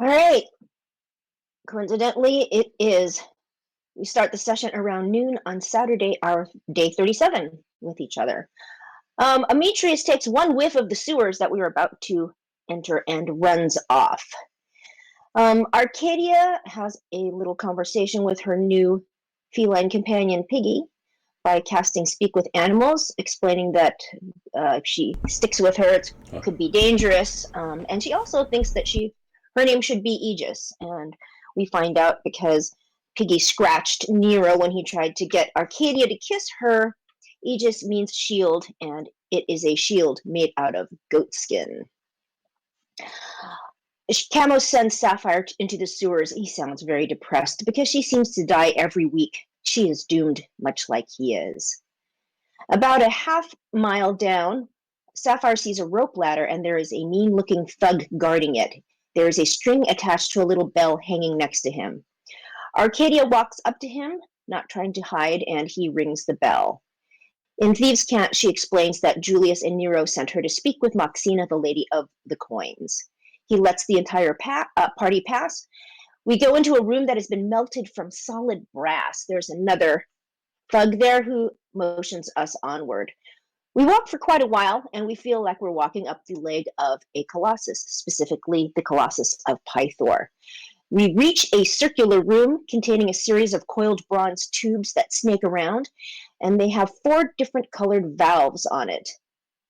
All right. Coincidentally, it is. We start the session around noon on Saturday, our day 37 with each other. Amitrius takes one whiff of the sewers that we were about to enter and runs off. Arcadia has a little conversation with her new feline companion, Piggy, by casting Speak with Animals, explaining that if she sticks with her, it could be dangerous. And she also thinks that her name should be Aegis. And we find out because Piggy scratched Nero when he tried to get Arcadia to kiss her. Aegis means shield, and it is a shield made out of goat skin. Camo sends Sapphire into the sewers. He sounds very depressed because she seems to die every week. She is doomed, much like he is. About a half-mile down, Sapphire sees a rope ladder, and there is a mean-looking thug guarding it. There is a string attached to a little bell hanging next to him. Arcadia walks up to him, not trying to hide, and he rings the bell. In Thieves' Cant, she explains that Julius and Nero sent her to speak with Moxina, the Lady of the Coins. He lets the entire party pass. We go into a room that has been melted from solid brass. There's another thug there who motions us onward. We walk for quite a while, and we feel like we're walking up the leg of a colossus, specifically the Colossus of Pythor. We reach a circular room containing a series of coiled bronze tubes that snake around, and they have 4 different colored valves on it.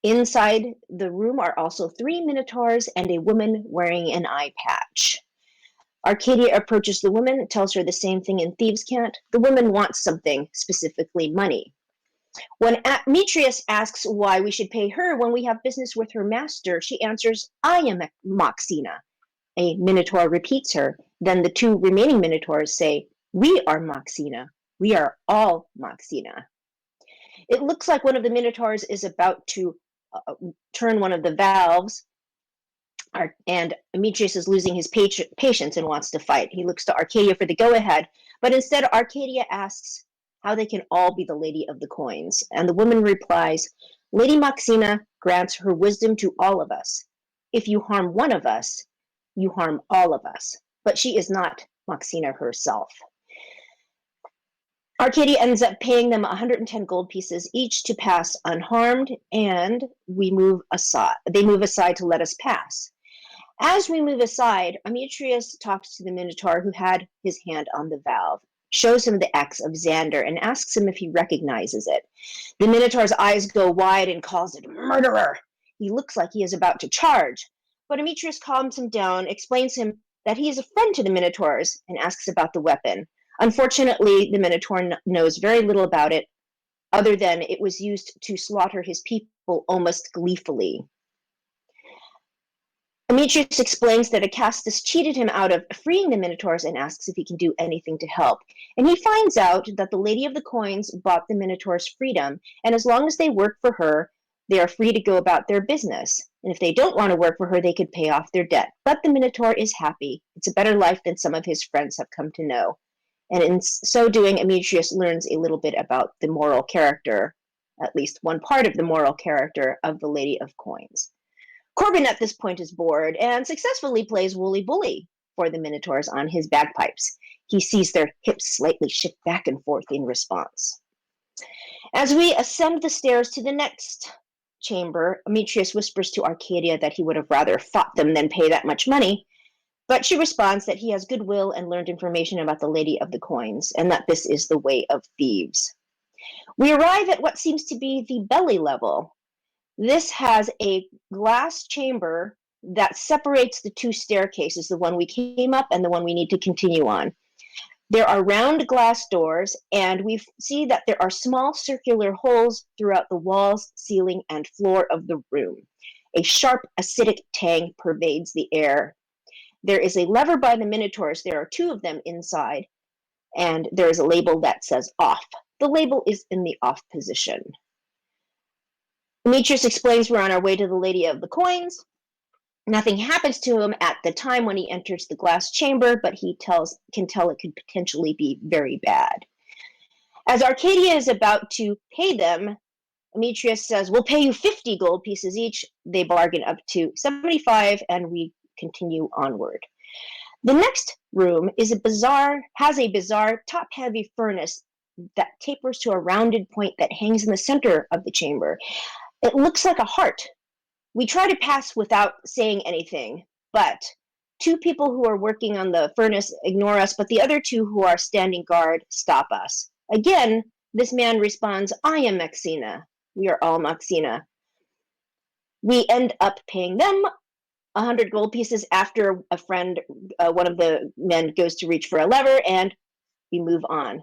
Inside the room are also 3 minotaurs and a woman wearing an eye patch. Arcadia approaches the woman, tells her the same thing in Thieves' Cant. The woman wants something, specifically money. When Ametrius asks why we should pay her when we have business with her master, she answers, "I am Moxina." A minotaur repeats her. Then the 2 remaining minotaurs say, "We are Moxina. We are all Moxina." It looks like one of the minotaurs is about to turn one of the valves, and Demetrius is losing his patience and wants to fight. He looks to Arcadia for the go-ahead, but instead Arcadia asks how they can all be the Lady of the Coins, and the woman replies, "Lady Moxina grants her wisdom to all of us. If you harm one of us, you harm all of us." But she is not Moxina herself. Arcadia ends up paying them 110 gold pieces each to pass unharmed, and we move aside. They move aside to let us pass. As we move aside, Demetrius talks to the Minotaur who had his hand on the valve, shows him the X of Xander, and asks him if he recognizes it. The Minotaur's eyes go wide and calls it murderer. He looks like he is about to charge, but Demetrius calms him down, explains to him that he is a friend to the Minotaurs, and asks about the weapon. Unfortunately, the Minotaur knows very little about it, other than it was used to slaughter his people almost gleefully. Demetrius explains that Acastus cheated him out of freeing the Minotaurs and asks if he can do anything to help. And he finds out that the Lady of the Coins bought the Minotaurs freedom, and as long as they work for her, they are free to go about their business. And if they don't want to work for her, they could pay off their debt. But the Minotaur is happy. It's a better life than some of his friends have come to know. And in so doing, Demetrius learns a little bit about the moral character, at least one part of the moral character of the Lady of Coins. Corbin at this point is bored and successfully plays Wooly Bully for the Minotaurs on his bagpipes. He sees their hips slightly shift back and forth in response. As we ascend the stairs to the next chamber, Demetrius whispers to Arcadia that he would have rather fought them than pay that much money, but she responds that he has goodwill and learned information about the Lady of the Coins, and that this is the way of thieves. We arrive at what seems to be the belly level. This has a glass chamber that separates the two staircases, the one we came up and the one we need to continue on. There are round glass doors, and we see that there are small circular holes throughout the walls, ceiling, and floor of the room. A sharp, acidic tang pervades the air. There is a lever by the Minotaurs. There are two of them inside, and there is a label that says off. The label is in the off position. Demetrius explains we're on our way to the Lady of the Coins. Nothing happens to him at the time when he enters the glass chamber, but he can tell it could potentially be very bad. As Arcadia is about to pay them, Demetrius says, we'll pay you 50 gold pieces each. They bargain up to 75, and we continue onward. The next room has a bizarre top-heavy furnace that tapers to a rounded point that hangs in the center of the chamber. It looks like a heart. We try to pass without saying anything, but two people who are working on the furnace ignore us, but the other two who are standing guard stop us. Again, this man responds, I am Maxina. We are all Maxina. We end up paying them 100 gold pieces after one of the men goes to reach for a lever, and we move on.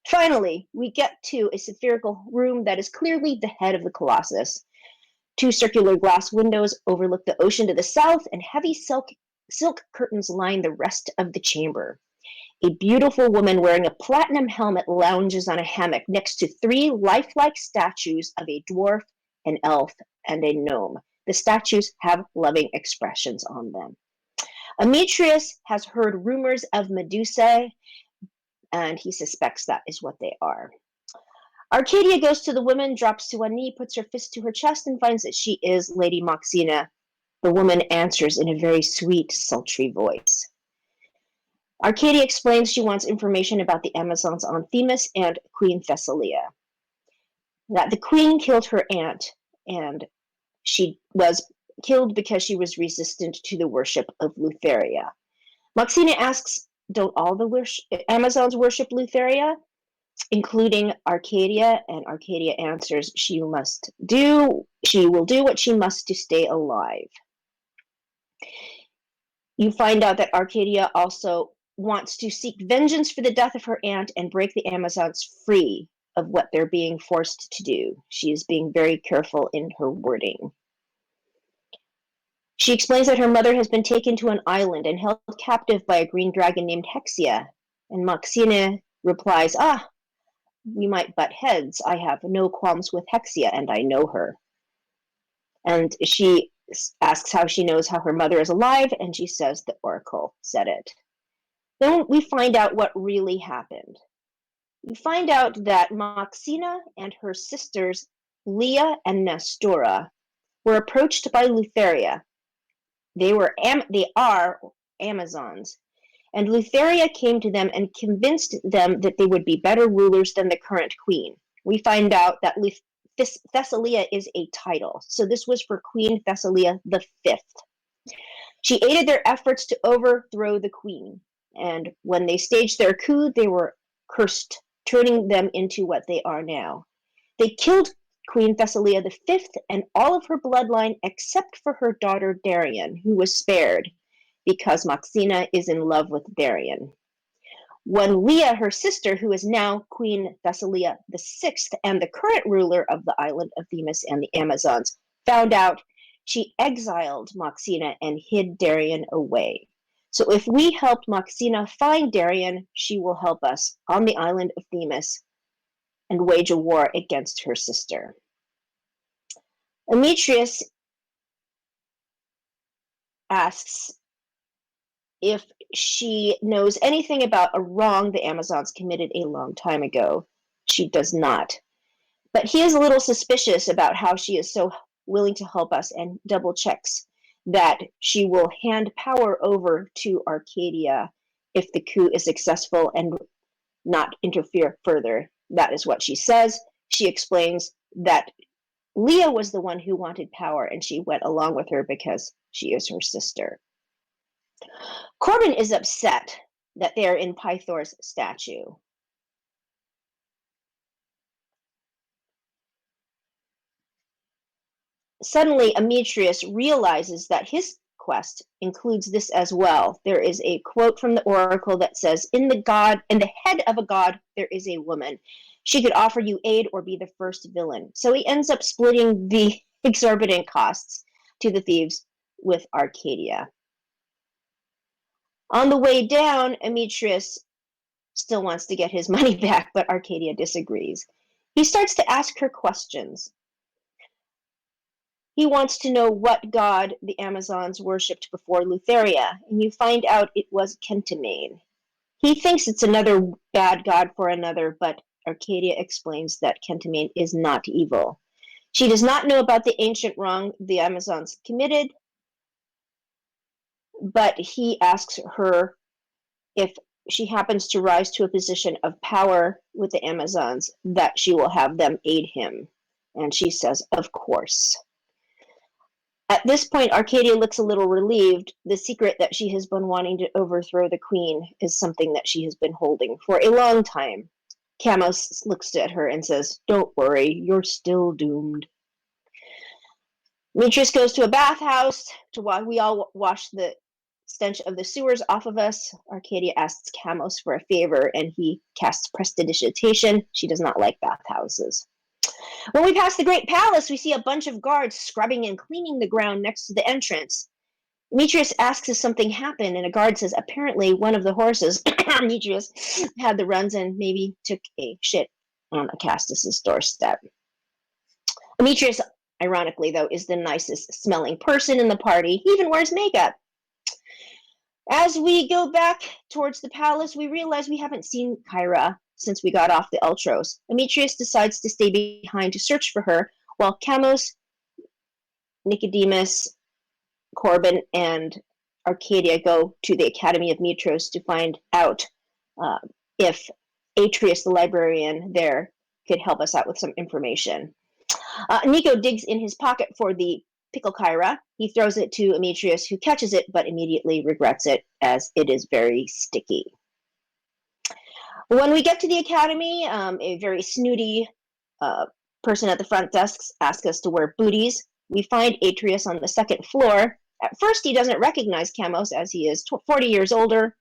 Finally, we get to a spherical room that is clearly the head of the Colossus. Two circular glass windows overlook the ocean to the south, and heavy silk curtains line the rest of the chamber. A beautiful woman wearing a platinum helmet lounges on a hammock next to three lifelike statues of a dwarf, an elf, and a gnome. The statues have loving expressions on them. Demetrius has heard rumors of Medusae, and he suspects that is what they are. Arcadia goes to the woman, drops to one knee, puts her fist to her chest, and finds that she is Lady Maxina. The woman answers in a very sweet, sultry voice. Arcadia explains she wants information about the Amazons on Themis and Queen Thessalia. That the queen killed her aunt, and she was killed because she was resistant to the worship of Lutheria. Maxina asks, don't all the Amazons worship Lutheria, including Arcadia? And Arcadia answers she will do what she must to stay alive. You find out that Arcadia also wants to seek vengeance for the death of her aunt and break the Amazons free of what they're being forced to do. She is being very careful in her wording. She explains that her mother has been taken to an island and held captive by a green dragon named Hexia. And Maxine replies, we might butt heads. I have no qualms with Hexia, and I know her. And she asks how she knows how her mother is alive, and she says the oracle said it. Then we find out what really happened. We find out that Maxina and her sisters, Leah and Nestora, were approached by Lutheria. They are Amazons, and Lutheria came to them and convinced them that they would be better rulers than the current queen. We find out that Thessalia is a title, so this was for Queen Thessalia the Fifth. She aided their efforts to overthrow the queen, and when they staged their coup, they were cursed, turning them into what they are now. They killed Queen Thessalia the Fifth and all of her bloodline except for her daughter Darian, who was spared because Maxina is in love with Darian. When Leah, her sister, who is now Queen Thessalia the Sixth and the current ruler of the island of Themis and the Amazons, found out, she exiled Maxina and hid Darian away. So if we helped Maxina find Darian, she will help us on the island of Themis and wage a war against her sister. Demetrius asks if she knows anything about a wrong the Amazons committed a long time ago. She does not. But he is a little suspicious about how she is so willing to help us and double checks that she will hand power over to Arcadia if the coup is successful and not interfere further. That is what she says. She explains that Leah was the one who wanted power and she went along with her because she is her sister. Corbin is upset that they are in Pythor's statue. Suddenly, Demetrius realizes that his quest includes this as well. There is a quote from the oracle that says, in the head of a god, there is a woman. She could offer you aid or be the first villain. So he ends up splitting the exorbitant costs to the thieves with Arcadia. On the way down, Demetrius still wants to get his money back, but Arcadia disagrees. He starts to ask her questions. He wants to know what god the Amazons worshipped before Lutheria, and you find out it was Kentimane. He thinks it's another bad god for another, but Arcadia explains that Kentimane is not evil. She does not know about the ancient wrong the Amazons committed, but he asks her if she happens to rise to a position of power with the Amazons, that she will have them aid him. And she says, of course. At this point, Arcadia looks a little relieved. The secret that she has been wanting to overthrow the queen is something that she has been holding for a long time. Camos looks at her and says, don't worry, you're still doomed. Demetrius goes to a bathhouse to we all wash the stench of the sewers off of us. Arcadia asks Camos for a favor, and he casts prestidigitation. She does not like bathhouses. When we pass the Great Palace, we see a bunch of guards scrubbing and cleaning the ground next to the entrance. Demetrius asks if something happened, and a guard says apparently one of the horses, Demetrius, had the runs and maybe took a shit on Acastus's doorstep. Demetrius, ironically, though, is the nicest smelling person in the party. He even wears makeup. As we go back towards the palace, we realize we haven't seen Kyra since we got off the Ultros. Demetrius decides to stay behind to search for her, while Camos, Nicodemus, Corbin, and Arcadia go to the Academy of Metros to find out if Atreus, the librarian there, could help us out with some information. Nico digs in his pocket for the pickle Kyra. He throws it to Demetrius, who catches it, but immediately regrets it, as it is very sticky. When we get to the academy, a very snooty person at the front desk asks us to wear booties. We find Atreus on the second floor. At first, he doesn't recognize Camos, as he is 40 years older.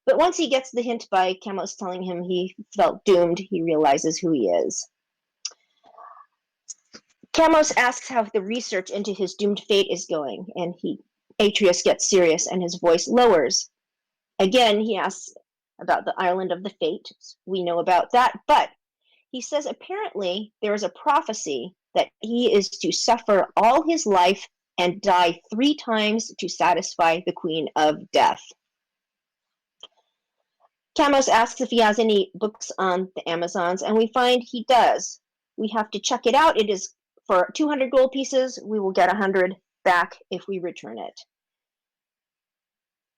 But once he gets the hint by Camos telling him he felt doomed, he realizes who he is. Camos asks how the research into his doomed fate is going, and Atreus gets serious and his voice lowers. Again, he asks about the Island of the Fates. We know about that, but he says apparently there is a prophecy that he is to suffer all his life and die 3 times to satisfy the Queen of Death. Camos asks if he has any books on the Amazons, and we find he does. We have to check it out. It is for 200 gold pieces. We will get 100 back if we return it.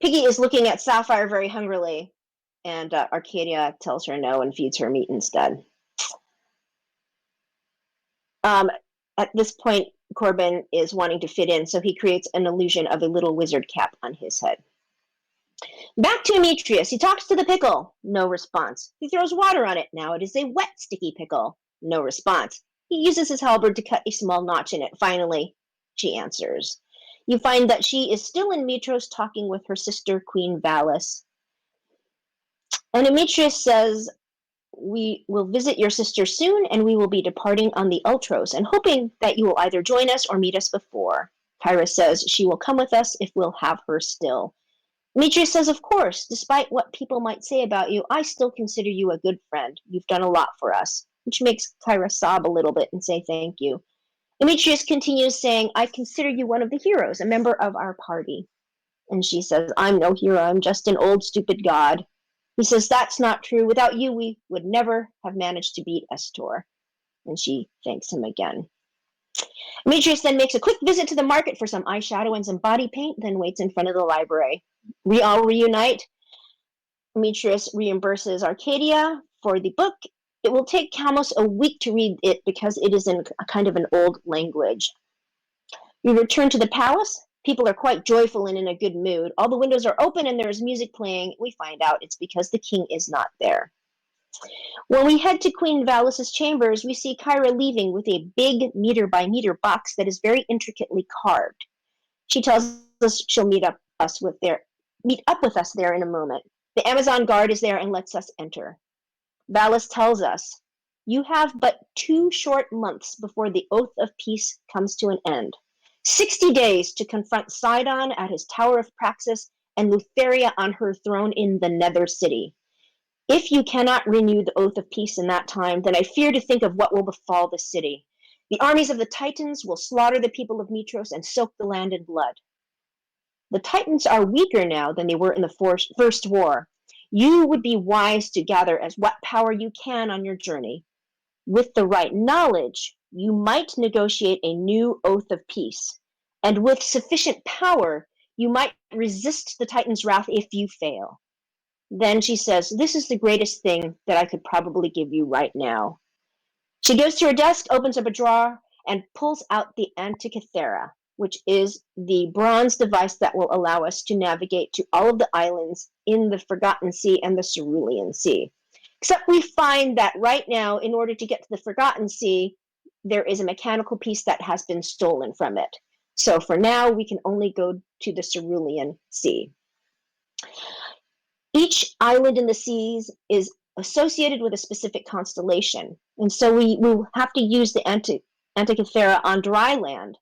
Piggy is looking at Sapphire very hungrily, and Arcadia tells her no and feeds her meat instead. At this point, Corbin is wanting to fit in, so he creates an illusion of a little wizard cap on his head. Back to Demetrius. He talks to the pickle. No response. He throws water on it. Now it is a wet, sticky pickle. No response. He uses his halberd to cut a small notch in it. Finally, she answers. You find that she is still in Mitros talking with her sister, Queen Valis. And Demetrius says, we will visit your sister soon, and we will be departing on the Ultros, and hoping that you will either join us or meet us before. Kyra says she will come with us if we'll have her still. Demetrius says, of course, despite what people might say about you, I still consider you a good friend. You've done a lot for us, which makes Kyra sob a little bit and say thank you. Demetrius continues saying, I consider you one of the heroes, a member of our party. And she says, I'm no hero, I'm just an old stupid god. He says, that's not true. Without you, we would never have managed to beat Estor. And she thanks him again. Demetrius then makes a quick visit to the market for some eyeshadow and some body paint, then waits in front of the library. We all reunite. Demetrius reimburses Arcadia for the book. It will take Calmos a week to read it because it is in a kind of an old language. We return to the palace. People are quite joyful and in a good mood. All the windows are open and there is music playing. We find out it's because the king is not there. When we head to Queen Valis's chambers, we see Kyra leaving with a big meter-by-meter box that is very intricately carved. She tells us she'll meet up with us there in a moment. The Amazon guard is there and lets us enter. Valis tells us, you have but 2 short months before the oath of peace comes to an end. 60 days to confront Sidon at his Tower of Praxis and Lutheria on her throne in the Nether City. If you cannot renew the oath of peace in that time, then I fear to think of what will befall the city. The armies of the Titans will slaughter the people of Mitros and soak the land in blood. The Titans are weaker now than they were in the first war. You would be wise to gather as what power you can on your journey. With the right knowledge, you might negotiate a new oath of peace. And with sufficient power, you might resist the Titan's wrath if you fail. Then she says, this is the greatest thing that I could probably give you right now. She goes to her desk, opens up a drawer, and pulls out the Antikythera, which is the bronze device that will allow us to navigate to all of the islands in the Forgotten Sea and the Cerulean Sea. Except we find that right now, in order to get to the Forgotten Sea, there is a mechanical piece that has been stolen from it. So for now, we can only go to the Cerulean Sea. Each island in the seas is associated with a specific constellation. And so we will have to use the Antikythera on dry land,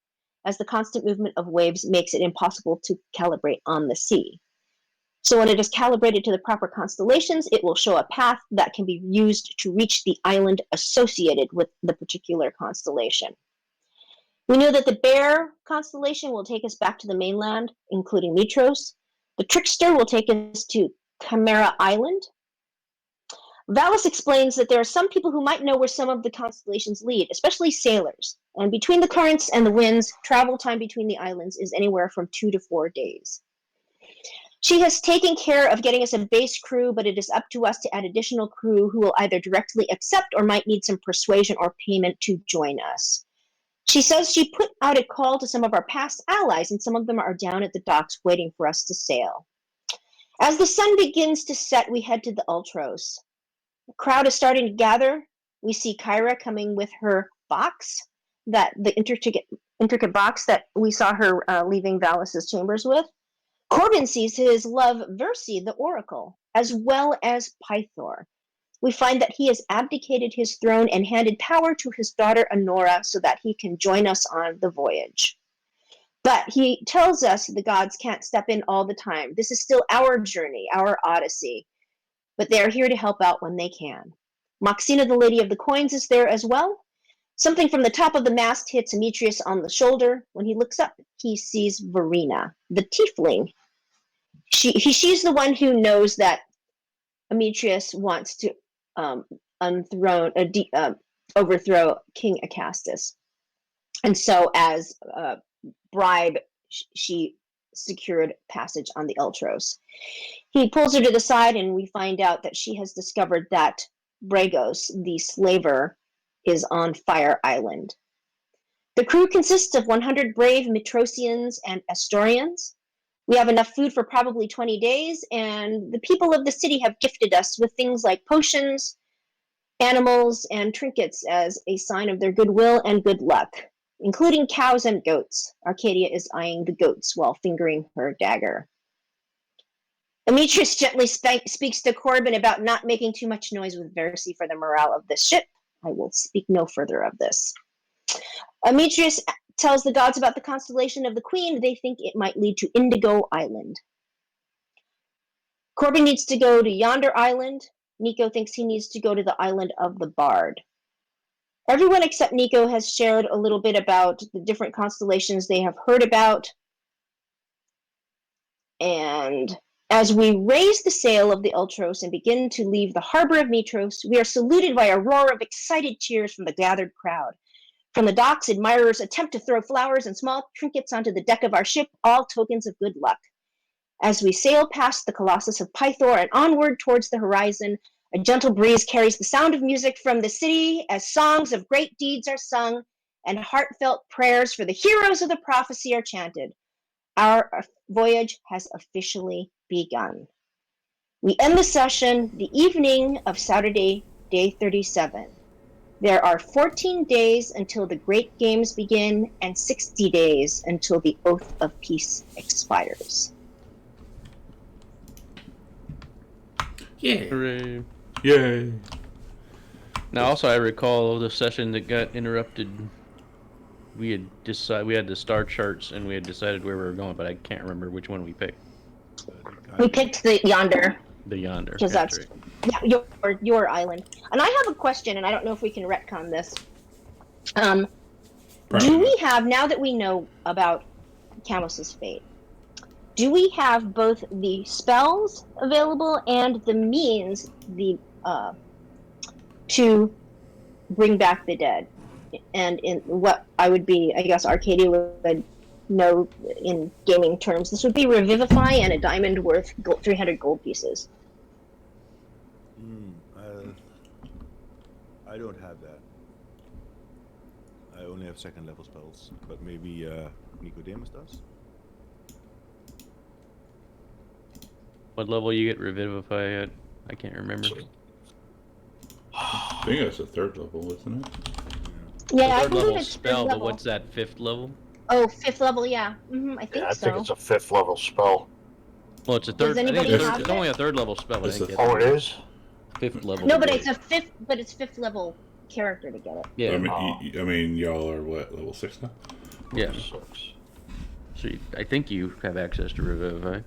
as the constant movement of waves makes it impossible to calibrate on the sea. So when it is calibrated to the proper constellations, it will show a path that can be used to reach the island associated with the particular constellation. We know that the Bear constellation will take us back to the mainland, including Mitros. The Trickster will take us to Chimera Island. Valis explains that there are some people who might know where some of the constellations lead, especially sailors. And between the currents and the winds, travel time between the islands is anywhere from 2 to 4 days. She has taken care of getting us a base crew, but it is up to us to add additional crew who will either directly accept or might need some persuasion or payment to join us. She says she put out a call to some of our past allies, and some of them are down at the docks waiting for us to sail. As the sun begins to set, we head to the Ultros. The crowd is starting to gather. We see Kyra coming with her box, the intricate box that we saw her leaving Valis's chambers with. Corbin sees his love Versi, the Oracle, as well as Pythor. We find that he has abdicated his throne and handed power to his daughter Honora so that he can join us on the voyage. But he tells us the gods can't step in all the time. This is still our journey, our Odyssey. But they are here to help out when they can. Moxina, the Lady of the Coins, is there as well. Something from the top of the mast hits Demetrius on the shoulder. When he looks up, he sees Verena, the tiefling. She's the one who knows that Demetrius wants to overthrow King Acastus. And so as a bribe, she secured passage on the Ultros. He pulls her to the side, and we find out that she has discovered that Bragos, the slaver, is on Fire Island. The crew consists of 100 brave Mitrosians and Astorians. We have enough food for probably 20 days, and the people of the city have gifted us with things like potions, animals, and trinkets as a sign of their goodwill and good luck, including cows and goats. Arcadia is eyeing the goats while fingering her dagger. Demetrius gently speaks to Corbin about not making too much noise with Versi for the morale of the ship. I will speak no further of this. Demetrius tells the gods about the constellation of the Queen. They think it might lead to Indigo Island. Corbin needs to go to Yonder Island. Nico thinks he needs to go to the island of the Bard. Everyone except Nico has shared a little bit about the different constellations they have heard about. And as we raise the sail of the Ultros and begin to leave the harbor of Mitros, we are saluted by a roar of excited cheers from the gathered crowd. From the docks, admirers attempt to throw flowers and small trinkets onto the deck of our ship, all tokens of good luck. As we sail past the Colossus of Pythor and onward towards the horizon, a gentle breeze carries the sound of music from the city as songs of great deeds are sung and heartfelt prayers for the heroes of the prophecy are chanted. Our voyage has officially begun. We end the session the evening of Saturday, day 37. There are 14 days until the Great Games begin and 60 days until the Oath of Peace expires. Yeah. Hooray. Yay. Now, also, I recall the session that got interrupted. We had the star charts and we had decided where we were going, but I can't remember which one we picked. We picked the Yonder. The Yonder. Because that's right. Yeah, your island. And I have a question, and I don't know if we can retcon this. Do we have, now that we know about Camos's fate, do we have both the spells available and the means to bring back the dead? And in what I would be, I guess Arcadia would know in gaming terms, this would be Revivify and a diamond worth 300 gold pieces. I don't have that. I only have second level spells, but maybe Nicodemus does. What level you get Revivify at? I can't remember. I think it's a third level, isn't it? Yeah, I Third believe level it's spell, third but level. what's that, 5th level? Oh, 5th level, yeah. I think I so. think it's a 5th level spell. Well, it's a third. I think anybody it's, have it's it? only a 3rd level spell. I think. Oh, it is? 5th level. No, but it's a 5th level character to get it. Yeah. I mean, y'all are what, level 6 now? Yeah. 6. So I think you have access to Revivify.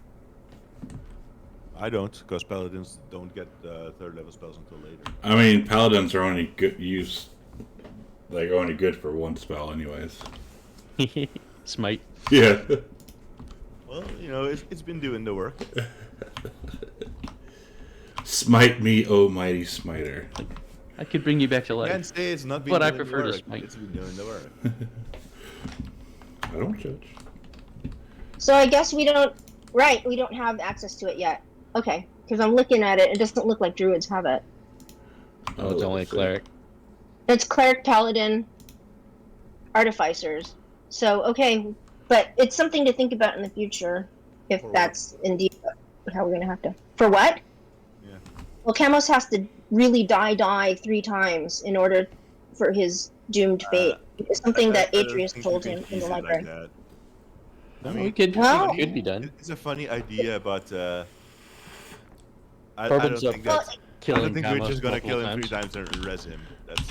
I don't, because paladins don't get third level spells until later. I mean, paladins are only only good for one spell, anyways. Smite. Yeah. Well, it's been doing the work. Smite me, oh mighty smiter. I could bring you back to I life. can't say it's not been But doing I prefer the to work. smite. It's been doing the work. I don't judge. So I guess we don't have access to it yet. Okay, because I'm looking at it. It doesn't look like druids have it. Oh, it's only a cleric. It's cleric, paladin, artificers. So, okay, but it's something to think about in the future if For that's indeed how we're going to have to. For what? Yeah. Well, Camos has to really die 3 times in order for his doomed fate. It's something that Atreus told him in the library. Like No, I mean, we could. Well- It could be done. it's a funny idea, but I Corbin's don't up think that's. I Killing don't think we're Camos just gonna multiple kill him times. 3 times and res him. That's.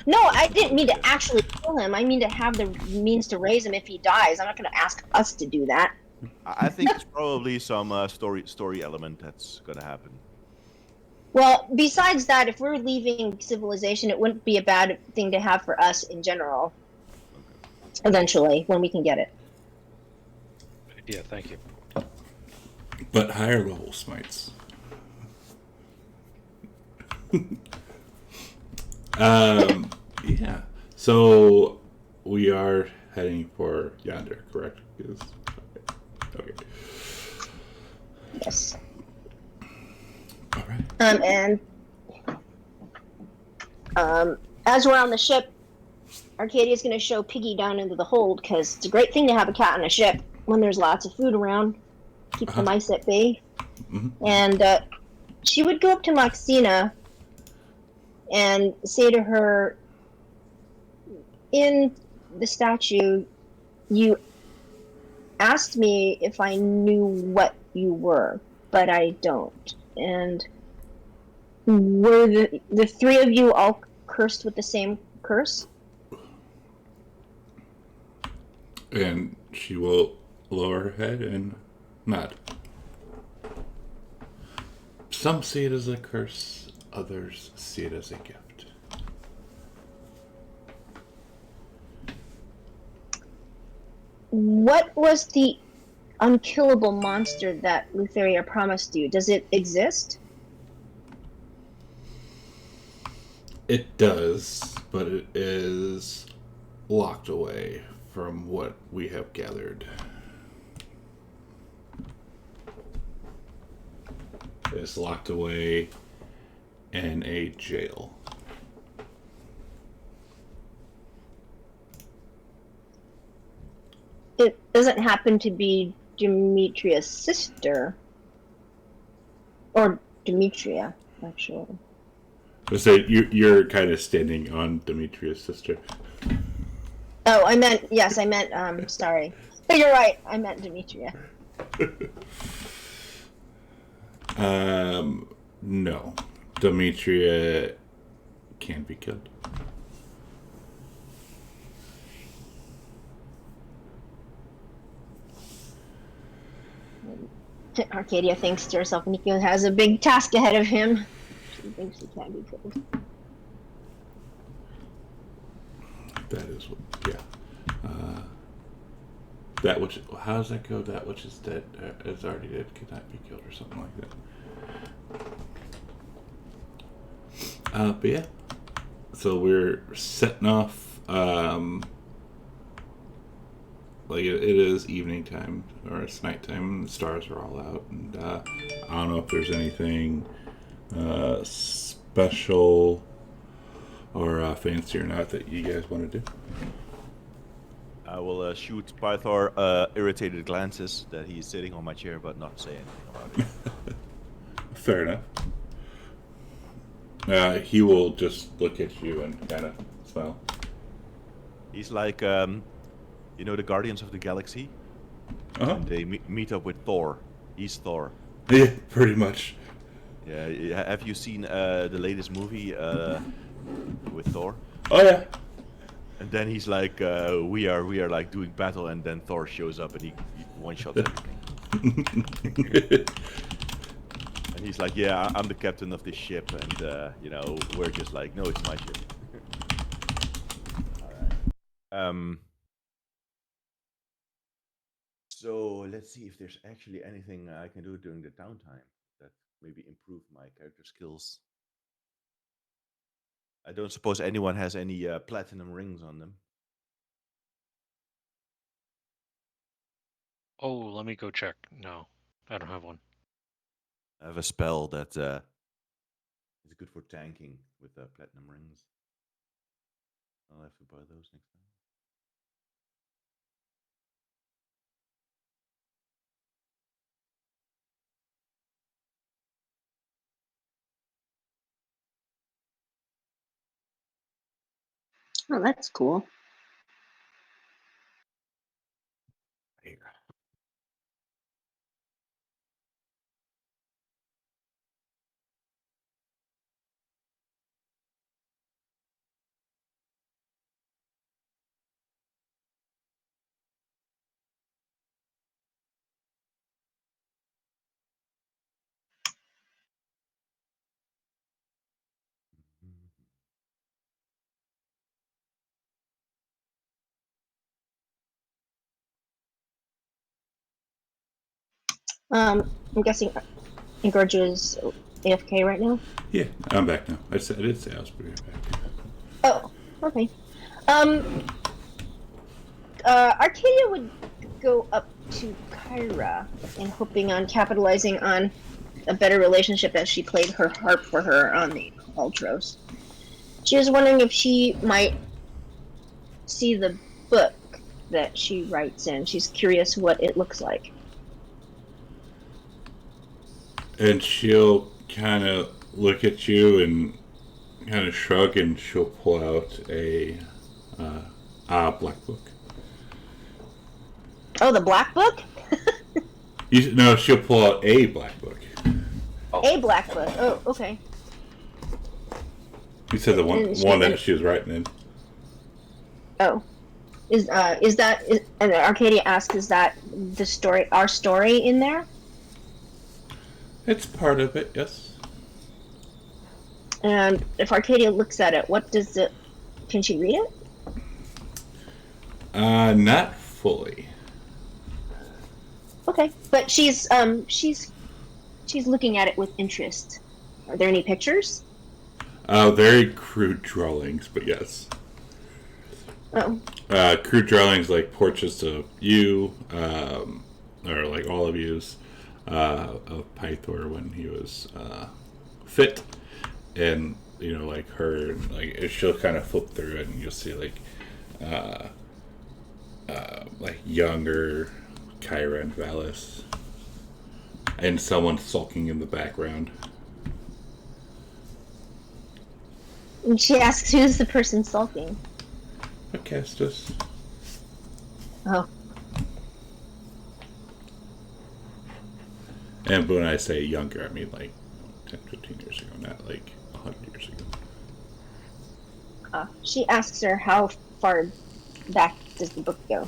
No, I didn't mean to actually kill him. I mean to have the means to raise him if he dies. I'm not going to ask us to do that. I think it's probably some story element that's gonna happen. Well, besides that, if we're leaving civilization, it wouldn't be a bad thing to have for us in general. Eventually, when we can get it. Yeah, thank you. But higher level smites. Yeah. So we are heading for Yonder, correct? Okay. Yes. All right. And as we're on the ship, Arcadia's going to show Piggy down into the hold because it's a great thing to have a cat on a ship when there's lots of food around. Keep the mice at bay. Mm-hmm. And she would go up to Moxina and say to her, in the statue, you asked me if I knew what you were, but I don't. And were the three of you all cursed with the same curse? And she will lower her head and nod. Some see it as a curse, others see it as a gift. What was the unkillable monster that Lutheria promised you? Does it exist? It does, but it is locked away from what we have gathered. It is locked away in a jail. It doesn't happen to be Demetria's sister. Or Demetria, actually. So you're kind of standing on Demetrius' sister. Oh, I meant, sorry. Oh, you're right, I meant Demetria. No. Demetria can't be killed. Arcadia thinks to herself, Nico has a big task ahead of him. She thinks he can't be killed. That is what, yeah. That which, how does that go? That which is dead, is already dead, cannot be killed, or something like that. But yeah. So we're setting off, like it is evening time, or it's nighttime, the stars are all out, and I don't know if there's anything special or fancy or not that you guys want to do. I will shoot Pythor irritated glances that he's sitting on my chair but not say anything about it. Fair enough. He will just look at you and kind of smile. He's like, you know, the Guardians of the Galaxy? Uh-huh. And they meet up with Thor. He's Thor. Yeah, pretty much. Yeah, have you seen the latest movie with Thor? Oh yeah. And then he's like, we are like doing battle, and then Thor shows up and he one-shots everything. And he's like, yeah, I'm the captain of this ship, and you know, we're just like, no, it's my ship. Alright. So let's see if there's actually anything I can do during the downtime that maybe improve my character skills. I don't suppose anyone has any platinum rings on them. Oh, let me go check. No, I don't have one. I have a spell that is good for tanking with platinum rings. I'll have to buy those next time. Oh, that's cool. Here. I'm guessing Gorgeous is AFK right now? Yeah, I'm back now. I did say I was pretty back. Oh, okay. Arcadia would go up to Kyra and hoping on capitalizing on a better relationship as she played her harp for her on the Ultros. She was wondering if she might see the book that she writes in. She's curious what it looks like. And she'll kind of look at you and kind of shrug, and she'll pull out a black book. Oh, the black book? No, she'll pull out a black book. A black book. Oh, okay. You said the one that she was writing in. Oh, is that? And Arcadia asks, "Is that the story? Our story in there?" It's part of it, yes. And if Arcadia looks at it, what does it? Can she read it? Not fully. Okay, but she's looking at it with interest. Are there any pictures? Very crude drawings, but yes. Oh. Crude drawings like portraits of you, or like all of yous, of Pythor when he was fit, and like her, like she'll kind of flip through it, and you'll see like younger Kyra and Valis, and someone sulking in the background. And she asks, "Who's the person sulking?" Acastus. Oh. And when I say younger, I mean like 10, 15 years ago, not like 100 years ago. She asks her, "How far back does the book go?"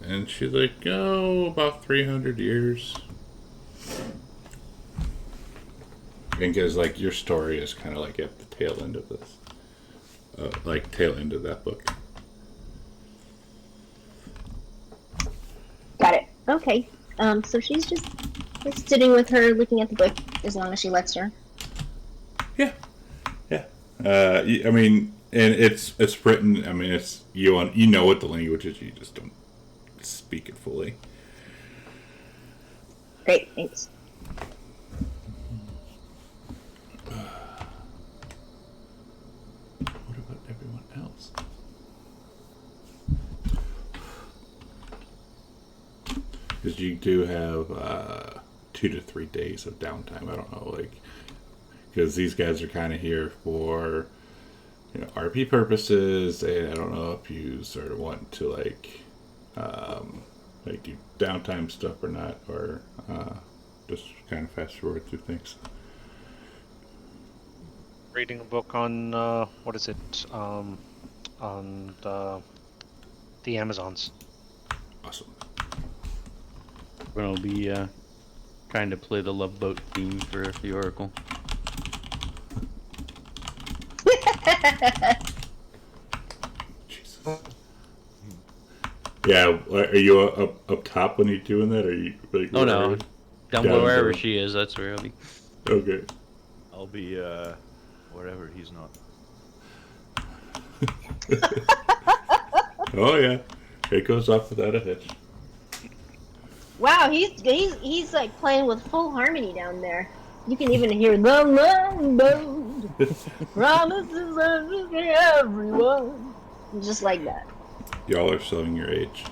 And she's like, oh, about 300 years. And because, like, your story is kind of like at the tail end of this. Tail end of that book. Got it. Okay. So she's just sitting with her, looking at the book, as long as she lets her. Yeah. Yeah. I mean, and it's written, I mean, it's, you know what the language is, you just don't speak it fully. Great, thanks. What about everyone else? Because you do have 2 to 3 days of downtime. I don't know, like, because these guys are kind of here for, RP purposes, and I don't know if you sort of want to like do downtime stuff or not, or just kind of fast forward through things. Reading a book on what is it? On the Amazons. Awesome. We're gonna be trying to play the Love Boat theme for the Oracle. Jesus. Yeah, are you up top when you're doing that, or are you like? Oh no, down below wherever she is. That's where I'll be. Okay. I'll be wherever he's not. Oh yeah, it goes off without a hitch. Wow, he's like playing with full harmony down there. You can even hear the long boat promises everyone, just like that. Y'all are showing your age.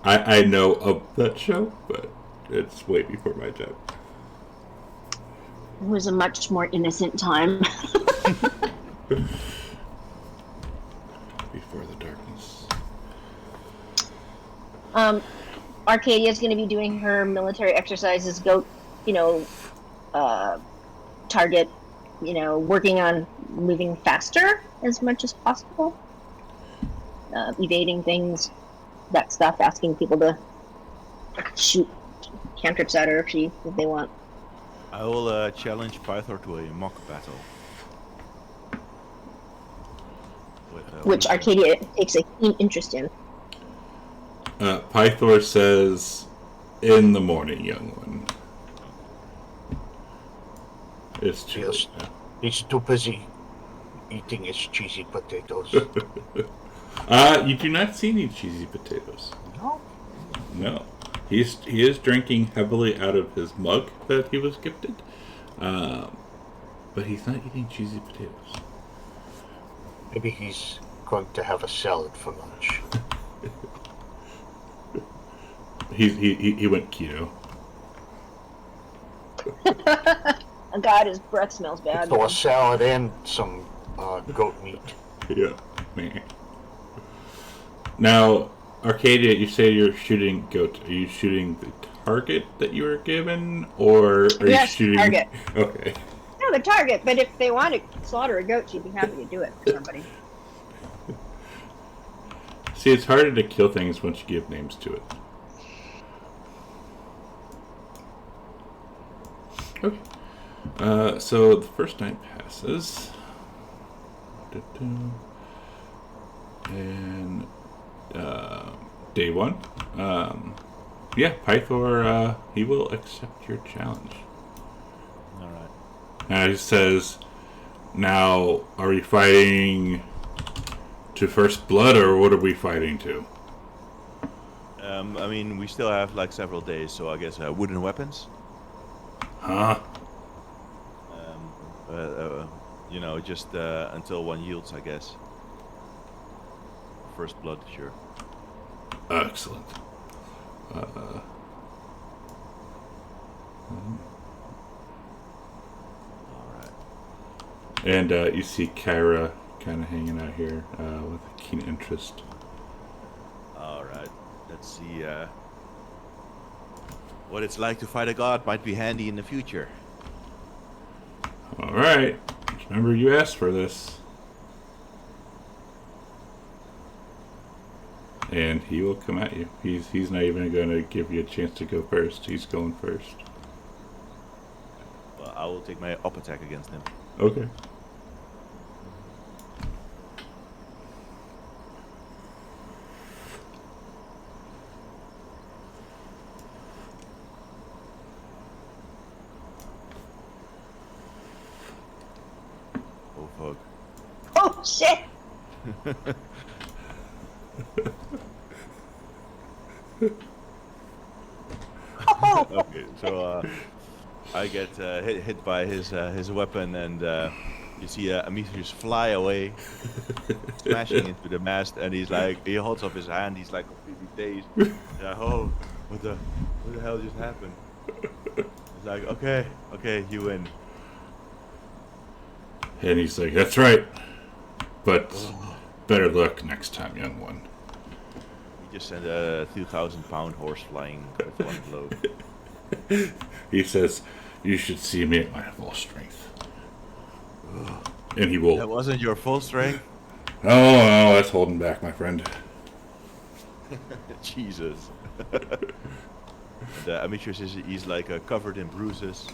I know of that show, but it's way before my time. It was a much more innocent time. Before the darkness. Arcadia's going to be doing her military exercises, target, working on moving faster as much as possible, evading things, that stuff, asking people to shoot cantrips at her if they want. I will challenge Pythor to a mock battle. Which Arcadia takes a keen interest in. Pythor says, "In the morning, young one." It's too. Yes. He's too busy eating his cheesy potatoes. You do not see any cheesy potatoes. No? No. He is drinking heavily out of his mug that he was gifted. But he's not eating cheesy potatoes. Maybe he's going to have a salad for lunch. He went keto. Oh, God, his breath smells bad. So a salad and some goat meat. Yeah. Man. Now, Arcadia, you say you're shooting goat. Are you shooting the target that you were given, or are you shooting target? Okay. No, the target. But if they want to slaughter a goat, she'd be happy to do it for somebody. See, it's harder to kill things once you give names to it. Okay. So the first night passes. And day one. Yeah, Pythor, he will accept your challenge. Alright. And he says, now, are we fighting to first blood, or what are we fighting to? I mean, we still have like several days, so I guess wooden weapons. Huh? You know, just until one yields, I guess. First blood, sure. Excellent. Alright. And you see Kyra kind of hanging out here with a keen interest. Alright. Let's see. What it's like to fight a god might be handy in the future. All right. Just remember, you asked for this. And he will come at you. He's not even going to give you a chance to go first. He's going first. Well, I will take my up attack against him. Okay. Oh fuck. Oh, shit! Okay, so I get hit by his weapon, and you see Amitrius fly away, smashing into the mast, and he holds up his hand. He's like completely dazed. Oh, what the hell just happened? He's like, okay, you win. And he's like, that's right. But better luck next time, young one. He just sent a 2,000-pound horse flying with one blow. He says, you should see me at my full strength. And he will... That wasn't your full strength? Oh, no, that's holding back, my friend. Jesus. And Amitrius he's like covered in bruises.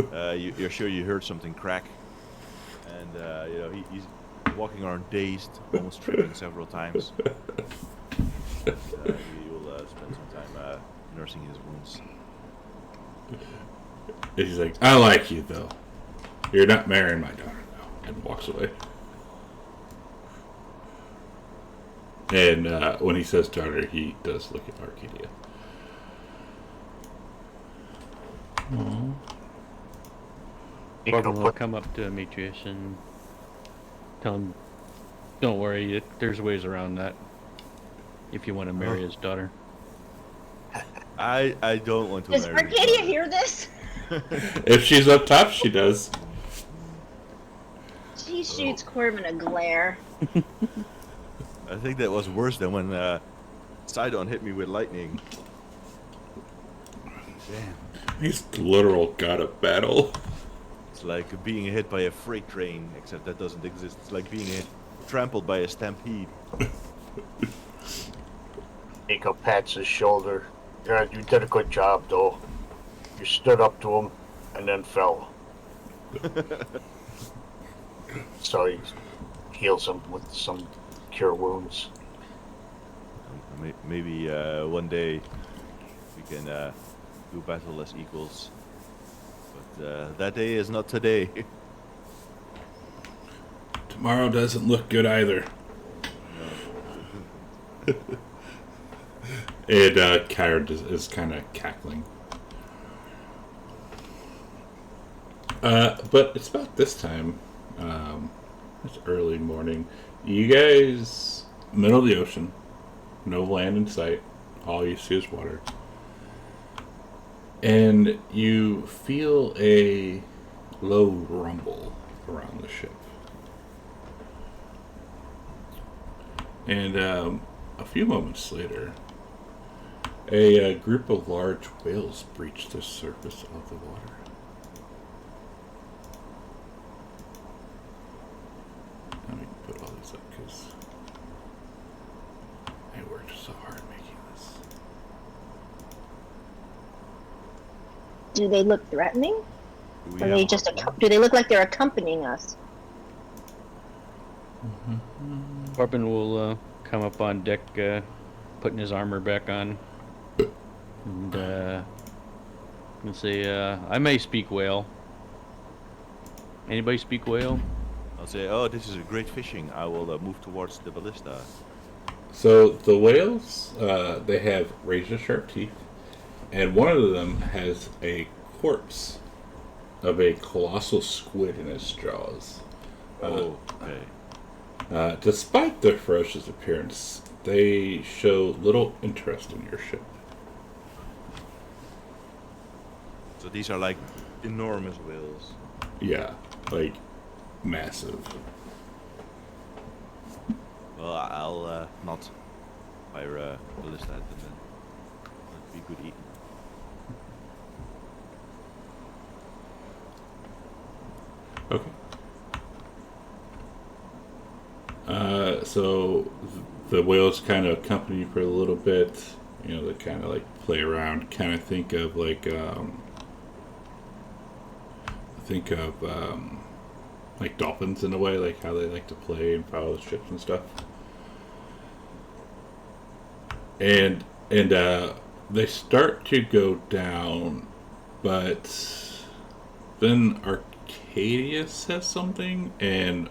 You're sure you heard something crack. And you know, he's walking around dazed, almost tripping several times. You'll spend some time nursing his wounds. He's like, I like you, though. You're not marrying my daughter, though. And walks away. And when he says daughter, he does look at Arcadia. Aww. Corbin will come up to Demetrius and tell him, don't worry, there's ways around that if you want to marry his daughter. I don't want to Does marry Arcadia hear this? If she's up top, she does. She shoots Corbin a glare. I think that was worse than when Sidon hit me with lightning. Damn. He's the literal god of battle. It's like being hit by a freight train, except that doesn't exist. It's like being trampled by a stampede. Nico pats his shoulder. Yeah, you did a good job, though. You stood up to him and then fell. So he heals him with some cure wounds. Maybe one day we can do battle as equals. But that day is not today. Tomorrow doesn't look good either. And Kyra is kind of cackling. But it's about this time. It's early morning. You guys, middle of the ocean, no land in sight. All you see is water. And you feel a low rumble around the ship. And a few moments later, a group of large whales breach the surface of the water. Let me put all this up because I worked so hard making this. Do they look threatening? Do we Or have they just harpoons? do they look like they're accompanying us? Corbin will come up on deck, putting his armor back on. And let's say, I may speak whale. Anybody speak whale? I'll say, oh, this is a great fishing. I will move towards the ballista. So the whales, they have razor-sharp teeth, and one of them has a corpse of a colossal squid in its jaws. Oh, okay. Despite their ferocious appearance, they show little interest in your ship. So these are like enormous whales. Yeah, like massive. Well, I'll not fire a ballista at them then. That'd be good eating. Okay. So the whales kind of accompany you for a little bit. You know, they kind of like play around. Kind of think of like dolphins in a way, like how they like to play and follow the ships and stuff. And they start to go down, but then Arcadia says something, and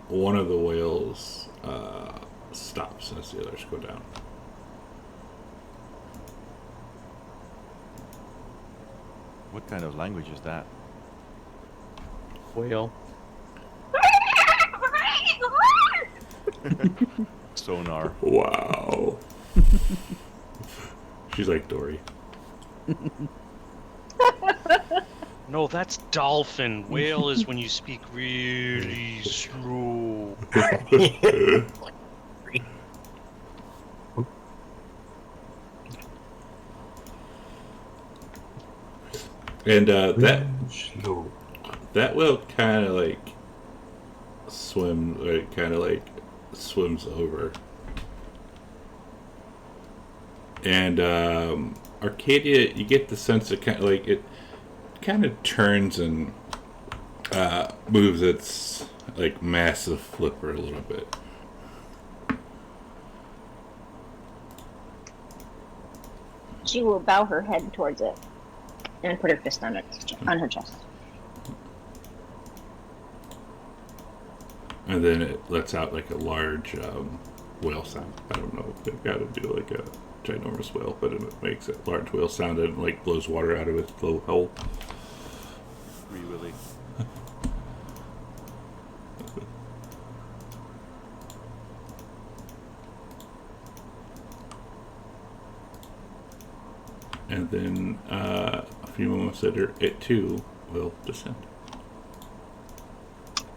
one of the whales stops as the others go down. What kind of language is that? Whale. Sonar. Wow. She's like Dory. No, that's dolphin. Whale is when you speak really slow. And that Slow. whale kind of like swims over. And Arcadia, you get the sense that it kind of turns and moves its like massive flipper a little bit. She will bow her head towards it and put her fist on her chest. And then it lets out like a large whale sound. I don't know if they've got to do like a ginormous whale, but it makes a large whale sound and like blows water out of its blowhole. Free Willy. And then a few moments later, it too will descend.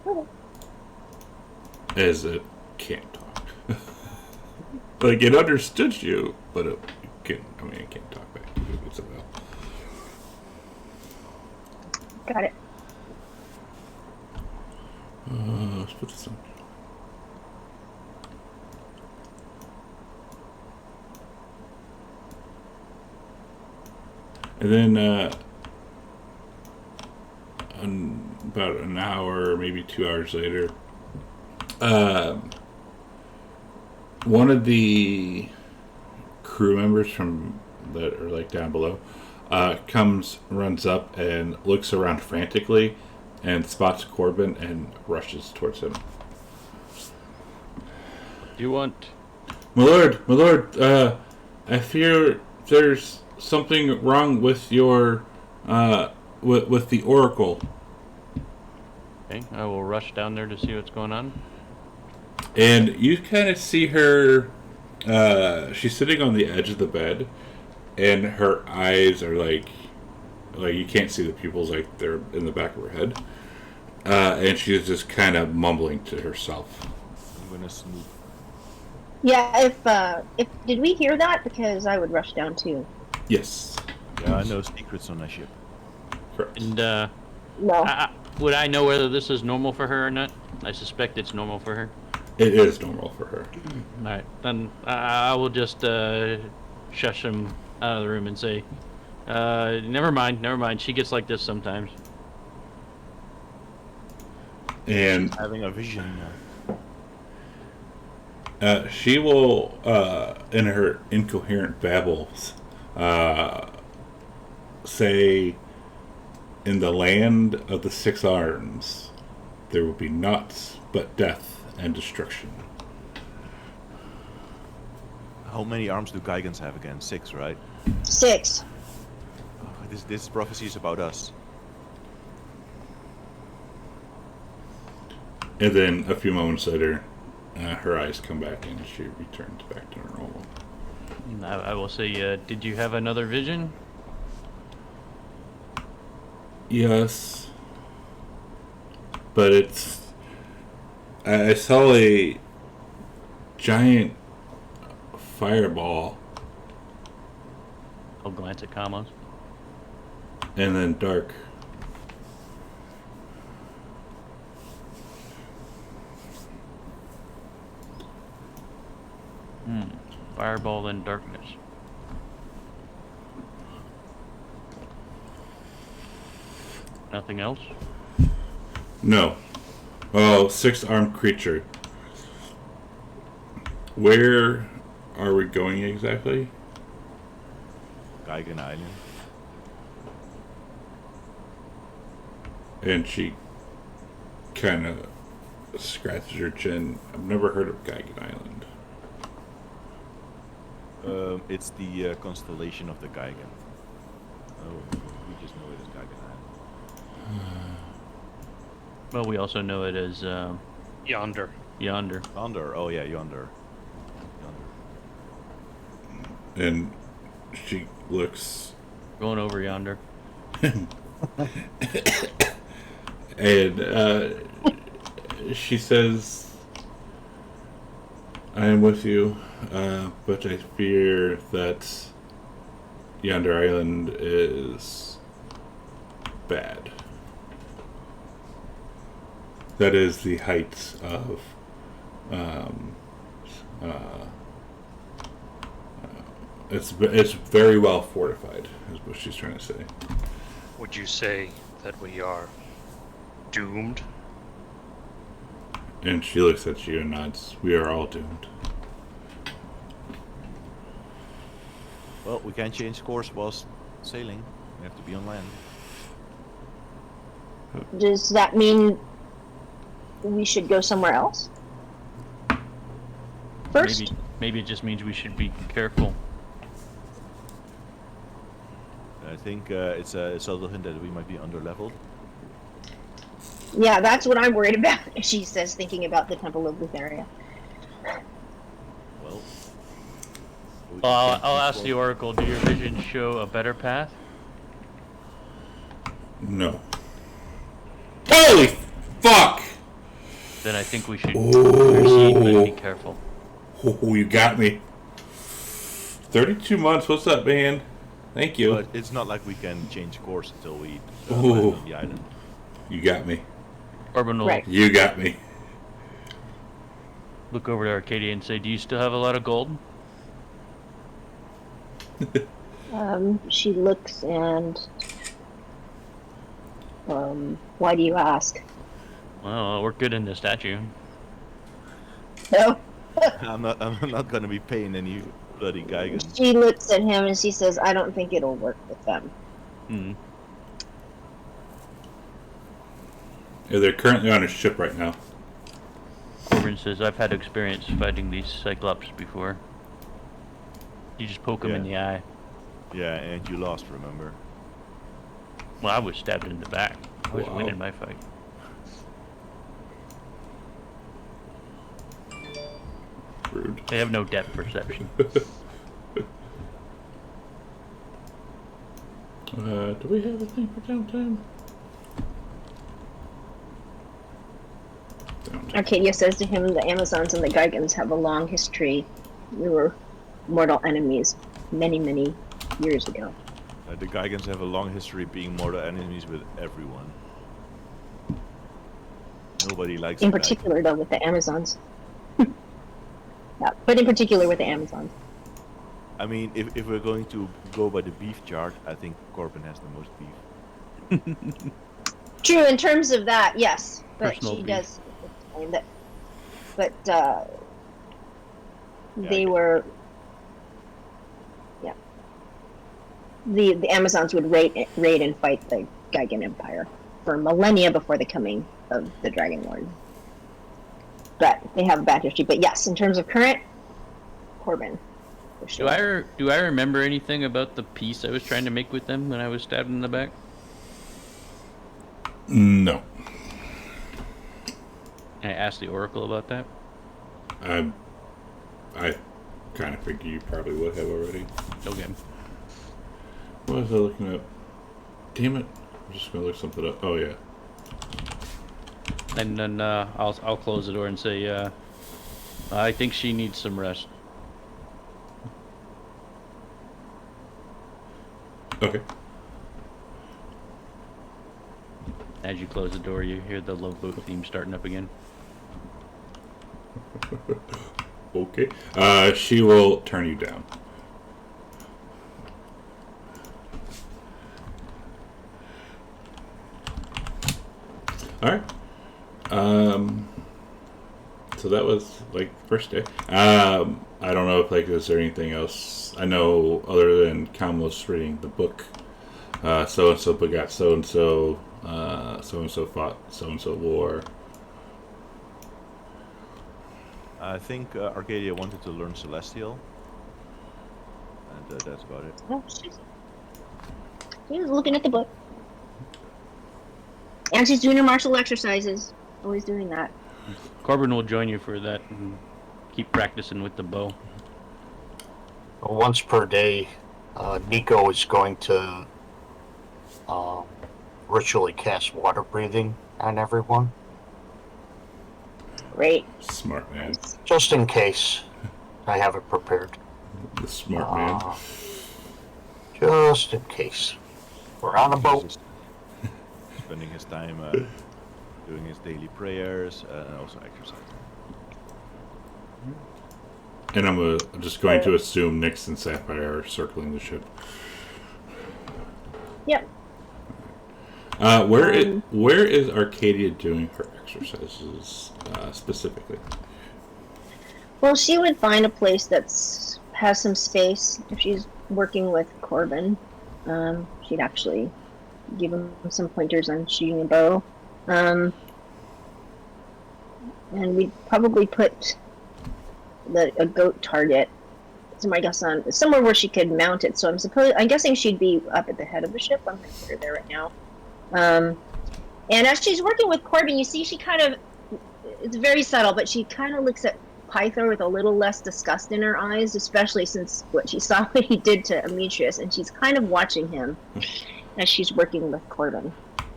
Okay. As it can't talk. Like it understood you, but it can't talk back to you. It's a whale. Got it. Let's put this on. And then about an hour, maybe 2 hours later, one of the crew members from that are like down below runs up and looks around frantically and spots Corbin and rushes towards him. Do you want? My lord, I fear there's something wrong with your, with the oracle. Okay, I will rush down there to see what's going on. And you kind of see her, she's sitting on the edge of the bed, and her eyes are like you can't see the pupils, like they're in the back of her head. And she's just kind of mumbling to herself. I'm gonna snoop. Yeah, if did we hear that? Because I would rush down too. Yes. Yeah, I know secrets on that ship. Correct. And No. would I know whether this is normal for her or not? I suspect it's normal for her. It is normal for her. All right, then I will just shush him out of the room and say, never mind. She gets like this sometimes. And She's having a vision. she will, in her incoherent babbles, say, in the land of the 6 arms, there will be naught but death and destruction. How many arms do Gaigans have again? 6, right? 6. Oh, this prophecy is about us. And then a few moments later, her eyes come back and she returns back to normal. I will say, did you have another vision? Yes. But it's... I saw a giant fireball I'll glance at Kamos. and then dark. Fireball and darkness. Nothing else? No. Oh, 6-armed creature. Where are we going exactly? Gaigan Island. And she kind of scratches her chin. I've never heard of Geigen Island. It's the constellation of the Gaigan. Oh, we just know it as Gaigan Island. Well, we also know it as Yonder. Yonder. Yonder. Oh yeah, yonder. Yonder. And she looks, Going over yonder. and she says, I am with you, but I fear that Yonder Island is bad. That is the heights of it's very well fortified, is what she's trying to say. Would you say that we are doomed? And she looks at you and nods. We are all doomed. Well, we can't change course whilst sailing. We have to be on land. Does that mean we should go somewhere else? First? Maybe it just means we should be careful. I think it's a subtle hint that we might be underleveled. Yeah, that's what I'm worried about, she says, thinking about the Temple of Lutheria. Well, I'll ask the Oracle, do your visions show a better path? No. Holy fuck! Then I think we should proceed, but be careful. Oh, you got me. 32 months, what's up, man? Thank you. but it's not like we can change course until we Ooh. land on the island. You got me. Corbin will Right. You got me. look over to Arcadia and say, do you still have a lot of gold? She looks and... why do you ask? Well, we're good in the statue. No. I'm not gonna be paying any bloody Gaigans. She looks at him and she says, I don't think it'll work with them. Yeah, they're currently on a ship right now. Corbin Corbin says, I've had experience fighting these Cyclops before. You just poke them in the eye. Yeah, and you lost, remember? Well, I was stabbed in the back. I was winning my fight. Rude. They have no depth perception. Do we have a thing for downtime? Arcadia says to him, the Amazons and the Gigans have a long history. We were mortal enemies many, many years ago. The Gigans have a long history being mortal enemies with everyone. Nobody likes In the particular, though, with the Amazons. Yeah, but in particular with the Amazons. I mean, if we're going to go by the beef chart, I think Corbin has the most beef. True, in terms of that, yes. But Personal she beef. does explain that. But they were... Yeah. The Amazons would raid and fight the Gigan Empire for millennia before the coming of the Dragonlords. But they have a bad history. But yes, in terms of current, Corbin. For sure. Do I remember anything about the peace I was trying to make with them when I was stabbed in the back? No. I asked the Oracle about that. I kind of figured you probably would have already. Okay. What was I looking up? Damn it! I'm just gonna look something up. Oh yeah. And then I'll close the door and say, I think she needs some rest. Okay. As you close the door, you hear the Love Boat theme starting up again. Okay. She will turn you down. All right. So that was like the first day. I don't know if like is there anything else I know other than Kamlos reading the book. So and so begot so and so. So and so fought so and so war. I think Arcadia wanted to learn Celestial. And that's about it. Oh, she's looking at the book. And she's doing her martial exercises. Always doing that. Corbin will join you for that and keep practicing with the bow. Once per day, Nico is going to ritually cast water breathing on everyone. Great. Smart man. Just in case. I have it prepared. The smart man. Just in case. We're on a boat. Spending his time doing his daily prayers and also exercising. And I'm just going to assume Nyx and Sapphire are circling the ship. Yep. Where is Arcadia doing her exercises specifically? Well, she would find a place that's has some space. If she's working with Corbin, she'd actually give him some pointers on shooting a bow. And we'd probably put a goat target. Somewhere where she could mount it. So I'm guessing she'd be up at the head of the ship. I'm going to put her there right now. And as she's working with Corbin, you see she it's very subtle, but she kind of looks at Pythor with a little less disgust in her eyes, especially since what she saw what he did to Amitrius, and she's kind of watching him as she's working with Corbin.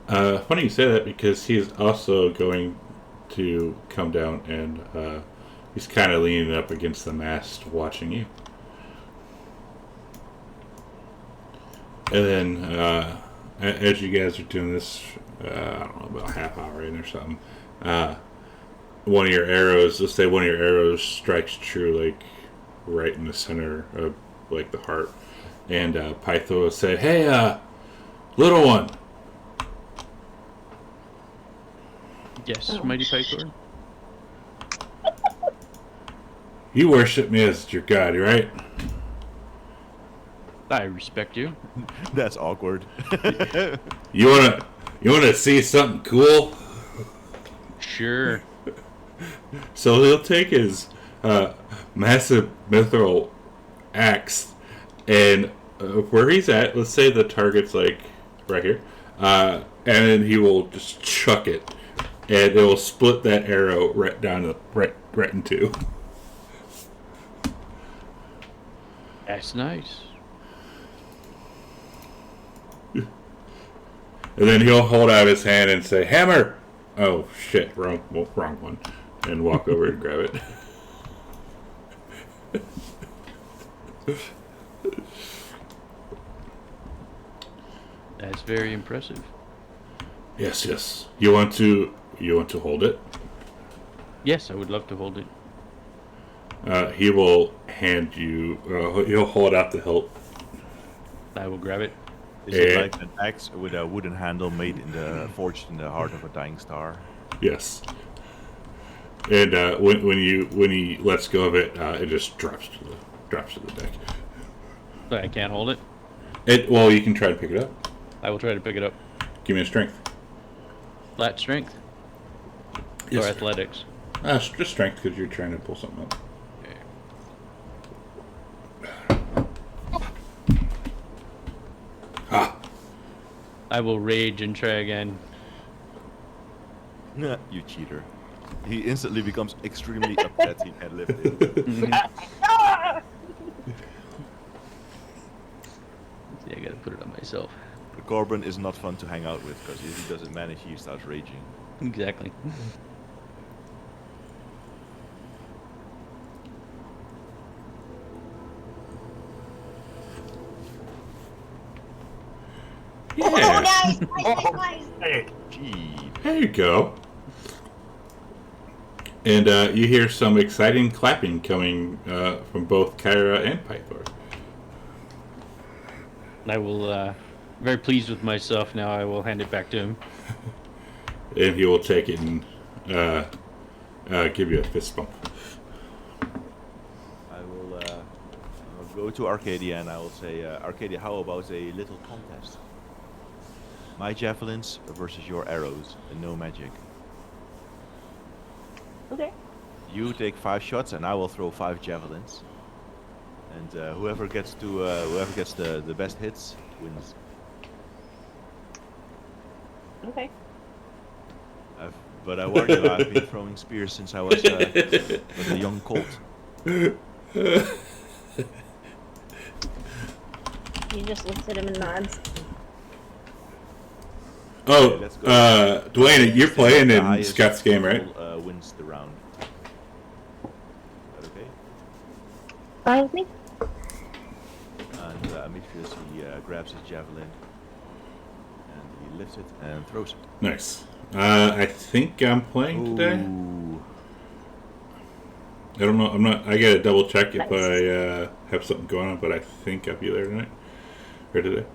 Funny you say that because he's also going to come down and he's kind of leaning up against the mast watching you. And then as you guys are doing this, I don't know, about a half hour in or something, one of your arrows, let's say one of your arrows strikes true, like right in the center of like the heart. And Pytho will say, "Hey, little one." Yes, Mighty Pythor. You worship me as your god, right? I respect you. That's awkward. You wanna see something cool? Sure. So he'll take his massive mithril axe and where he's at, let's say the target's like right here, and then he will just chuck it, and it will split that arrow right down the right in two. That's nice. And then he'll hold out his hand and say, "Hammer!" Oh shit, wrong one, and walk over and grab it. That's very impressive. Yes. You want to hold it? Yes, I would love to hold it. He will hand you. He'll hold out the hilt. I will grab it. Is it like an axe with a wooden handle forged in the heart of a dying star? Yes. And when he lets go of it, it just drops to the deck. So I can't hold it. Well, you can try to pick it up. I will try to pick it up. Give me a strength. Flat strength Yes, or sir. athletics. Just strength because you're trying to pull something up. Ah, I will rage and try again. You cheater. He instantly becomes extremely upset he can't lift it. See, I gotta put it on myself. Corbin is not fun to hang out with because if he doesn't manage, he starts raging. Exactly. Oh, yeah. nice. Hey, Gee. There you go. And you hear some exciting clapping coming from both Kyra and Pythor. I will, very pleased with myself now. I will hand it back to him. And he will take it and give you a fist bump. I will go to Arcadia and I will say, Arcadia, how about a little contest? My javelins versus your arrows, and no magic. Okay. You take 5 shots, and I will throw 5 javelins. And whoever gets the best hits wins. Okay. But I warn you, I've been throwing spears since I was a young colt. He just looks at him and nods. Oh, let's go. Dwayne, you're playing The in highest Scott's game, right? roll, wins the round. Is that okay? Fine with me. And Amitrius, he grabs his javelin and he lifts it and throws it. Nice. I think I'm playing today. Ooh. I don't know. I'm not. I gotta double check if Nice. I have something going on, but I think I'll be there tonight or today.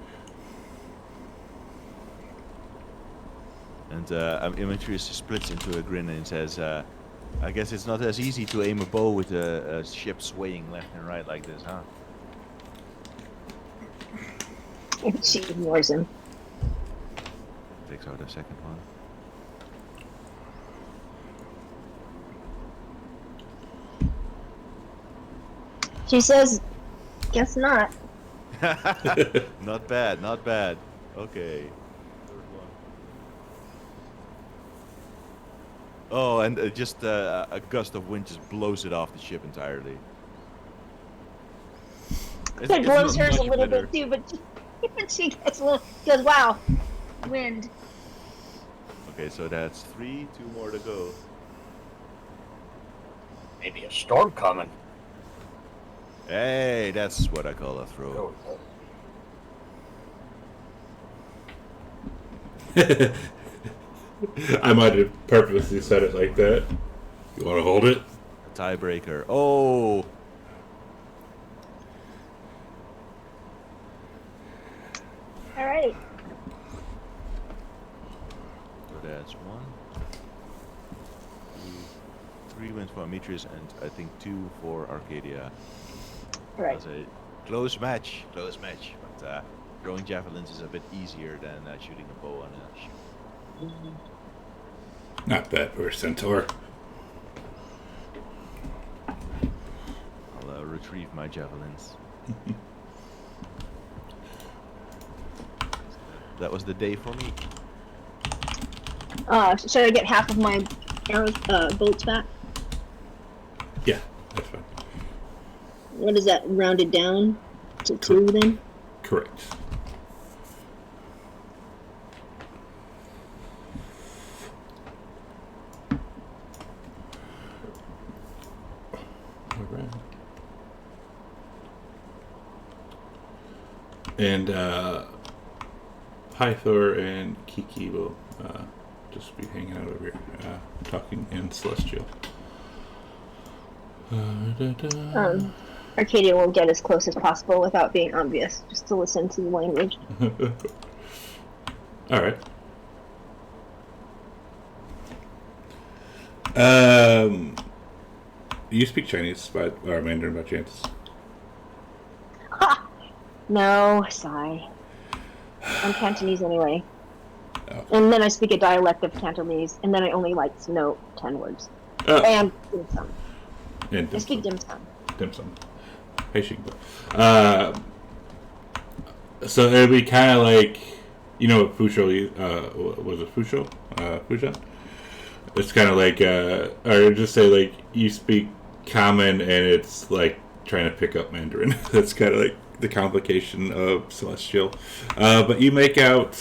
And Amitrius splits into a grin and says, I guess it's not as easy to aim a bow with a ship swaying left and right like this, huh? She ignores him. Takes out a second one. She says, guess not. Not bad, not bad. Okay. Third one. Oh, and just a gust of wind just blows it off the ship entirely. It blows not hers a much little better. bit too, but she gets a little, goes, wow, wind. Okay, so that's 3, 2 more to go. maybe a storm coming. Hey, that's what I call a throw. I might have purposely said it like that. You want to hold it? A tiebreaker. Oh! All right. So that's 1, 2, 3 wins for Amitrius, and I think 2 for Arcadia. All right. That's a close match. Close match. But throwing javelins is a bit easier than shooting a bow on a ship. Not bad for a centaur. retrieve my javelins. That was the day for me. Should I get half of my arrows, bolts back? Yeah, that's fine. What is that, rounded down to 2 then? Correct. All right. And Pythor and Kiki will just be hanging out over here, talking in Celestial. Arcadia will get as close as possible without being obvious, just to listen to the language. All right. You speak Chinese, or Mandarin by chance? Ha! No, sigh. I'm Cantonese anyway. Oh. And then I speak a dialect of Cantonese, and then I only know 10 words. And dim sum. And I speak dim sum. Dim sum. Hey, Shigba. So it'd be kind of like, you know what Fusho, was it Fusho? Fusha? It's kind of like, or just say like, you speak Common and it's like trying to pick up Mandarin. That's kind of like the complication of Celestial. But you make out,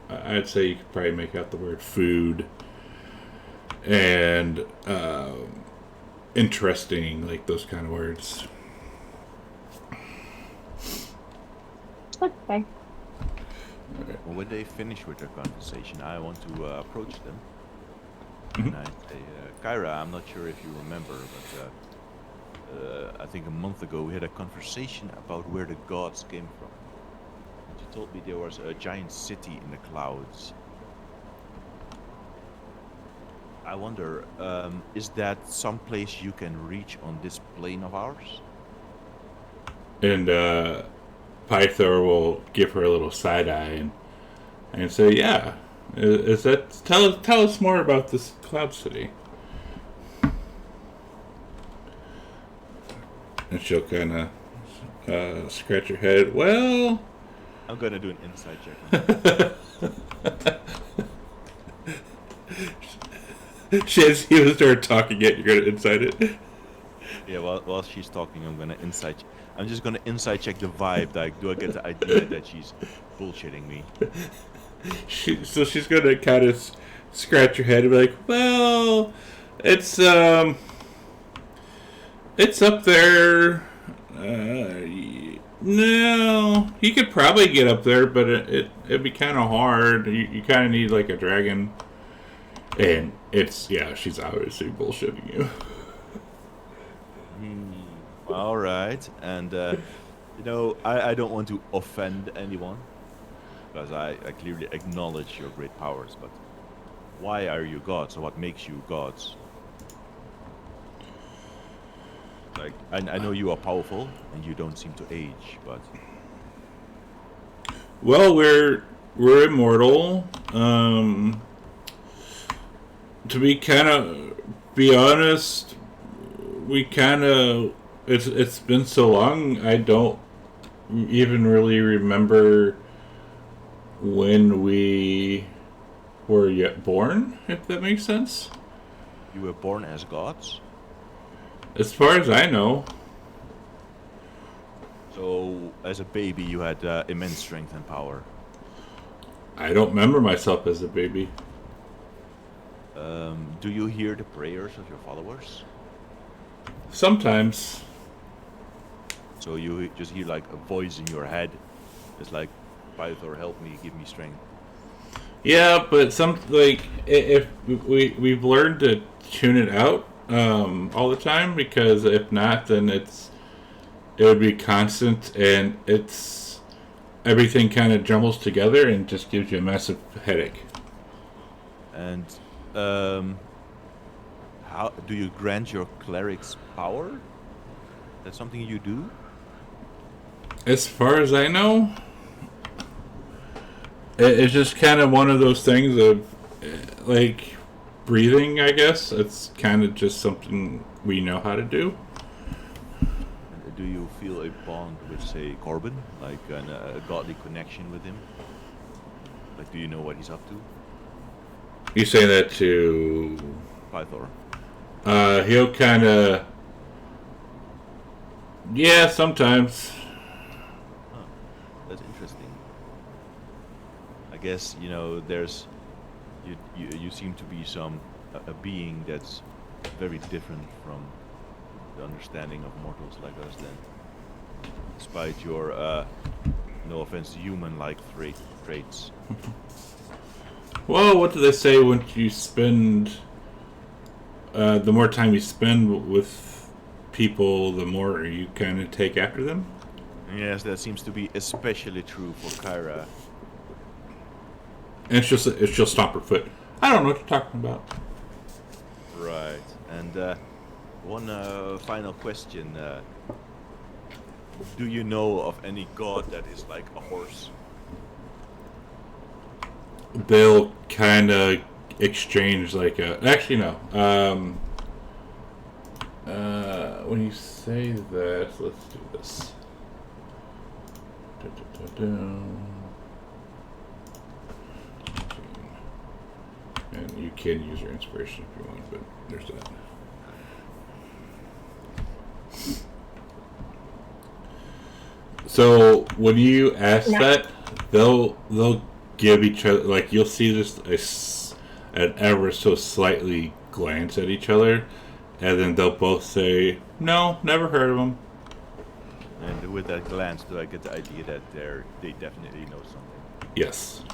I'd say you could probably make out the word food and interesting, like those kind of words. Okay. Okay. Well, when they finish with their conversation, I want to approach them. Mhm. And I say, Kyra, I'm not sure if you remember, but I think a month ago we had a conversation about where the gods came from. And you told me there was a giant city in the clouds. I wonder, is that some place you can reach on this plane of ours? And Pythor will give her a little side eye and say, "Yeah, is that? Tell us more about this cloud city." And she'll kind of scratch her head. Well, I'm gonna do an insight check. as you start talking it, you're gonna incite it. Yeah, while she's talking, I'm just gonna insight check the vibe. Like, do I get the idea that she's bullshitting me? So she's gonna kind of scratch her head and be like, "Well, it's up there. No, you could probably get up there, but it'd be kind of hard. You kind of need like a dragon." And she's obviously bullshitting you. All right, and I don't want to offend anyone, because I clearly acknowledge your great powers, but why are you gods? What makes you gods? Like, I know you are powerful and you don't seem to age, but Well, we're immortal. To be honest, we it's been so long, I don't even really remember when we were yet born, if that makes sense. you were born as gods? As far as I know. So, as a baby, you had immense strength and power. I don't remember myself as a baby. Do you hear the prayers of your followers? Sometimes. So you just hear like a voice in your head. It's like, Pythor, help me, give me strength. Yeah, but if we've learned to tune it out all the time, because if not, then it would be constant, and everything kind of jumbles together and just gives you a massive headache. And how do you grant your clerics power? That's something you do? As far as I know, it's just kind of one of those things of like breathing, I guess. It's kind of just something we know how to do. do you feel a bond with, say, Corbin? Like a godly connection with him? Like, do you know what he's up to? You say that to Pythor. he'll kind of, yeah, sometimes. Huh. That's interesting. I guess, you know, there's you seem to be a being that's very different from the understanding of mortals like us then. Despite your no offense, human-like traits. Well, what do they say when you spend, the more time you spend with people, the more you kind of take after them? Yes, that seems to be especially true for Kyra. And she'll stomp her foot. I don't know what you're talking about. Right. And one final question. Do you know of any god that is like a horse? They'll kind of exchange like a. Actually, no. When you say that, let's do this. And you can use your inspiration if you want, but there's that. So when you ask that, they'll give each other, like, you'll see just an ever so slightly glance at each other, and then they'll both say, "No, never heard of them." And with that glance, do I get the idea that they definitely know something? Yes.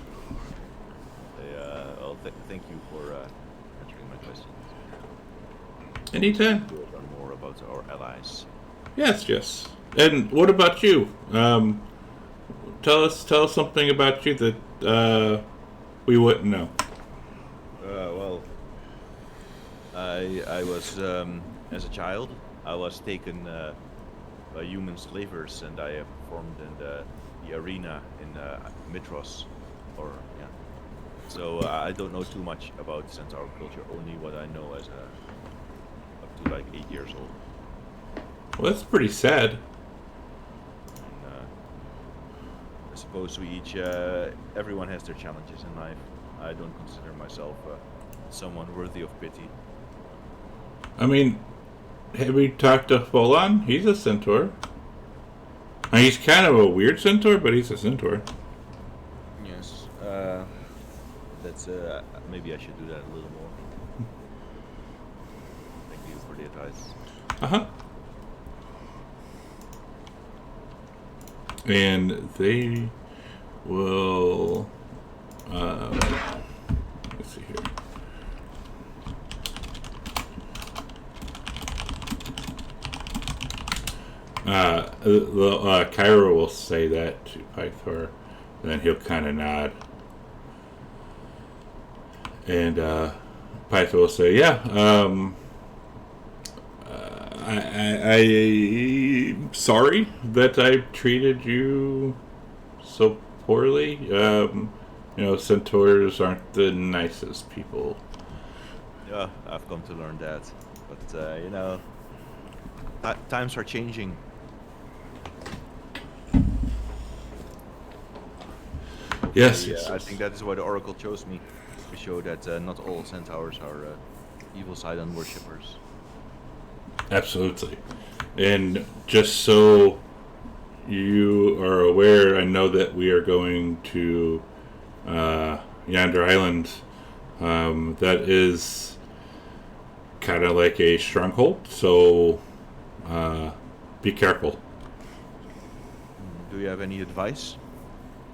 Well, thank you for answering my questions. Anytime. We'll learn more about our allies. Yes. And what about you? Tell us something about you that we wouldn't know. Well, I was as a child, I was taken by human slavers, and I performed in the arena in Mitros, or yeah. So I don't know too much about Centaur culture. Only what I know as up to like 8 years old. Well, that's pretty sad. And, I suppose we each, everyone has their challenges in life. I don't consider myself someone worthy of pity. I mean, have we talked to Folon? He's a centaur. He's kind of a weird centaur, but he's a centaur. Yes. That's maybe I should do that a little more. Thank you for the advice. Uh-huh. And they will... let's see here. Kyra will say that to Pythor, and then he'll kind of nod. And Pythor will say, "Yeah, I'm sorry that I treated you so poorly. Centaurs aren't the nicest people." Yeah, I've come to learn that. But times are changing. Yes, Yeah, yes, I yes. think that is why the Oracle chose me, to show that not all centaurs are evil Sidon worshippers. Absolutely. And just so you are aware, I know that we are going to Yonder Island. That is kind of like a stronghold, so be careful. Do you have any advice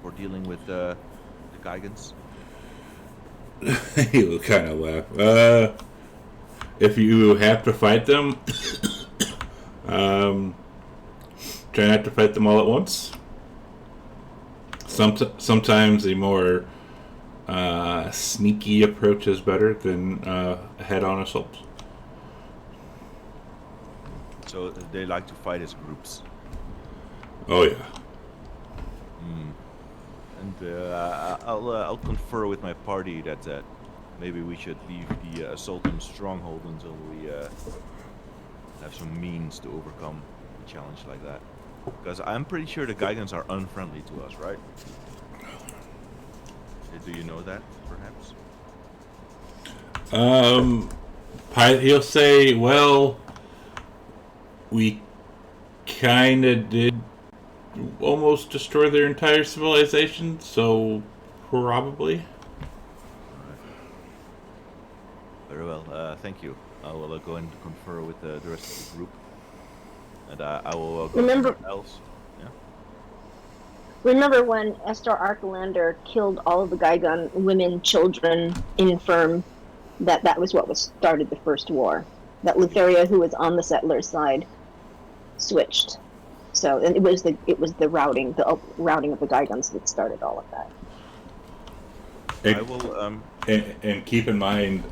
for dealing with the Gigans? He will kind of laugh. If you have to fight them, try not to fight them all at once. Sometimes a more sneaky approach is better than a head-on assault. So they like to fight as groups. Oh yeah. And I'll confer with my party that maybe we should leave the Sultan's stronghold until we have some means to overcome challenge like that. Because I'm pretty sure the Gigans are unfriendly to us, right? Do you know that, perhaps? He'll say, well, we kinda did almost destroy their entire civilization, so probably. Alright. Very well, thank you. I will go and confer with the rest of the group. And I will go Remember- somewhere else. Yeah. Remember when Esther Archelander killed all of the Gygon women, children, infirm? That was what started the first war. That Lutheria, who was on the settlers' side, switched. So, and it was the routing of the Gygons that started all of that. I will And keep in mind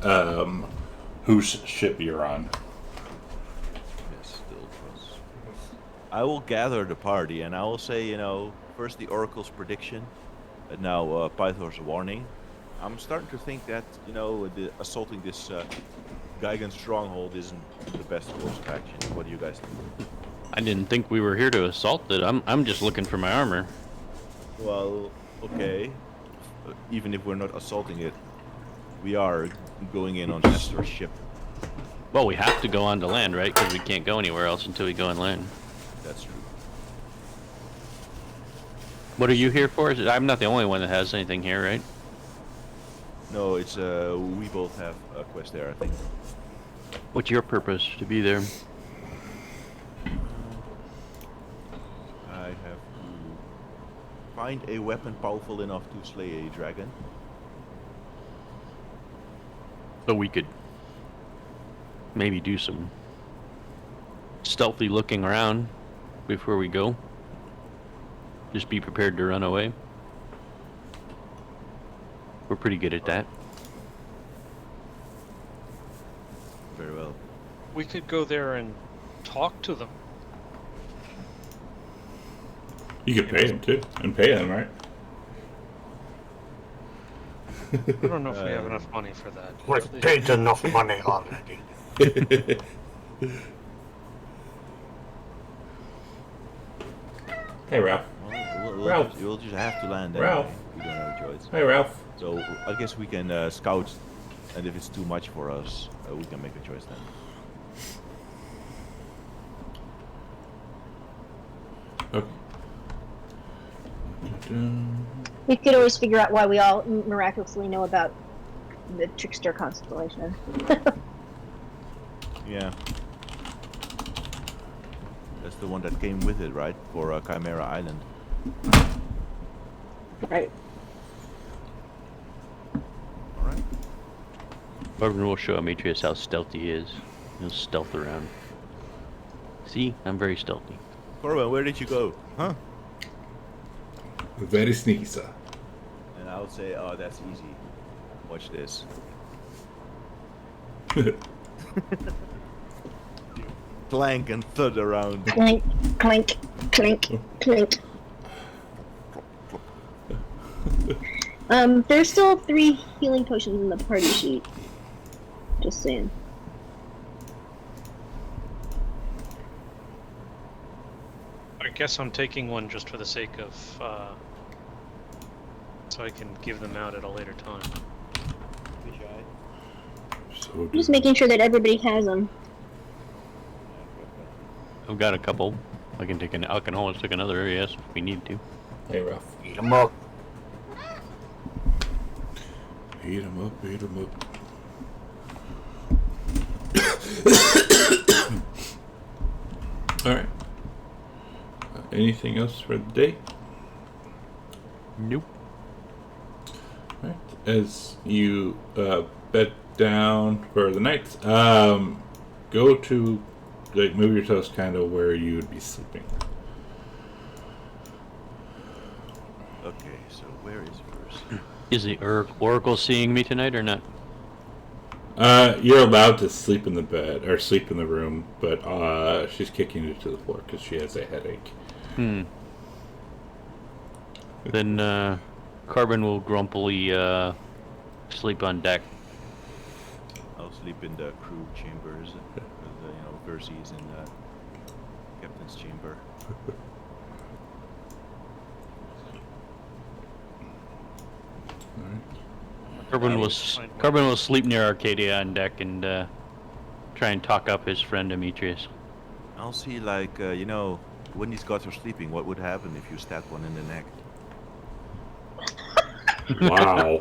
whose ship you're on. yes, still trust. I will gather the party and I will say, first the Oracle's prediction, and now Pythor's warning. I'm starting to think that, assaulting this Gygan stronghold isn't the best course of action. What do you guys think? I didn't think we were here to assault it. I'm just looking for my armor. Well, okay. Even if we're not assaulting it, we are going in on Esther's ship. Well, we have to go on to land, right? Because we can't go anywhere else until we go on land. That's true. What are you here for? I'm not the only one that has anything here, right? No, it's we both have a quest there, I think. What's your purpose to be there? I have to find a weapon powerful enough to slay a dragon. So we could maybe do some stealthy looking around before we go. Just be prepared to run away. We're pretty good at that. Very well. We could go there and talk to them. You could pay them too, and pay them, right? I don't know if we have enough money for that. We've paid enough money already. Hey, Ralph. Ralph. We'll just have to land Ralph. anyway. We don't have a choice. Hey, Ralph. So I guess we can scout, and if it's too much for us, we can make a choice then. Okay. We could always figure out why we all miraculously know about the Trickster constellation. Yeah. That's the one that came with it, right? For Chimera Island. Right. Alright. Corbin will show Demetrius how stealthy he is. He'll stealth around. See? I'm very stealthy. Corbin, where did you go? Huh? Very sneaky, sir. And I would say, oh, that's easy. Watch this. Clank and thud around. Clink, clink, clink, clink. There's still 3 healing potions in the party sheet. Just saying. I guess I'm taking one just for the sake of, so I can give them out at a later time. So Just making sure that everybody has them. I've got a couple. I can always take another, yes, if we need to. Hey, Ralph. Eat 'em up. Beat him up, beat him up. Alright. Anything else for the day? Nope. Alright. As you bed down for the night, go to, move yourselves kind of where you would be sleeping. Okay, so where is first? Is the Oracle seeing me tonight or not? You're allowed to sleep in the bed, or sleep in the room, but she's kicking you to the floor because she has a headache. Then, Carbon will grumpily, sleep on deck. I'll sleep in the crew chambers with, Percy's and captain's chamber. Corbin will sleep near Arcadia on deck and try and talk up his friend Demetrius. I'll see, like, when these gods are sleeping, what would happen if you stabbed one in the neck? Wow.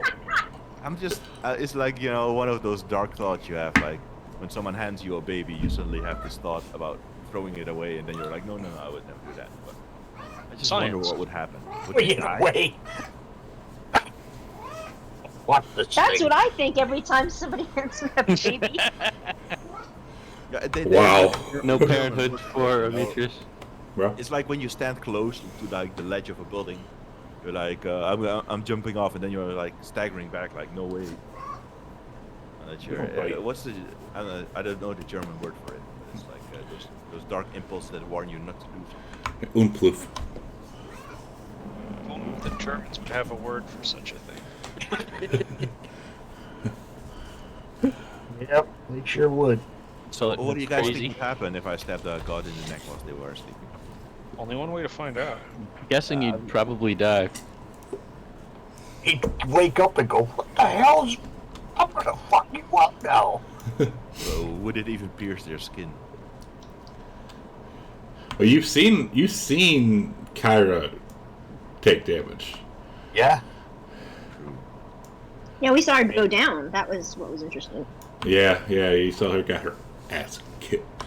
I'm just, it's like, one of those dark thoughts you have, like, when someone hands you a baby, you suddenly have this thought about throwing it away, and then you're like, no, I would never do that. But I just wonder what would happen. Would you Wait, die? wait. What the That's what I think every time somebody hands me a baby. Yeah, Wow. No parenthood for Demetrius. Bro. It's like when you stand close to like the ledge of a building. You're like, I'm jumping off, and then you're like staggering back, like, no way. And that you're, right. what's the? I don't know the German word for it. But it's like those dark impulses that warn you not to do something. Unpluf. If only the Germans would have a word for such a thing. Yep, they sure would. So Well, what do you guys crazy. think would happen if I stabbed a god in the neck whilst they were sleeping? Only one way to find out. Guessing you'd probably die. He'd wake up and go, what the hell's... I'm gonna fuck you up now. So would it even pierce their skin? Well, you've seen Kyra take damage. Yeah? Yeah, we saw her go down. That was what was interesting. Yeah, you saw her got her ass kicked.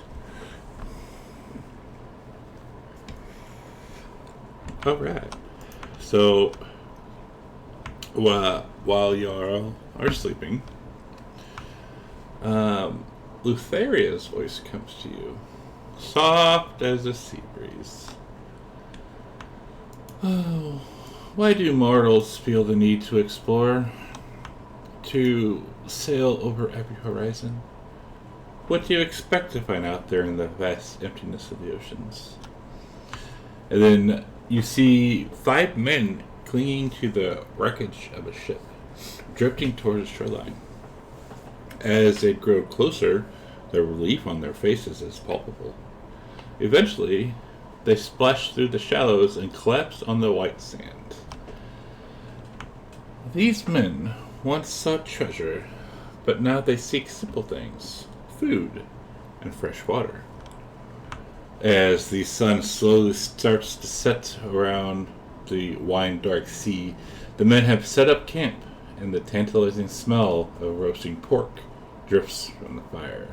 Alright. So, while y'all are sleeping, Lutheria's voice comes to you, soft as a sea breeze. Oh, why do mortals feel the need to explore? To sail over every horizon? What do you expect to find out there in the vast emptiness of the oceans? And then you see 5 men clinging to the wreckage of a ship, drifting towards the shoreline. As they grow closer, the relief on their faces is palpable. Eventually, they splash through the shallows and collapse on the white sand. These men once sought treasure, but now they seek simple things, food and fresh water. As the sun slowly starts to set around the wine-dark sea, the men have set up camp, and the tantalizing smell of roasting pork drifts from the fire.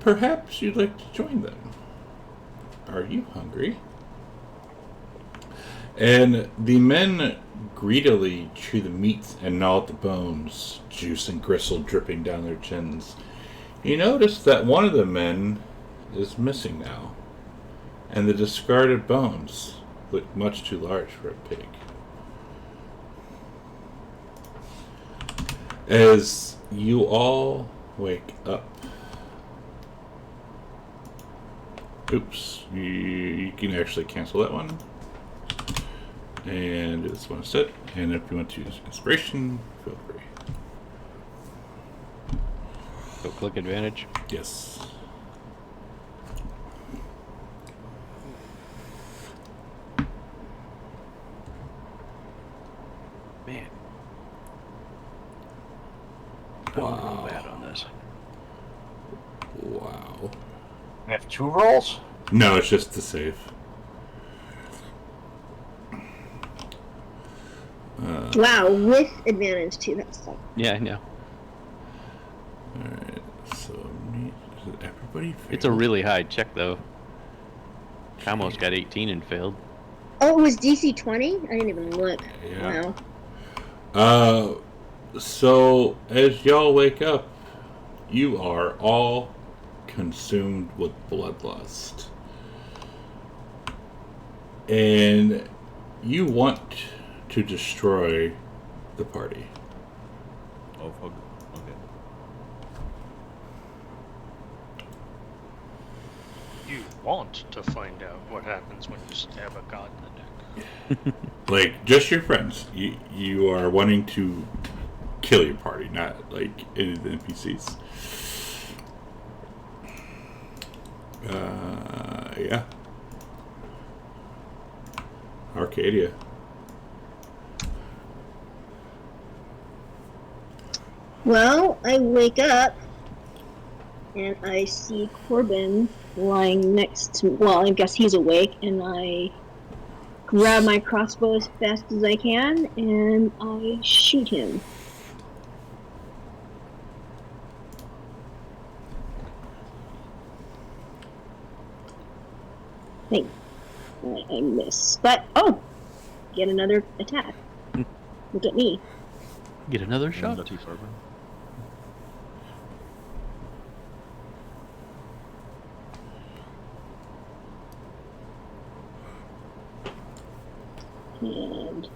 Perhaps you'd like to join them. Are you hungry? And the men greedily chew the meat and gnaw at the bones, juice and gristle dripping down their chins. You notice that one of the men is missing now, and the discarded bones look much too large for a pig. As you all wake up, oops, you can actually cancel that one. And do this one instead. And if you want to use inspiration, feel free. So click advantage. Yes. Man. Wow. I'm bad on this. Wow. I have 2 rolls? No, it's just to save. Wow, with advantage too. That's like Yeah, I know. Alright, so everybody failed? It's a really high check though. I almost got 18 and failed. oh, it was DC 20. I didn't even look. Yeah. Wow. So as y'all wake up, you are all consumed with bloodlust. And you want to destroy the party. Oh, fuck. Okay. You want to find out what happens when you stab a god in the neck. Like, just your friends. You are wanting to kill your party, not like any of the NPCs. Yeah. Arcadia. Well, I wake up and I see Corbin lying next to. Well, I guess he's awake, and I grab my crossbow as fast as I can and I shoot him. Hey, I miss. But, oh! Get another attack. Look at me. Get another shot. Not too far, bro. And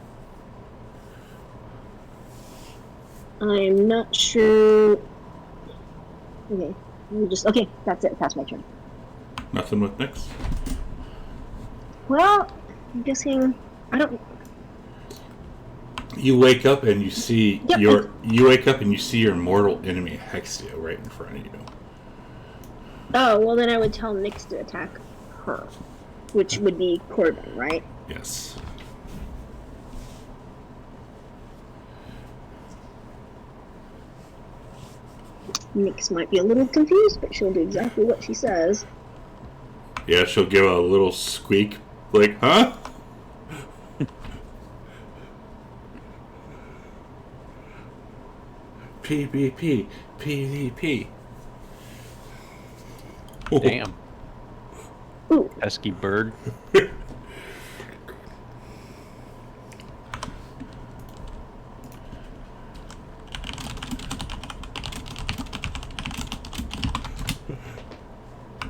I'm not sure. Okay, okay. That's it. That's my turn. Nothing with next. Well, I'm guessing I don't. You wake up and you see Yep. you wake up and you see your mortal enemy Hexia right in front of you. Oh well, then I would tell Nyx to attack her, which would be Corbin, right? Yes. Nyx might be a little confused, but she'll do exactly what she says. Yeah, she'll give a little squeak, like, huh? PvP, PvP. Damn. Ooh, Pesky bird.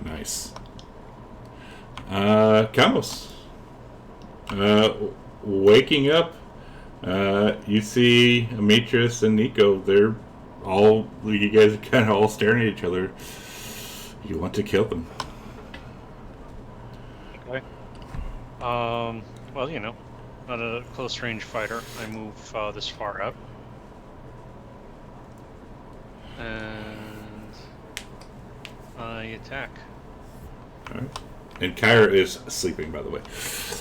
Nice. Camus. Waking up, you see Ametris and Nico. They're all, you guys are kind of all staring at each other. You want to kill them. Okay. Well, you know, not a close range fighter. I move this far up. And I attack. All right. And Kyra is sleeping, by the way.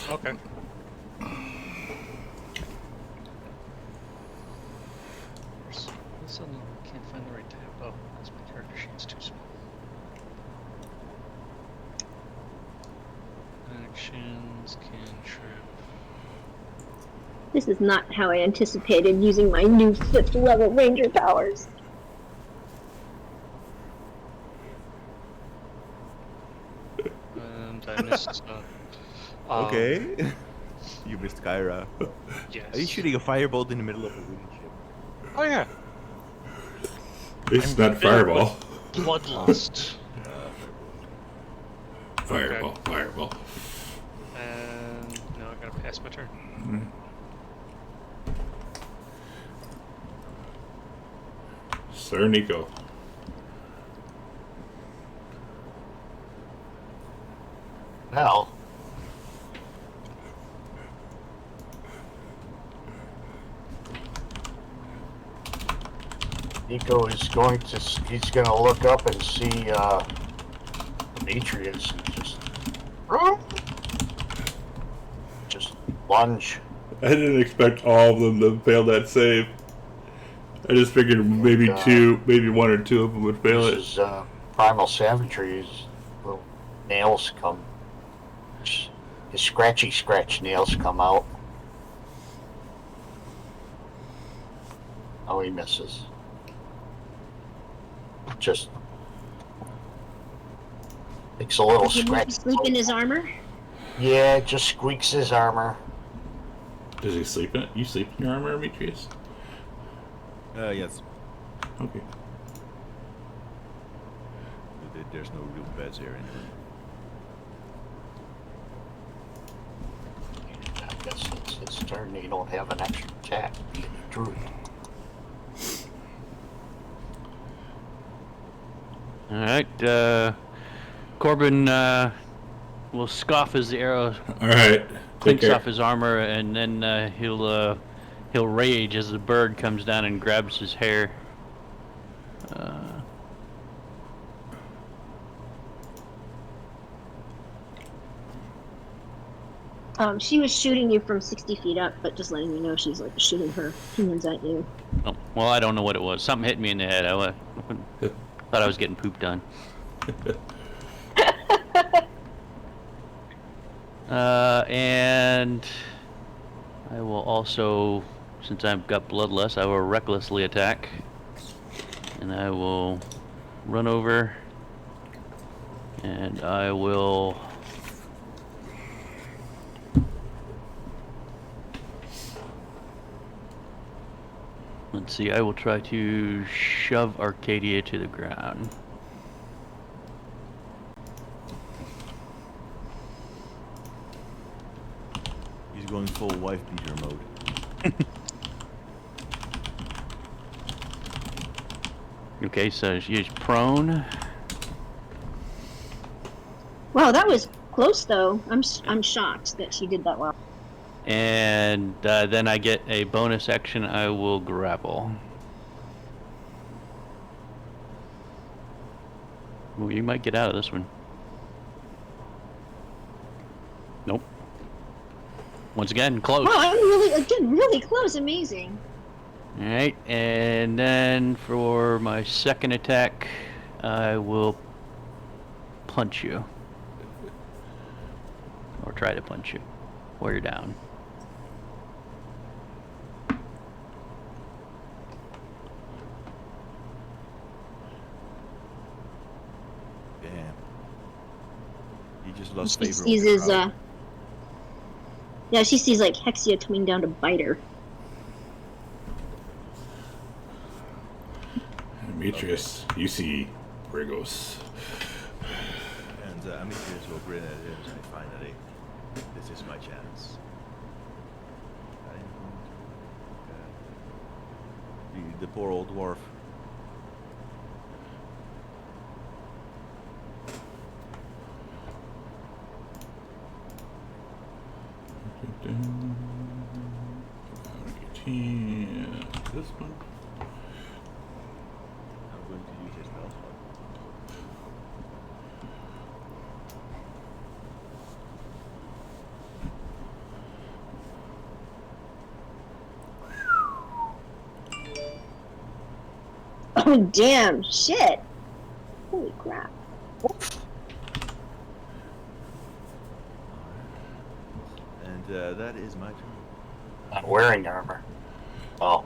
Okay. Suddenly can't find the right tab. Oh, that's my character sheet's too small. Actions, cantrip. this is not how I anticipated using my new 5th level ranger powers. And I missed. Okay. You missed Kyra. Yes. Are you shooting a firebolt in the middle of a wooden ship? Oh yeah. It's I'm not filled fireball. Bloodlust. Fireball, fireball. And now I gotta pass my turn. Sir Nico. Now, Nico is going to, he's going to look up and see Demetrius just lunge. I didn't expect all of them to fail that save. I just figured maybe two, maybe one or two of them would fail it. This is primal savagery. His little nails come, his scratch nails come out. Oh, he misses. Just takes a little Does he scratch. sleep in his armor? Yeah, it just squeaks his armor. Does he sleep in it? You sleep in your armor, Demetrius? Yes. Okay. There's no real beds here anyway. I guess it's his turn. You don't have an extra attack. You drew it. All right. Corbin will scoff as the arrow All right. Take clinks care. off his armor, and then he'll rage as the bird comes down and grabs his hair. She was shooting you from 60 feet up, but just letting you know she's like shooting her humans at you. Oh, well, I don't know what it was. Something hit me in the head. I thought I was getting pooped on. And I will also, since I've got bloodless, I will recklessly attack. And I will run over. And I will... Let's see, I will try to shove Arcadia to the ground. He's going full wife beater mode. Okay, so she's prone. Wow, that was close though. I'm shocked that she did that well. And then I get a bonus action. I will grapple. Ooh, you might get out of this one. Nope. Once again, close. Wow, I'm really close. Amazing. Alright, and then for my second attack, I will punch you. Or try to punch you while you're down. Damn. He just lost She favor. sees with his the crowd. yeah, she sees like Hexia coming down to bite her. Demetrius, you see Brigos. And Amitrius will grin at him and finally, this is my chance. The poor old dwarf. This one. I'm going to use his spell slot. Oh damn! Shit! Holy crap! And that is my turn. Not wearing armor. Oh.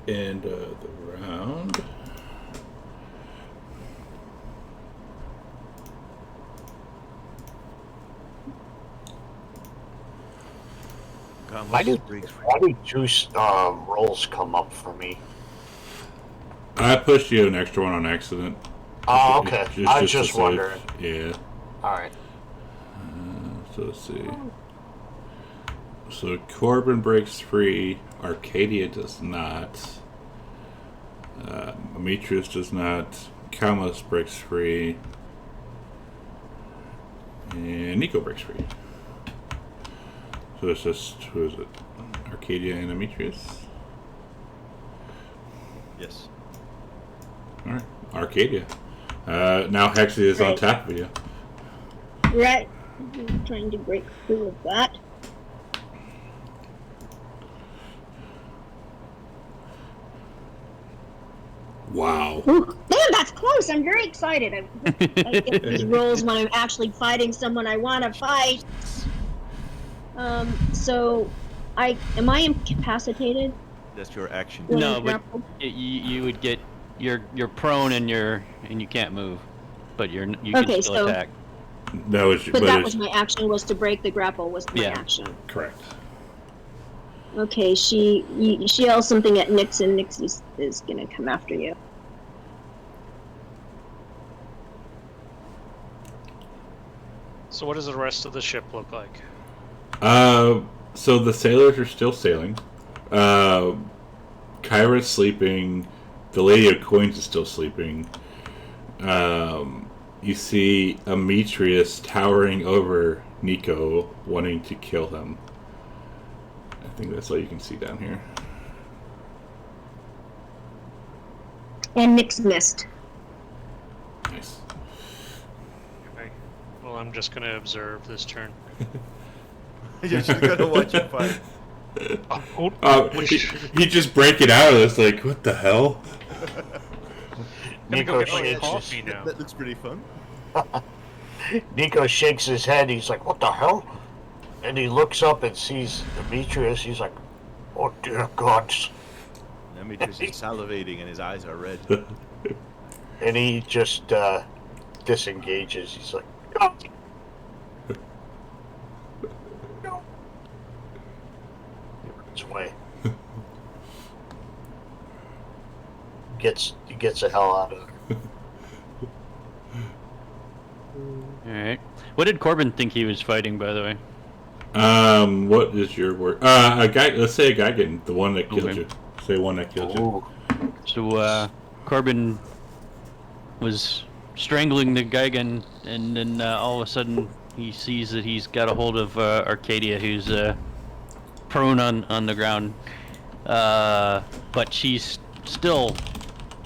End of the round. Why do juice rolls come up for me? I pushed you an extra one on accident. Oh, okay. I was to just save. wondering. Yeah. Alright. So let's see. So Corbin breaks free. Arcadia does not. Demetrius does not. Kalmus breaks free. And Nico breaks free. So it's just, who is it? Arcadia and Demetrius? Yes. Alright. Arcadia. Now Hexia is on Right. top of you. Right. I'm trying to break free of that. Wow. Ooh, damn, that's close. I'm very excited. I get these rolls when I'm actually fighting someone I want to fight. So, am I incapacitated? That's your action. When No, I'm but grappled? you would get you're prone and you can't move, but you Okay, can still so- attack. That was, But that was it's my action. Was to break the grapple. Was my Yeah. action. correct. Okay, she yells something at Nyx, and Nyx is gonna come after you. So what does the rest of the ship look like? So the sailors are still sailing. Kyra's sleeping. The Lady of Coins is still sleeping. You see Demetrius towering over Nico, wanting to kill him. I think that's all you can see down here. And Nyx missed. Nice. Okay. Well, I'm just gonna observe this turn. You're just gonna watch him fight. He just break it out. It's like, what the hell? Gonna go Nico get my shakes coffee now. That looks pretty fun. Nico shakes his head. He's like, "What the hell?" And he looks up and sees Demetrius. He's like, "Oh dear gods!" Demetrius is salivating and his eyes are red. And he just disengages. He's like, "No." No. He runs away. He gets the hell out of there. All right. What did Corbin think he was fighting, by the way? What is your word? A guy. Let's say a Geigen, the one that killed Okay. you. Say one that killed you. Ooh. So Corbin was strangling the Geigen, and then all of a sudden he sees that he's got a hold of Arcadia, who's prone on the ground, but she's still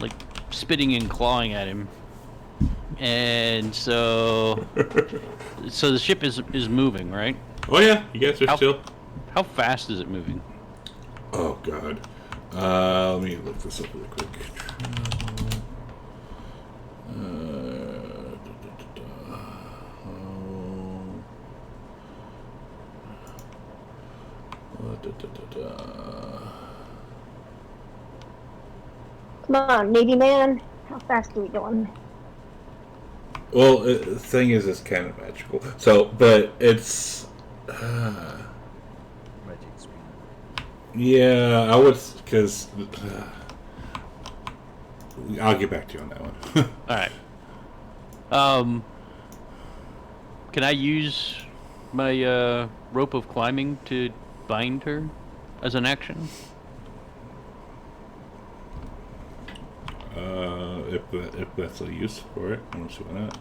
like spitting and clawing at him, and so the ship is moving, right? Oh yeah, you guys are still. How fast is it moving? Oh god. Let me look this up really quick. Come on, Navy man. How fast are we going? Well, the thing is, it's kind of magical. So, but it's. Magic speed. Yeah, I would, because I'll get back to you on that one. All right. Can I use my rope of climbing to bind her as an action? If that's a use for it, I don't see why not.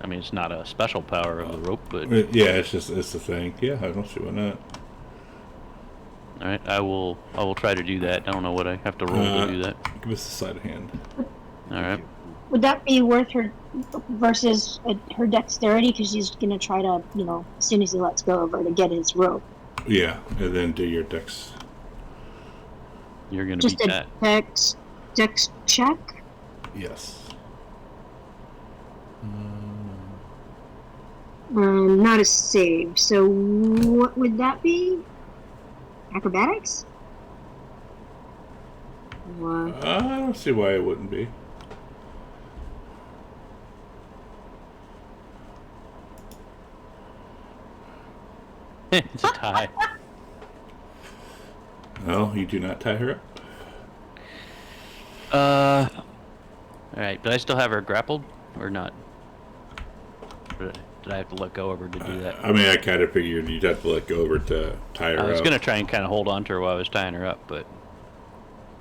I mean, it's not a special power of the rope, but Yeah, it's a thing. Yeah, I don't see why not. all right, I will try to do that. I don't know what I have to roll to do that. Give us a sleight of hand. All right. Would that be worth her versus her dexterity? Because she's gonna try to, as soon as he lets go of her, to get his rope. Yeah, and then do your dex. You're gonna Just beat a that. dex check. Yes. Not a save. So what would that be? Acrobatics? What? I don't see why it wouldn't be. It's a tie. No, you do not tie her up. All right. Did I still have her grappled or not? Or did I have to let go of her to do that? I mean, I kind of figured you'd have to let go of her to tie her I was up. gonna try and kind of hold on to her while I was tying her up, but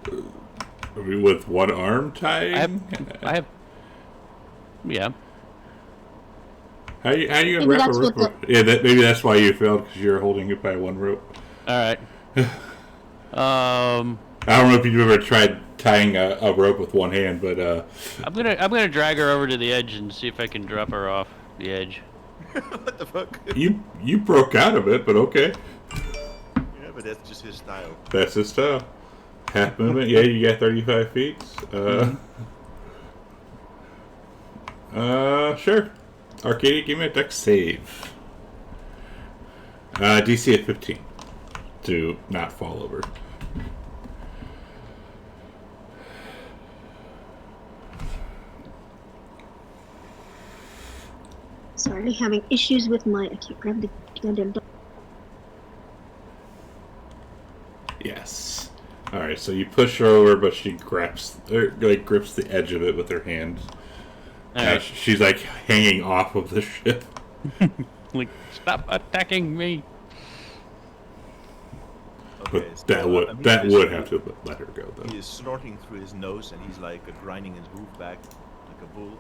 I mean, with one arm tying? I have. Yeah. How you gonna Maybe wrap a that's rope? what Yeah, maybe that's why you failed, because you're holding it by one rope. All right. I don't know if you've ever tried tying a rope with one hand, but I'm gonna drag her over to the edge and see if I can drop her off the edge. What the fuck? you broke out of it, but okay. Yeah, but that's just his style. That's his style. Half movement, yeah, you got 35 feet. Sure. Arcadia, give me a dex save. DC at 15 to not fall over. Sorry, having issues with my. I can't grab the goddamn. Yes. All right, so you push her over, but she grips the edge of it with her hand. Alright. She's like hanging off of the ship. Like, stop attacking me! Okay, But so, that would have to let her go, though. He is snorting through his nose and he's like grinding his hoof back like a bull.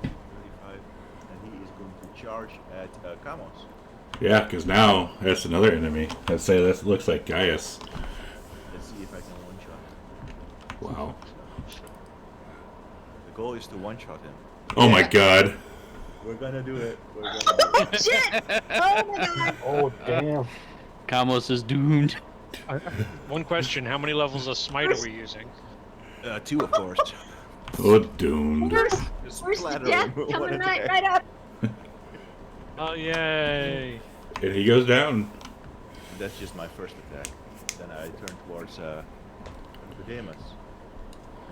35, and he is going to charge at Kamos. Yeah, because now that's another enemy. Let's say that looks like Gaius. Let's see if I can one shot. Wow. goal is to one-shot him. Oh my god. We're gonna do it. We're gonna do it. Shit! Oh my god! Oh, damn. Kamos is doomed. One question: how many levels of smite are we using? 2, of course. Oh, doomed. First, Just first splatter death him one coming right, attack. right up. Oh yay! And he goes down. That's just my first attack. Then I turn towards Nicodemus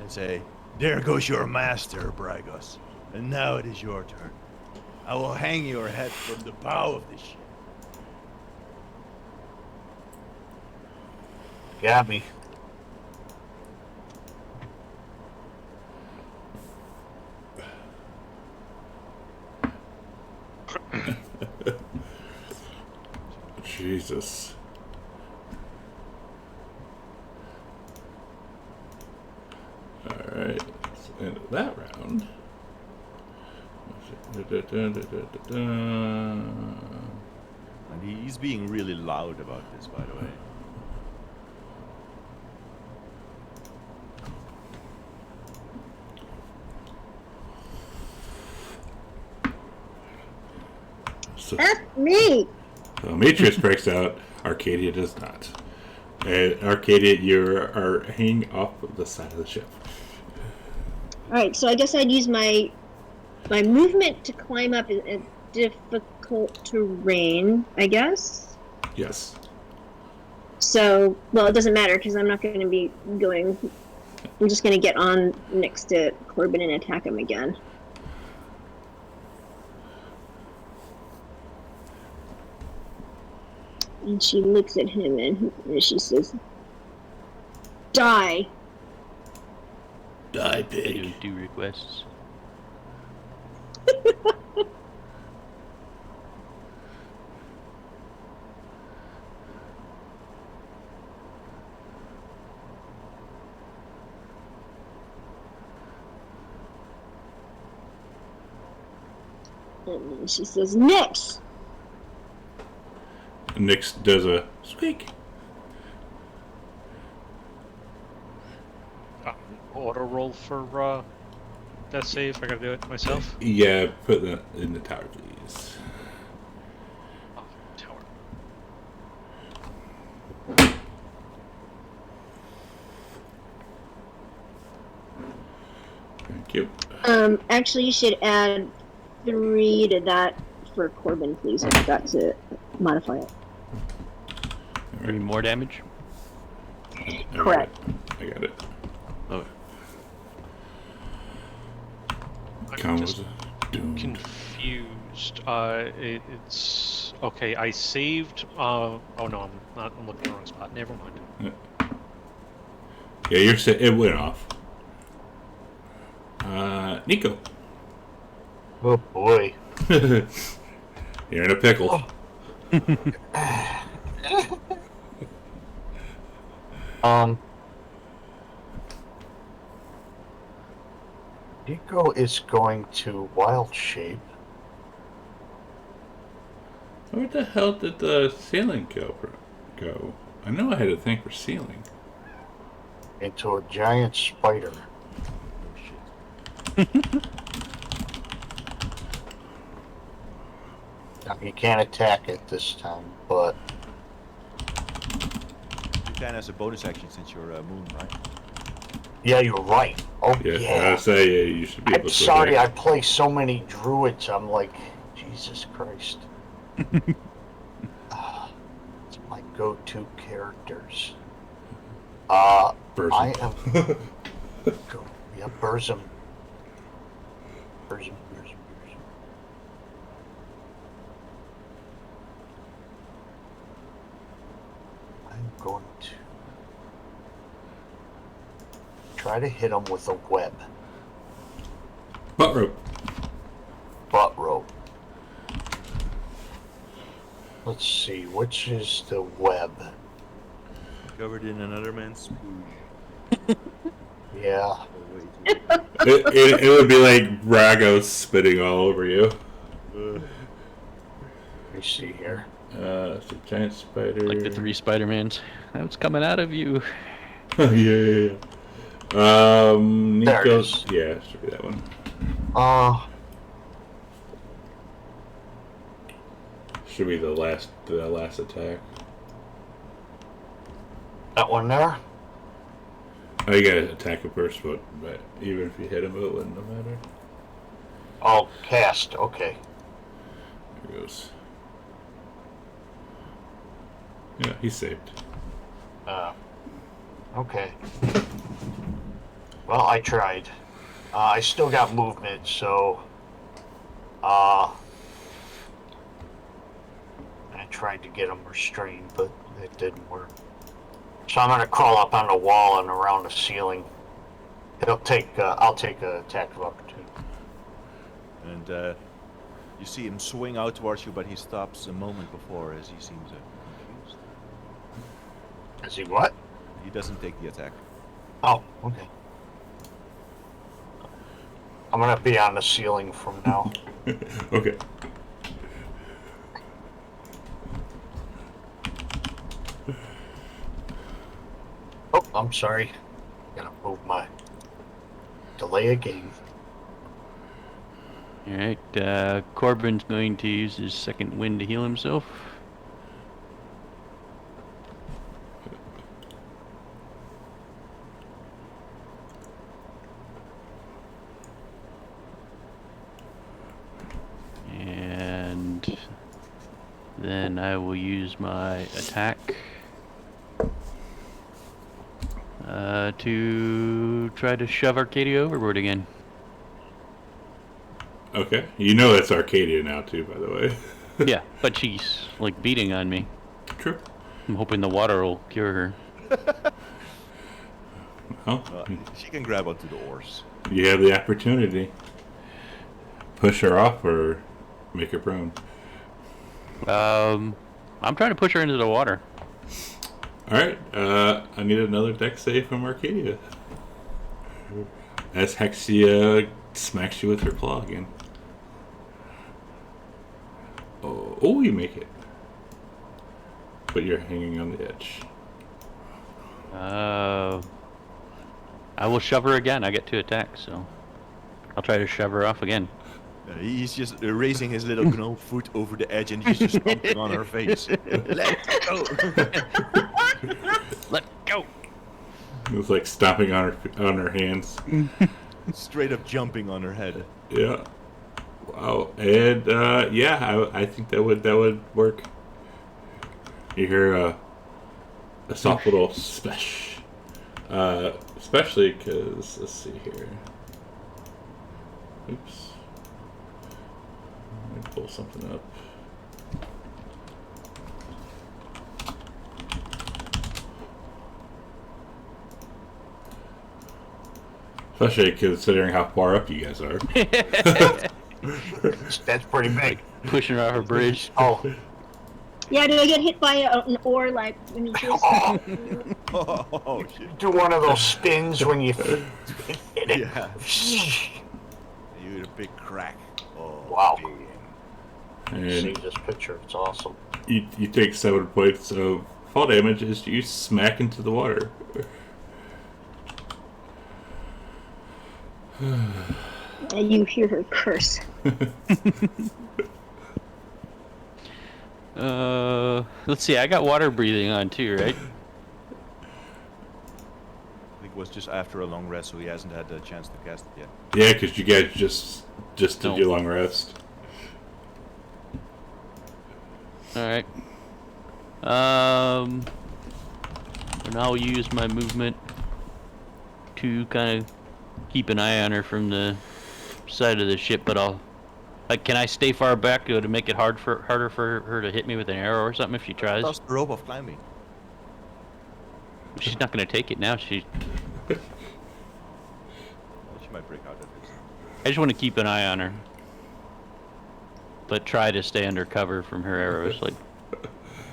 and say, "There goes your master, Brygos. And now it is your turn. I will hang your head from the bow of the ship." Got me. Jesus. Alright, that's the end of that round. And he's being really loud about this, by the way. So, That's me. Demetrius breaks out. Arcadia does not. And Arcadia, you are hanging off the side of the ship. All right, so I guess I'd use my movement to climb up a difficult terrain, I guess. Yes. So, well, it doesn't matter because I'm not going to be going. I'm just going to get on next to Corbin and attack him again. And she looks at him and she says, "Die." Die, I pig. do requests. And then she says, "Nix." Nyx does a squeak. Auto roll for death save. I gotta do it myself. Yeah, put that in the tower, please. Oh, tower. Thank you. Actually, you should add 3 to that for Corbin, please. I forgot to modify it. I mean, more damage? I Correct. got it. Okay. I'm Combos just doomed. confused. It's okay. I saved. Oh no, I'm not. I'm looking in the wrong spot. Never mind. Yeah, it went off. Nico. Oh, boy. You're in a pickle. Nico is going to wild shape. Where the hell did the ceiling go? I know I had a thing for ceiling. Into a giant spider. Oh, shit. Now, you can't attack it this time, but You can as a bonus action since you're moon, right? yeah, you're right. Oh, Yeah, yeah. I say yeah, you should be able I'm to. sorry, I attack. play so many druids. I'm like, Jesus Christ. It's my go-to characters. Person. I am. Yeah, Burzum. Burzum. I'm going to try to hit him with a web. Butt rope. Butt rope. Let's see, which is the web? Covered in another man's spooge. Yeah. Oh, wait. it would be like Brago spitting all over you. Let me see here. It's a giant spider. Like the 3 Spider-Mans. That's coming out of you. Yeah. There it Nico's. is. Yeah, should be that one. Should be the last attack. That one there. Oh, you gotta attack him first, but even if you hit him, it wouldn't matter. Oh, cast. Okay. There goes. Yeah, he's saved. Okay. Well, I tried. I still got movement, so I tried to get him restrained, but it didn't work. So I'm gonna crawl up on the wall and around the ceiling. I'll take an attack of opportunity. And you see him swing out towards you, but he stops a moment before as he seems confused. Is he what? He doesn't take the attack. Oh, okay. I'm gonna be on the ceiling from now. Okay. Oh, I'm sorry. Gotta move my delay a game. Alright, Corbin's going to use his second wind to heal himself. And then I will use my attack to try to shove Arcadia overboard again. Okay. You know that's Arcadia now, too, by the way. Yeah, but she's like beating on me. True. I'm hoping the water will cure her. Well, She can grab onto the oars. you have the opportunity. Push her off or make her prone. I'm trying to push her into the water. Alright, I need another deck save from Arcadia. As Hexia smacks you with her claw again. Oh, you make it. But you're hanging on the edge. I will shove her again. I get 2 attacks, so I'll try to shove her off again. He's just raising his little gnome foot over the edge and he's just stomping on her face. Let go! Let go! It's like stomping on her hands. Straight up jumping on her head. Yeah. Wow. And yeah, I think that would work. You hear a soft little splash. Especially because, let's see here. Oops. Let me pull something up. Especially considering how far up you guys are. That's pretty big. Pushing her off her bridge. Oh, Yeah, do I get hit by an oar like when you just... Oh, shit. do one of those spins when you hit it. Yeah. You hit a big crack. Oh, Wow. And See this picture? It's awesome. you take 7 points of fall damage as you smack into the water. You hear her curse. Let's see. I got water breathing on too, right? I think it was just after a long rest, so he hasn't had the chance to cast it yet. Yeah, because you guys just did No. your long rest. All right. And I'll use my movement to kind of keep an eye on her from the side of the ship, but I'll. Like, can I stay far back to make it harder for her to hit me with an arrow or something if she tries? That's the rope of climbing. She's not gonna take it now. She might break out of this. I just want to keep an eye on her, but try to stay under cover from her arrows. Like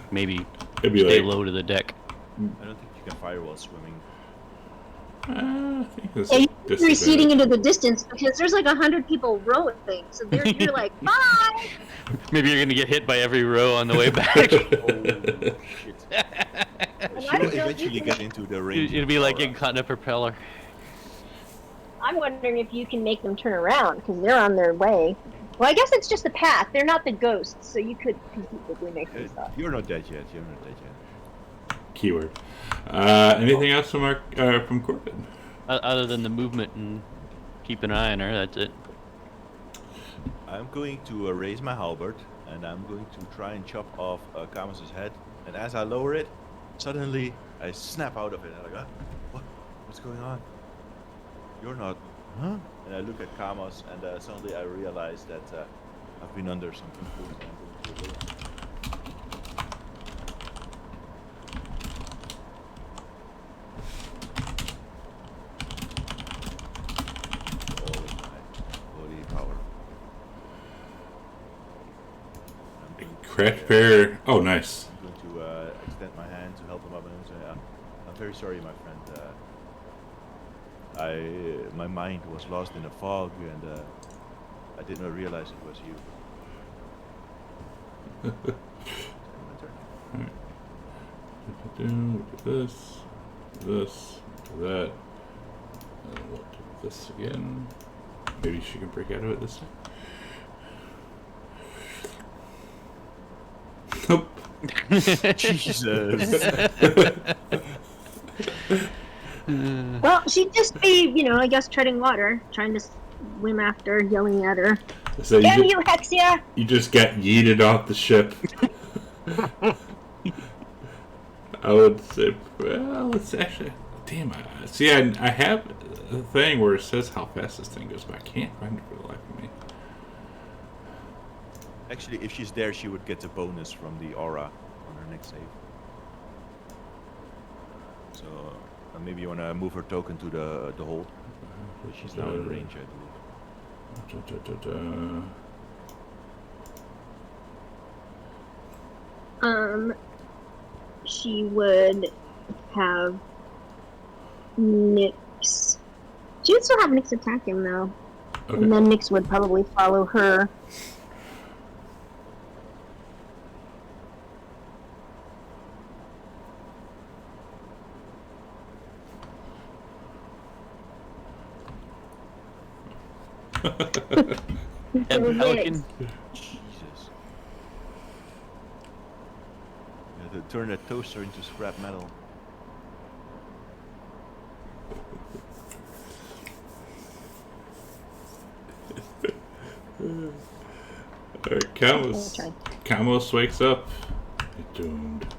maybe It'd be stay like, low to the deck. I don't think you can fire while swimming. I think this Yeah, is you're receding into the distance because there's like 100 people rowing, so you're like, bye! Maybe you're gonna get hit by every row on the way back. Oh, shit. I She will don't know if you eventually can- get into the range. It'd be like of getting Aura. caught in a propeller. I'm wondering if you can make them turn around because they're on their way. Well, I guess it's just the path. They're not the ghosts, so you could conceivably make them stop. You're not dead yet. You're not dead yet. Keyword. Anything else from from Corbin? Other than the movement and keep an eye on her, that's it. I'm going to raise my halberd, and I'm going to try and chop off Camus's head. And as I lower it, suddenly I snap out of it. I'm like, what's going on? You're not, huh? And I look at Camus, and suddenly I realize that I've been under some influence. And I'm going to all of my holy power. I'm going to, Craft bear. Oh, nice. I'm going to extend my hand to help him up and say, I'm very sorry, my friend. My mind was lost in a fog, and I did not realize it was you. Do this, that, and we'll do this again. Maybe she can break out of it this time. Nope. Jesus. Well, she'd just be, I guess treading water, trying to swim after, yelling at her. So Damn you, Hexia! you just got yeeted off the ship. I would say, well, it's actually, damn. I have a thing where it says how fast this thing goes, but I can't find it for the life of me. Actually, if she's there, she would get a bonus from the aura on her next save. So maybe you want to move her token to the hold. She's now in range, I believe. She would have Nyx. She would still have Nyx attack him, though. Okay. And then Nyx would probably follow her. Pelican. Jesus. You have to turn that toaster into scrap metal. Alright, Camus wakes up. You're doomed.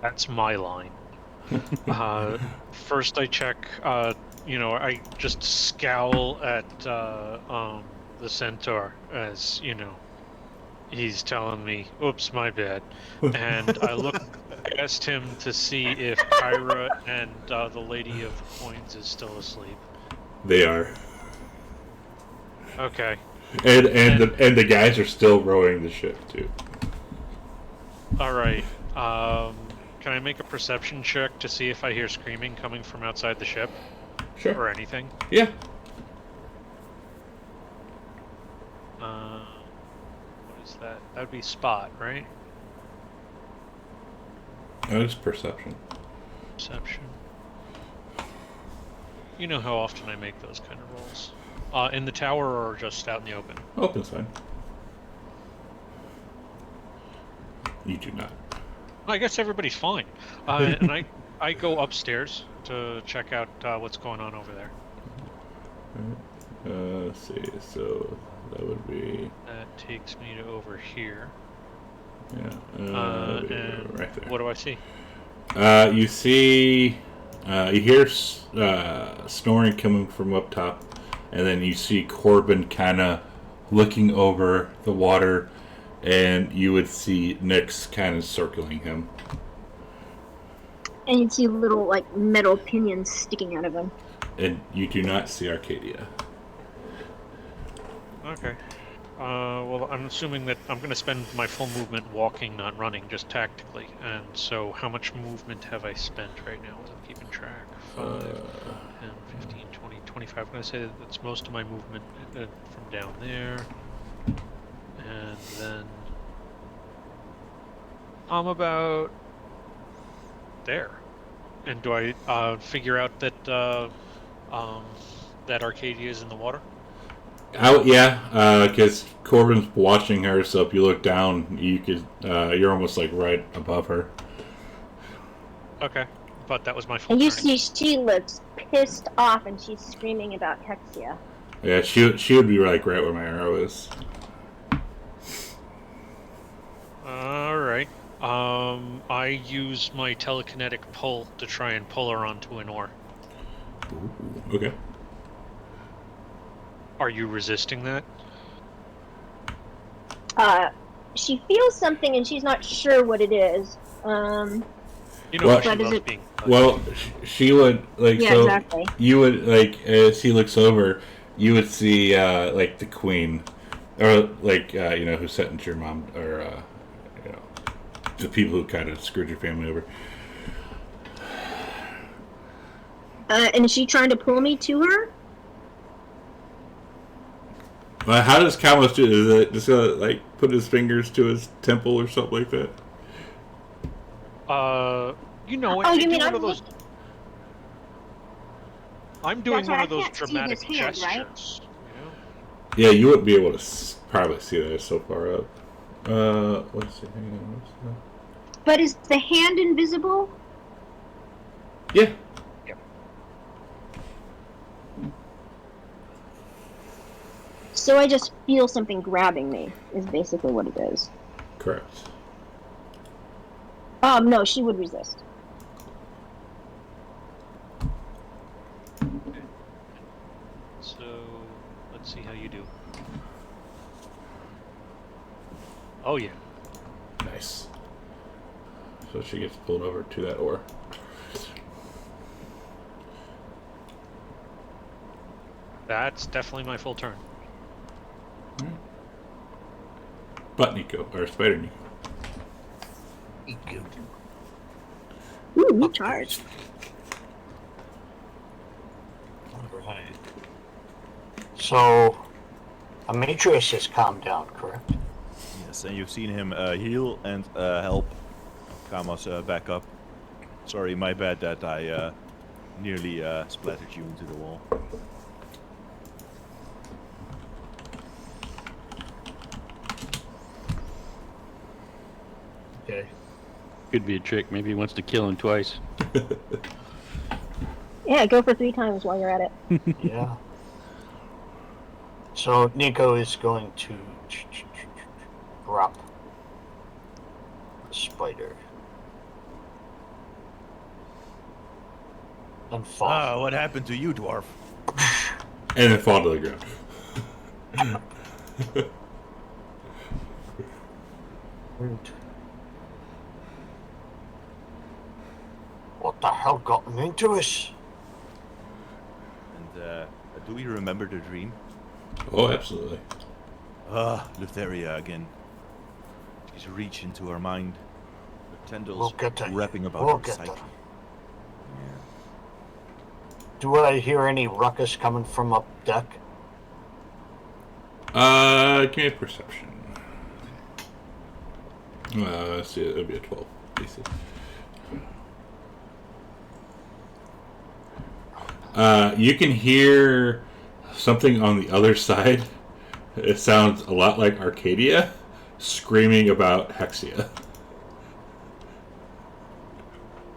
That's my line. First, I check. I just scowl at the centaur as he's telling me, "Oops, my bad," and I look past him to see if Kyra and the Lady of the Coins is still asleep. They are. Okay. And the guys are still rowing the ship too. All right. Can I make a perception check to see if I hear screaming coming from outside the ship Sure. or anything? Yeah. What is that? That would be spot, right? That is perception. Perception. You know how often I make those kind of rolls. In the tower or just out in the open? Open's fine. You do not. I guess everybody's fine. And I go upstairs to check out what's going on over there. Let's see. So that would be. That takes me to over here. Yeah. And right there. what do I see? You see. You hear snoring coming from up top, and then you see Corbin kind of looking over the water, and you would see Nyx kind of circling him. And you'd see little, metal pinions sticking out of him. And you do not see Arcadia. Okay. Well, I'm assuming that I'm going to spend my full movement walking, not running, just tactically. And so how much movement have I spent right now? I'm keeping track. 5, 10, 15, 20, 25. I'm going to say that that's most of my movement from down there. And then I'm about there. And do I figure out that that Arcadia is in the water? Because Corbin's watching her, so if you look down, you're almost like right above her. Okay, but that was my full And you turn. see she looks pissed off and she's screaming about Hexia. Yeah, she would be like right where my arrow is. All right. I use my telekinetic pull to try and pull her onto an oar. Ooh, okay. Are you resisting that? She feels something and she's not sure what it is. You know Well- how she But is loves it- being. Well, she would like Yeah, so. exactly. You would like as he looks over, you would see like the queen, or like who sentenced your mom, or the people who kind of screwed your family over. And is she trying to pull me to her? How does Kalmus do? Is it just gonna like put his fingers to his temple or something like that? You know, Oh, I you do mean one I'm of those. I'm doing That's one why of I those can't see dramatic his hand, right? gestures. Yeah, you wouldn't be able to probably see that so far up. Let's see. Hang on. But is the hand invisible? Yeah. So I just feel something grabbing me, is basically what it is. Correct. No, she would resist. So let's see how you do. Oh yeah. Nice. So she gets pulled over to that oar. That's definitely my full turn. Butt Nico, or Spider Nico. Ooh, you charged. Alright. So, Demetrius has calmed down, correct? Yes, and you've seen him heal and help Kamos back up. Sorry, my bad that I nearly splattered you into the wall. Okay. Could be a trick. Maybe he wants to kill him twice. Yeah, go for 3 times while you're at it. Yeah. So Nico is going to drop the spider and fall. Ah, what happened to you, dwarf? And then fall to the ground. Rude. What the hell got him into us? And do we remember the dream? Oh, absolutely. Ah, Lutheria again. She's reached into our mind. Her tendrils We'll get her. wrapping about We'll her get psyche. her. Do I hear any ruckus coming from up deck? Give me a perception. Let's see, it'll be a 12. DC. You can hear something on the other side. It sounds a lot like Arcadia screaming about Hexia.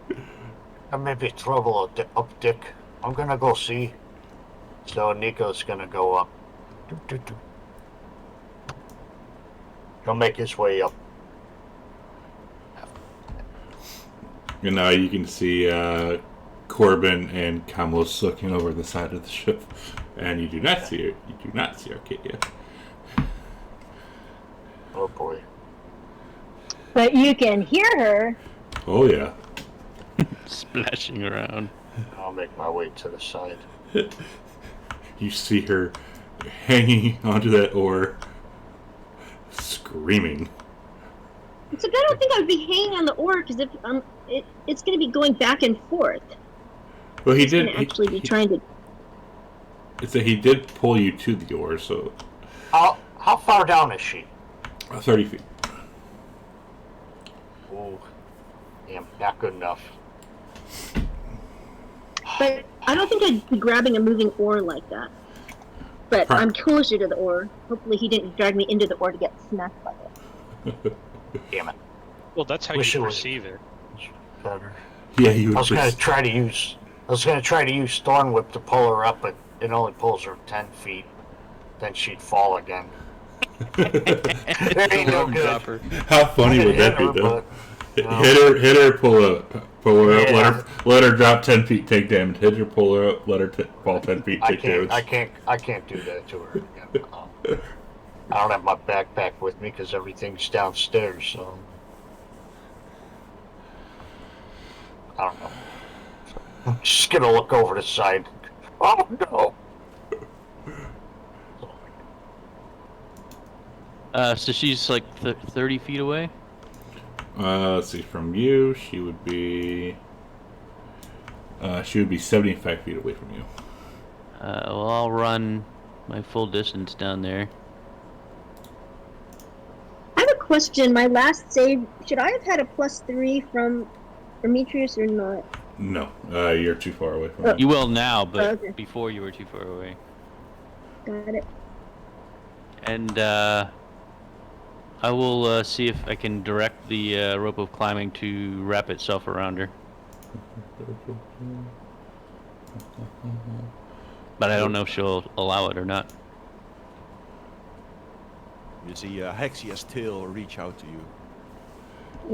There may be trouble up deck. I'm gonna go see. So Nico's gonna go up. He'll make his way up. And now you can see Corbin and Kamos looking over the side of the ship, and you do not see it. You do not see Arcadia. Oh boy. But you can hear her. Oh yeah. Splashing around. I'll make my way to the side. You see her hanging onto that oar, screaming. So I don't think I would be hanging on the oar because if it's going to be going back and forth. Well, he It's going did. to actually be trying to. It's that he did pull you to the oar, so How far down is she? 30 feet. Oh, damn, not good enough. But I don't think I'd be grabbing a moving oar like that. But Right. I'm closer to the oar. Hopefully he didn't drag me into the oar to get smacked by it. Damn it. Well, that's how Wish you it was- perceive it. Better. Yeah, you I would was gonna just. try to use Thorn Whip to pull her up, but it only pulls her 10 feet. Then she'd fall again. There ain't no Rope good. dropper. How funny would that be, Hit her, though? but, no. Hit her, pull her up, Yeah. let her drop 10 feet, take damage. Hit her, pull her up, let her fall 10 feet, take damage. I can't do that to her again. I don't have my backpack with me because everything's downstairs, so I don't know. I'm just gonna look over the side. Oh no! So she's like 30 feet away? Let's see, from you, she would be 75 feet away from you. Well, I'll run my full distance down there. I have a question. My last save, should I have had a +3 from Demetrius or not? No, you're too far away from Oh. me. You will now, but Okay. before you were too far away. Got it. And I will see if I can direct the rope of climbing to wrap itself around her. But I don't know if she'll allow it or not. You see Hexia's tail reach out to you.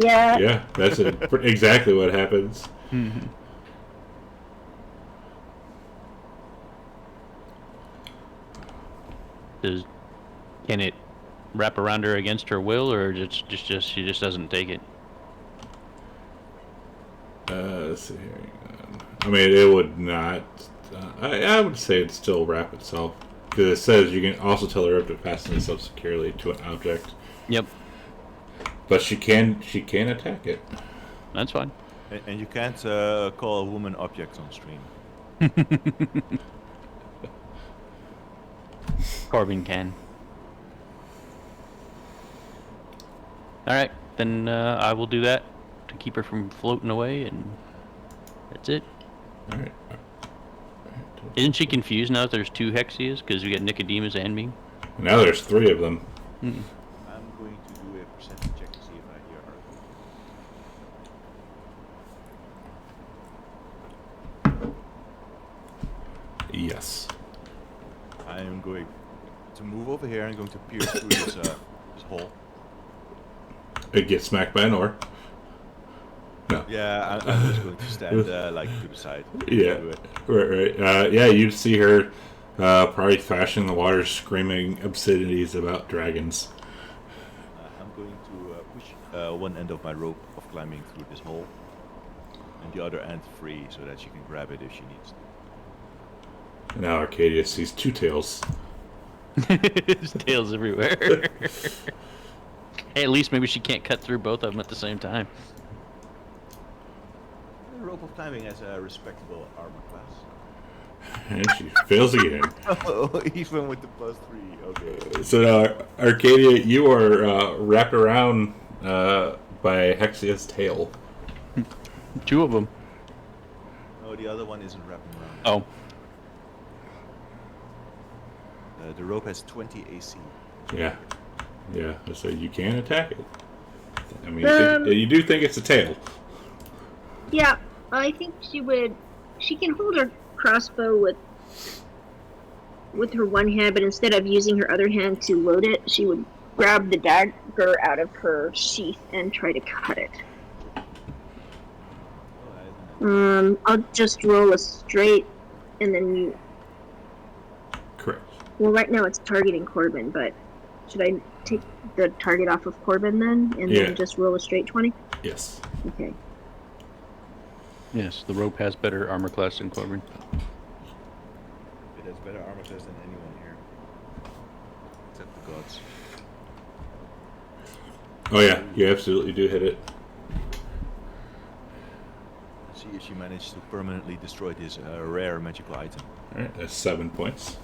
Yeah. Yeah, that's exactly what happens. Can it wrap around her against her will, or just she just doesn't take it? Let's see here. I mean, it would not. I would say it'd still wrap itself. Because it says you can also tell the rope to fasten itself securely to an object. Yep, But she can attack it. that's fine. And you can't call a woman objects on stream. Corbin can. Alright, then I will do that to keep her from floating away, and that's it. Alright. Isn't she confused now that there's 2 Hexias? Because we got Nicodemus and me? Now there's 3 of them. I'm going to do a percentage check to see if I hear her. Yes. I am going to move over here and going to pierce through this hole. It gets smacked by an oar. No. Yeah, I'm just going to stand like to the side. Yeah. Do it. Right. Yeah, you'd see her probably thrashing in the water, screaming obscenities about dragons. I'm going to push one end of my rope of climbing through this hole, and the other end free so that she can grab it if she needs to. Now Arcadia sees 2 tails. His tail's everywhere. Hey, at least maybe she can't cut through both of them at the same time. The rope of climbing has a respectable armor class. And she fails again. Oh, even with the +3. Okay. So now, Arcadia, you are wrapped around by Hexia's tail. 2 of them. No, the other one isn't wrapping around. Oh. The rope has 20 AC. Yeah. So you can attack it. I mean, Um, you do think it's a tail. Yeah, I think she would. She can hold her crossbow with her one hand, but instead of using her other hand to load it, she would grab the dagger out of her sheath and try to cut it. I'll just roll a straight, and then Correct. well, right now it's targeting Corbin, but should I take the target off of Corbin then, and Yeah. then just roll a straight 20? Yes. Okay. Yes, the rope has better armor class than Corbin. It has better armor class than anyone here. Except the gods. Oh yeah, you absolutely do hit it. See if she managed to permanently destroy this rare magical item. All right, that's 7 points.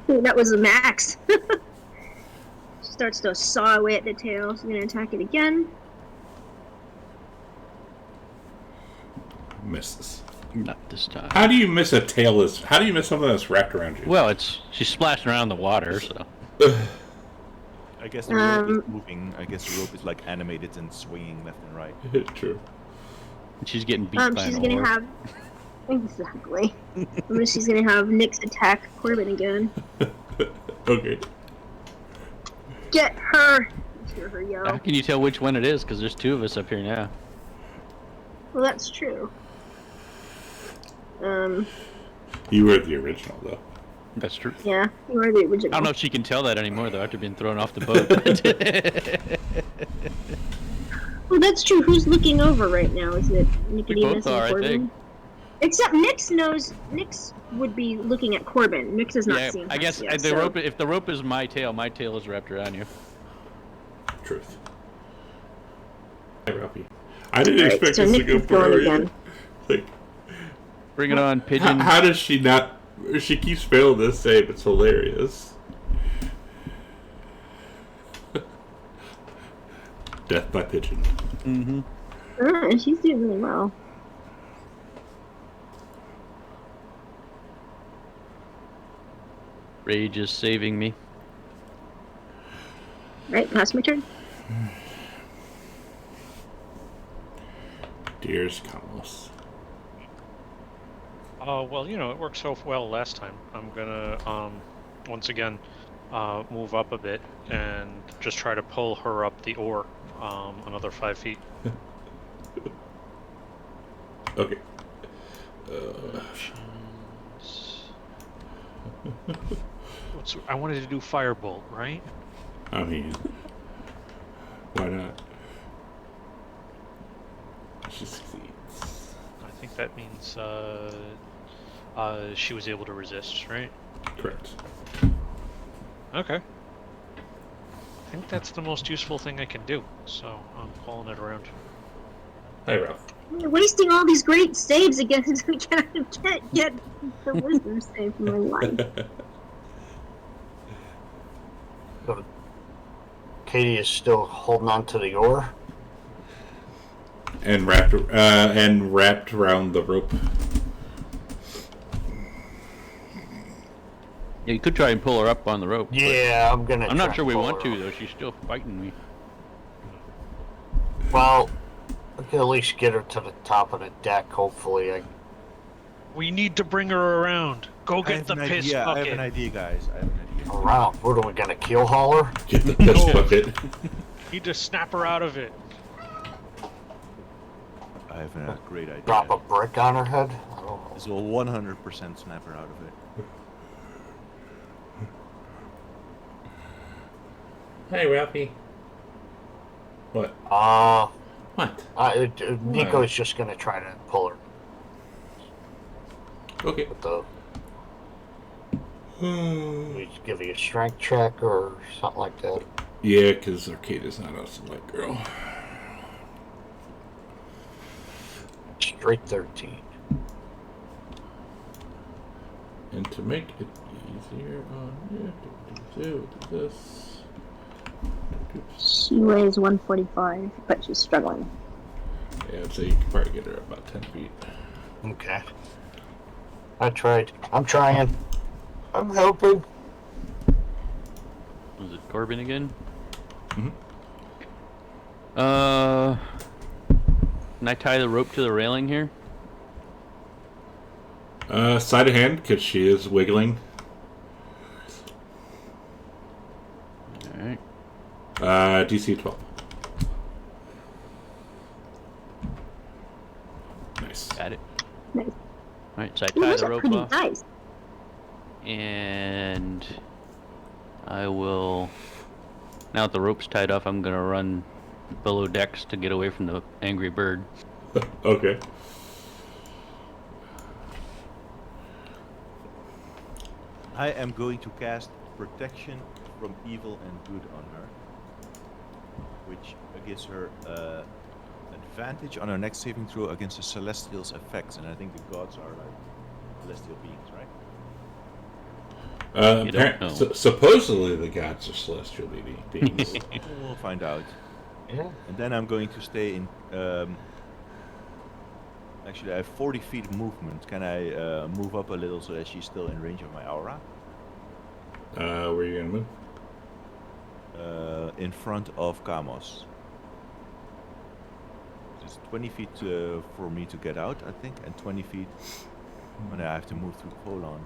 Ooh, that was the max. She starts to saw away at the tail. She's gonna attack it again. Misses. Not this time. How do you miss a tail? How do you miss something that's wrapped around you? Well, she's splashing around the water, so. I guess the rope is moving. I guess the rope is like animated and swinging left and right. True. She's getting beat by she's an gonna oar. have exactly. She's gonna have Nyx attack Corbin again. Okay. Get her! Hear her yell. How can you tell which one it is? Because there's two of us up here now. Well, that's true. You were the original, though. That's true. Yeah, you are the original. I don't know if she can tell that anymore, though, after being thrown off the boat. Well, that's true. Who's looking over right now? Is it Nicodemus both are, I and Corbin? think. Except Nyx knows. Nyx would be looking at Corbin. Nyx has not Yeah, seen I guess yet, the so- rope. If the rope is my tail is wrapped around you. Truth. Hey, Ralphie. I didn't Alright, expect so this to Nyx go is going far again. Like, Bring it on, pigeon. how does she not? She keeps failing this save. It's hilarious. Death by pigeon. Mm-hmm. She's doing really well. Rage is saving me. Right, pass my turn. Dear's Carlos. Well, it worked so well last time. I'm gonna, once again, move up a bit and just try to pull her up the oar, another 5 feet. Okay. I wanted to do firebolt, right? I mean, why not? She succeeds. I think that means she was able to resist, right? Correct. Okay. I think that's the most useful thing I can do, so I'm calling it around. Hi, Ralph. You're wasting all these great saves against me. Can't get the wisdom save for my life. Katie is still holding on to the oar. And wrapped around the rope. Yeah, you could try and pull her up on the rope. but Yeah, I'm gonna. I'm try not sure we pull want her to, up. though. She's still fighting me. Well, we can at least get her to the top of the deck. Hopefully, We need to bring her around. Go I get have the an piss idea. I have bucket. an idea, guys. I have an idea. around. What are we gonna keel haul her? Get the piss No. bucket. Need to snap her out of it. I have a great idea. Drop a brick on her head? I don't know. This will 100% snap her out of it. Hey, Ralphie. What? What? Nico's just gonna try to pull her Okay. with the. We give you a strength check or something like that. Yeah, because Arcadia's not a select girl. Straight 13. And to make it easier on you, do this. She weighs 145, but she's struggling. Yeah, so you can probably get her about 10 feet. Okay. I tried. I'm trying. I'm helping. Was it Corbin again? Mhm. Can I tie the rope to the railing here? Sleight of hand, because she is wiggling. Alright. DC 12. Nice. Got it. Nice. Alright, so I Ooh, tie those the are rope pretty off. nice. And I will. Now that the rope's tied off, I'm gonna run below decks to get away from the angry bird. Okay. I am going to cast Protection from Evil and Good on her, which gives her advantage on her next saving throw against the Celestial's effects, and I think the gods are like celestial beings, right? You don't know. Supposedly the gods are celestial beings. We'll find out. Yeah. And then I'm going to stay in Actually, I have 40 feet movement. Can I move up a little so that she's still in range of my aura? Where are you gonna move? In front of Kamos. It's 20 feet for me to get out, I think, and 20 feet when I have to move through Poland.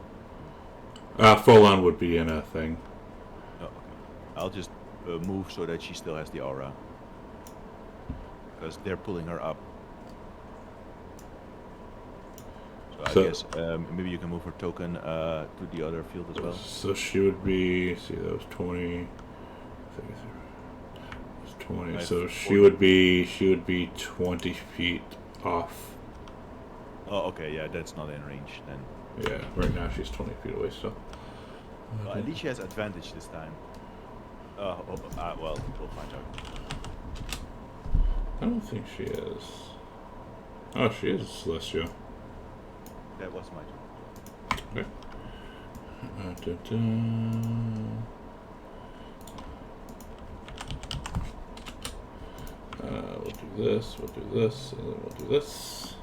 Full on would be in a thing. Oh, okay. I'll just move so that she still has the aura. Because they're pulling her up. So I guess maybe you can move her token to the other field as well. So she would be. See, that was 20. It's 20. So she would be 20 feet off. Oh, okay. Yeah, that's not in range then. Yeah, right now she's 20 feet away still. Well, at least she has advantage this time. Well, we'll find out. I don't think she is. Oh, she is Celestial. That was my turn. Okay. We'll do this, and then we'll do this.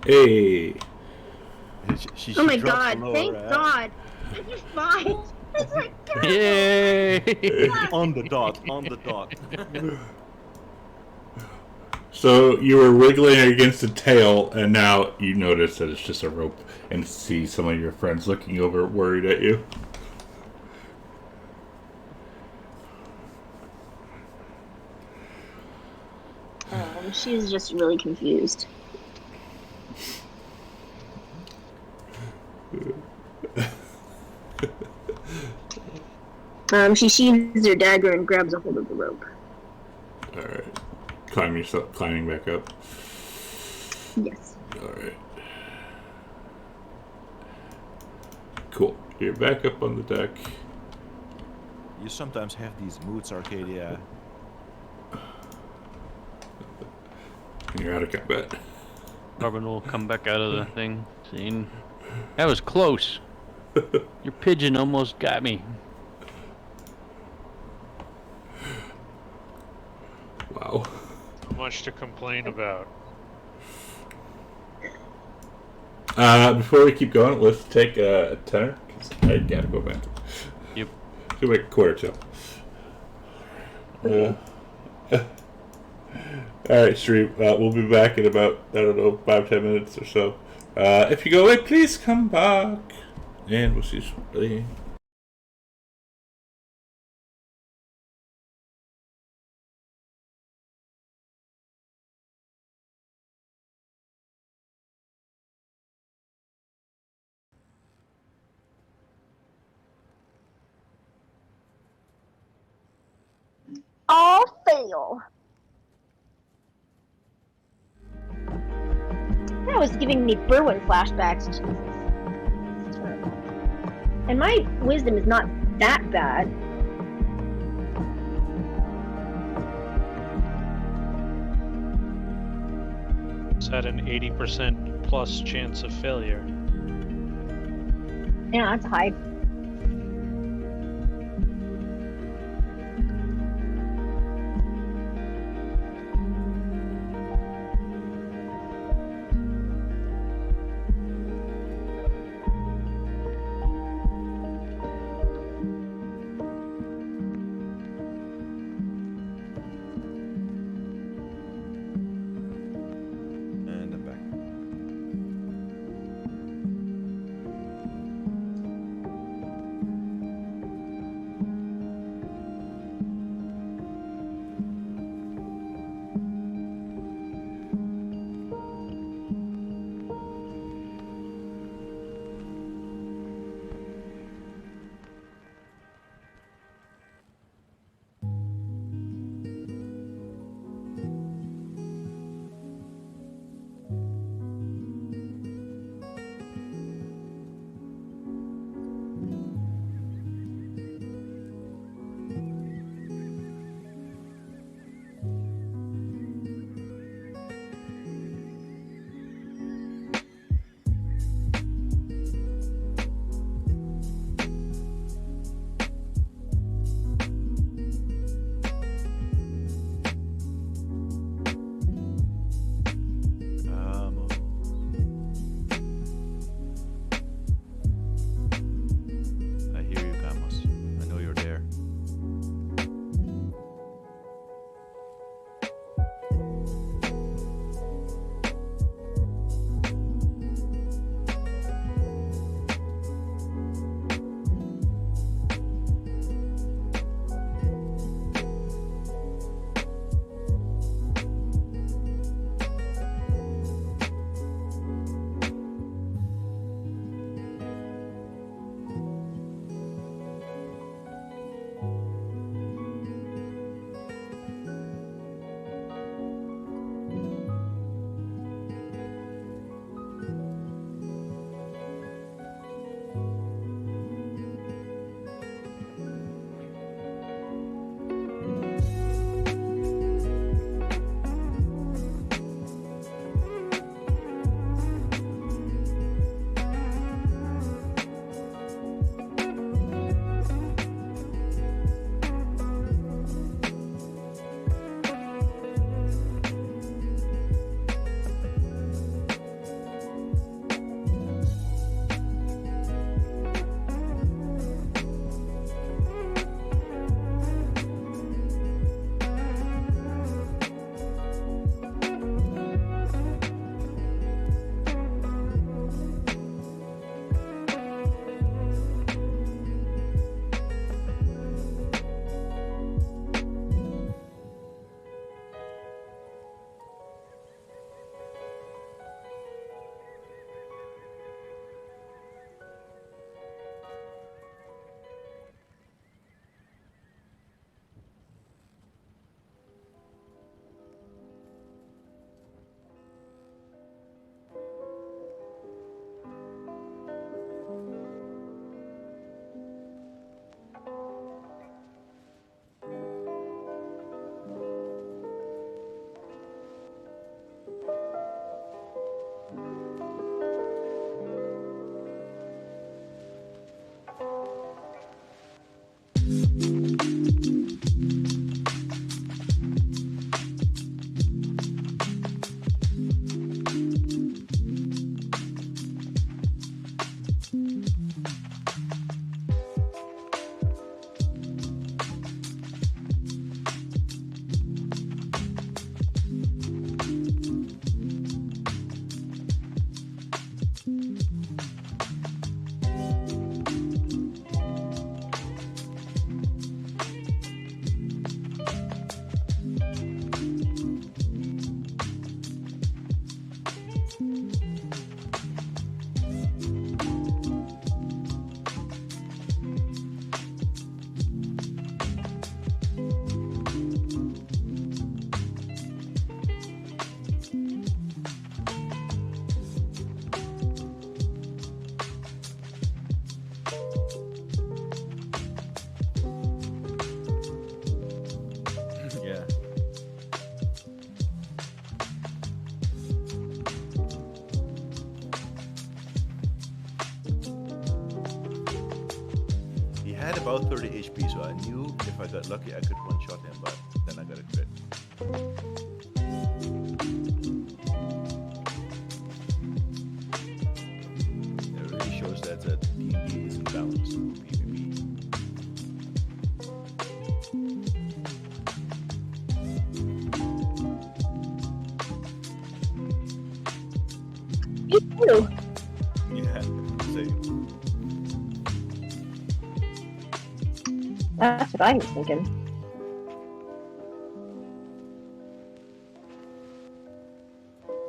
Hey! Oh my god, thank God. You're fine. Oh my God. Yay! On the dot. So you were wiggling against the tail, and now you notice that it's just a rope, and see some of your friends looking over, worried at you. She's just really confused. She sheathes her dagger and grabs a hold of the rope. Alright. Climbing back up. Yes. Alright. Cool. You're back up on the deck. You sometimes have these moods, Arcadia. And you're out of combat. Corbin will come back out of the thing, saying, "That was close. Your pigeon almost got me." Wow. So much to complain about. Before we keep going, let's take a tenor, because I gotta go back. Yep. Should make a quarter till. Alright, stream. We'll be back in about, 5-10 minutes or so. If you go away, please come back. And we'll see you shortly. All fail. That was giving me Berwyn flashbacks. Jesus. It's terrible. And my wisdom is not that bad. It's at an 80% plus chance of failure. Yeah, that's high. And I'm back. had about 30 HP, so I knew if I got lucky I could one-shot him, but then I got a crit. It really shows that D&D isn't balanced in PvP. Me too. Yeah, same. That's what I was thinking.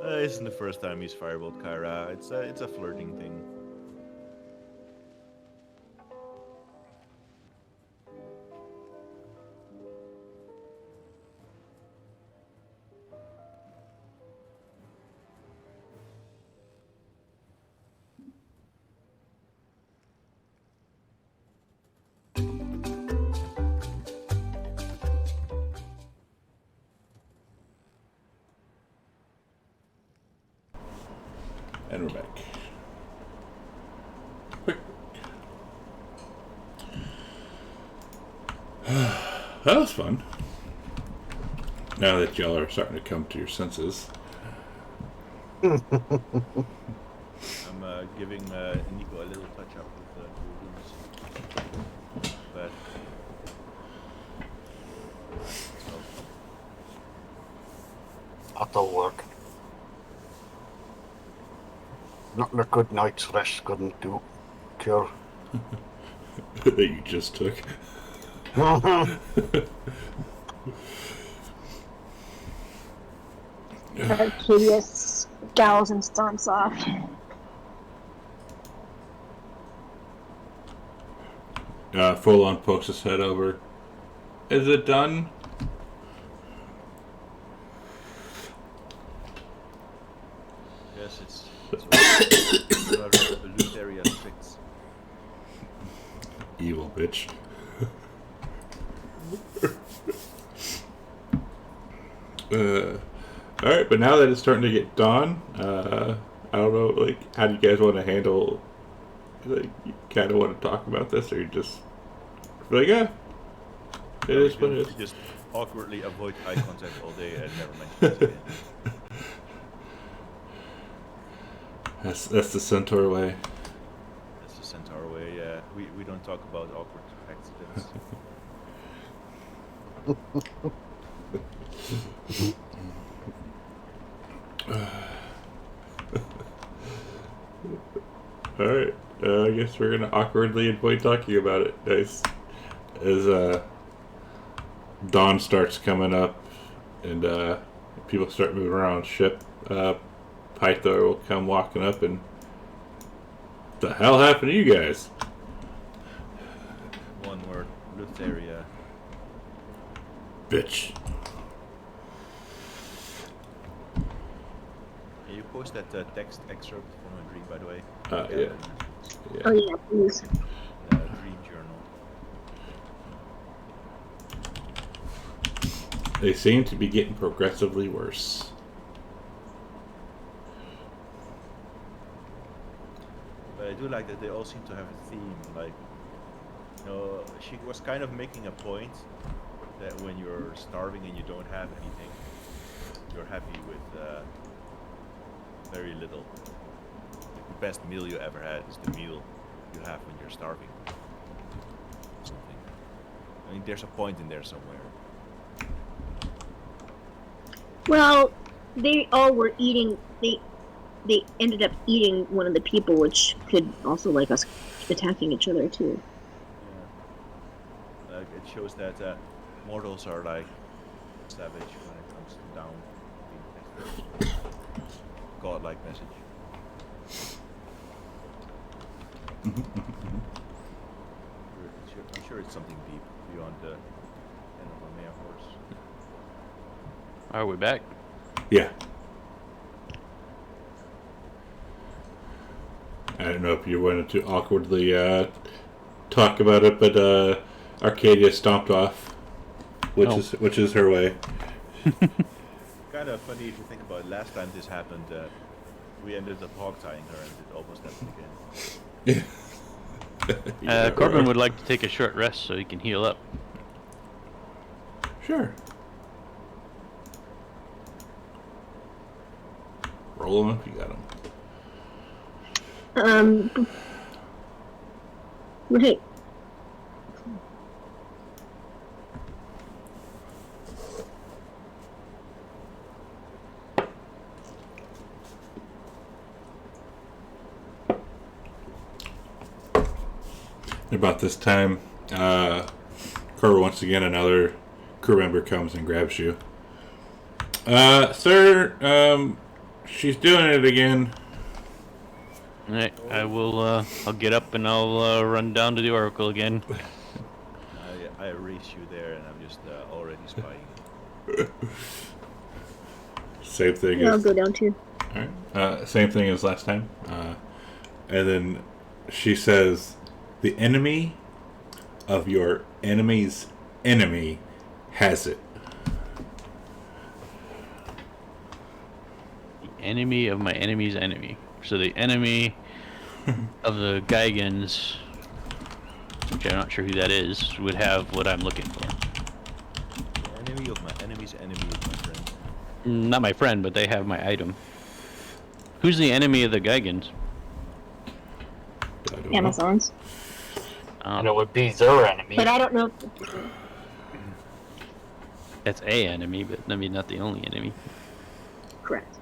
This isn't the first time he's fireballed Kyra. It's a flirting thing. And we're back. Quick. That was fun. Now that y'all are starting to come to your senses. I'm giving Nico a little touch up with the wounds. But That'll work. Nothing a good night's rest couldn't do. Cure. That you just took. Arcadia scowls and storms off. Full on pokes his head over. Is it done? yes, it's the loot area 6. Evil bitch. Alright, but now that it's starting to get dawn, I don't know, like, how do you guys want to handle, like, you kind of want to talk about this, or you just, like, yeah, it is what it is. Just awkwardly avoid eye contact all day and never mention it again. That's the Centaur way. That's the Centaur way, yeah. We don't talk about awkward accidents. Alright, I guess we're gonna awkwardly avoid talking about it. Nice. As dawn starts coming up and people start moving around ship, Pythor will come walking up and, what the hell happened to you guys? One word, loot area. Bitch. Can you post that text excerpt from a dream, by the way? Yeah. Oh yeah, please. Dream journal. They seem to be getting progressively worse. But I do like that they all seem to have a theme. Like, you know, she was kind of making a point that when you're starving and you don't have anything, you're happy with very little. Like the best meal you ever had is the meal you have when you're starving. Something. I mean, there's a point in there somewhere. Well, they all were eating. They ended up eating one of the people, which could also like us attacking each other too. Yeah. Like it shows that mortals are like savage when it comes to down. Being godlike message. I'm sure it's something deep beyond the end of a mere horse. Are we back? Yeah. I don't know if you wanted to awkwardly talk about it, but Arcadia stomped off, which is her way. Kind of funny if you think about it. Last time this happened, we ended up hog tying her, and it almost happened again. Corbin would like to take a short rest so he can heal up. Sure. Roll him if you got him. Hey. About this time, Corbin, once again, another crew member comes and grabs you. Sir, she's doing it again. Alright, I will, I'll get up and I'll run down to the Oracle again. I erase you there, and I'm just already spying. Same thing Yeah, I'll as... go down too. Alright, same thing as last time. And then she says, the enemy of your enemy's enemy has it. The enemy of my enemy's enemy. So the enemy of the Gigans, which I'm not sure who that is, would have what I'm looking for. The enemy of my enemy's enemy is my friend. Not my friend, but they have my item. Who's the enemy of the Gigans? I don't know. Amazons. And it would be their enemy. But I don't know. That's a enemy, but I mean not the only enemy. Correct.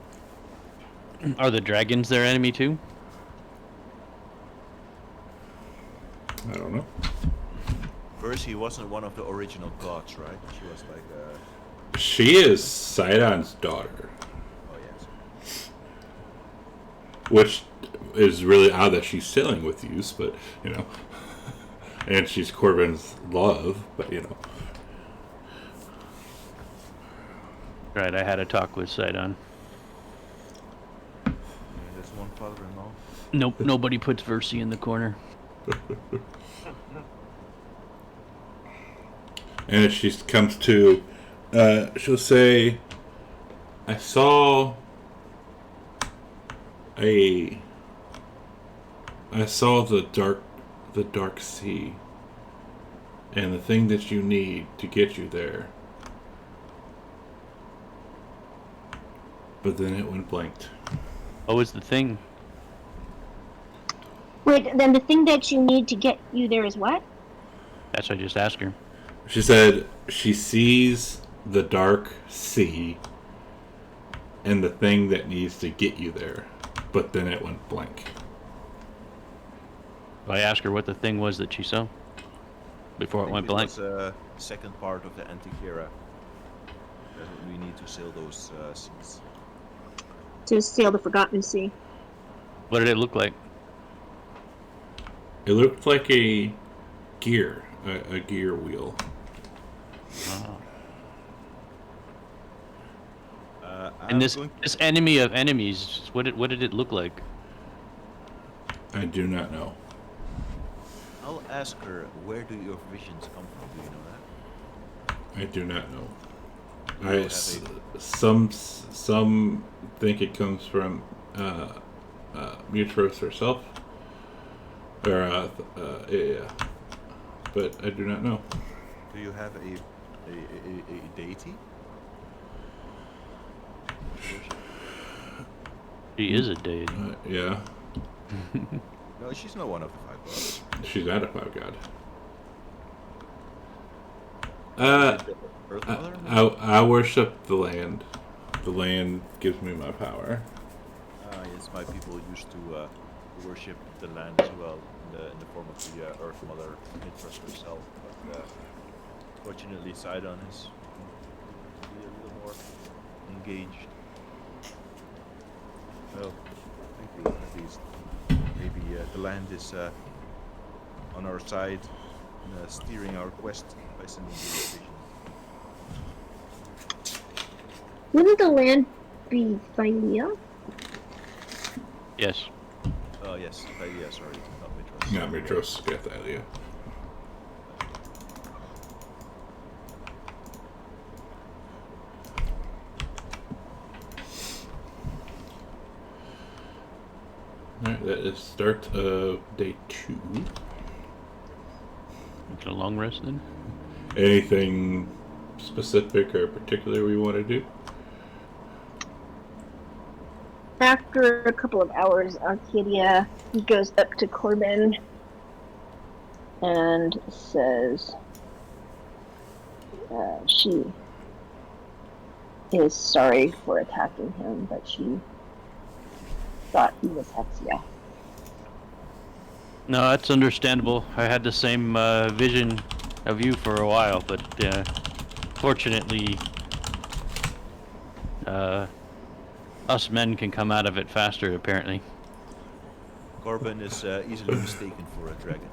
Are the dragons their enemy too? I don't know. Percy wasn't one of the original gods, right? She was like She is Sidon's daughter, oh yes. which is really odd that she's sailing with you, but, you know. And she's Corbin's love, but, you know. Right, I had a talk with Sidon. There's one father-in-law. Nope, nobody puts Versi in the corner. And if she comes to, she'll say, I saw the dark sea, and the thing that you need to get you there. But then it went blanked. What was the thing? Wait, then the thing that you need to get you there is what? That's what I just asked her. She said she sees the dark sea and the thing that needs to get you there, but then it went blank. I asked her what the thing was that she saw before it went blank. It was second part of the Antikythera. We need to sail those seas. To sail the Forgotten Sea. What did it look like? It looked like a gear wheel. And this enemy of enemies, what did it look like? I do not know. I'll ask her, where do your visions come from? Do you know that? I do not know. You Some think it comes from Mutros herself, or yeah, but I do not know. Do you have a deity? She is a deity. Yeah, No, she's not one of the five gods. she's not a five god. Earth Mother? I worship the land. The land gives me my power. Yes, my people used to worship the land as well in the form of the Earth Mother, Mithras herself. But fortunately, Sidon is a little more engaged. Well, thankfully, at least. Maybe the land is on our side, steering our quest by sending the invitation. Wouldn't the land be Thynia? Yes. Oh yes, Thalia, sorry, not Mithras. Not Mutros, get that idea. Alright, that is start of day 2. Get a long rest then. Anything specific or particular we want to do? After a couple of hours, Arcadia goes up to Corbin and says she is sorry for attacking him, but she thought he was Hexia. No, that's understandable. I had the same vision of you for a while, but fortunately, us men can come out of it faster, apparently. Corbin is easily mistaken for a dragon.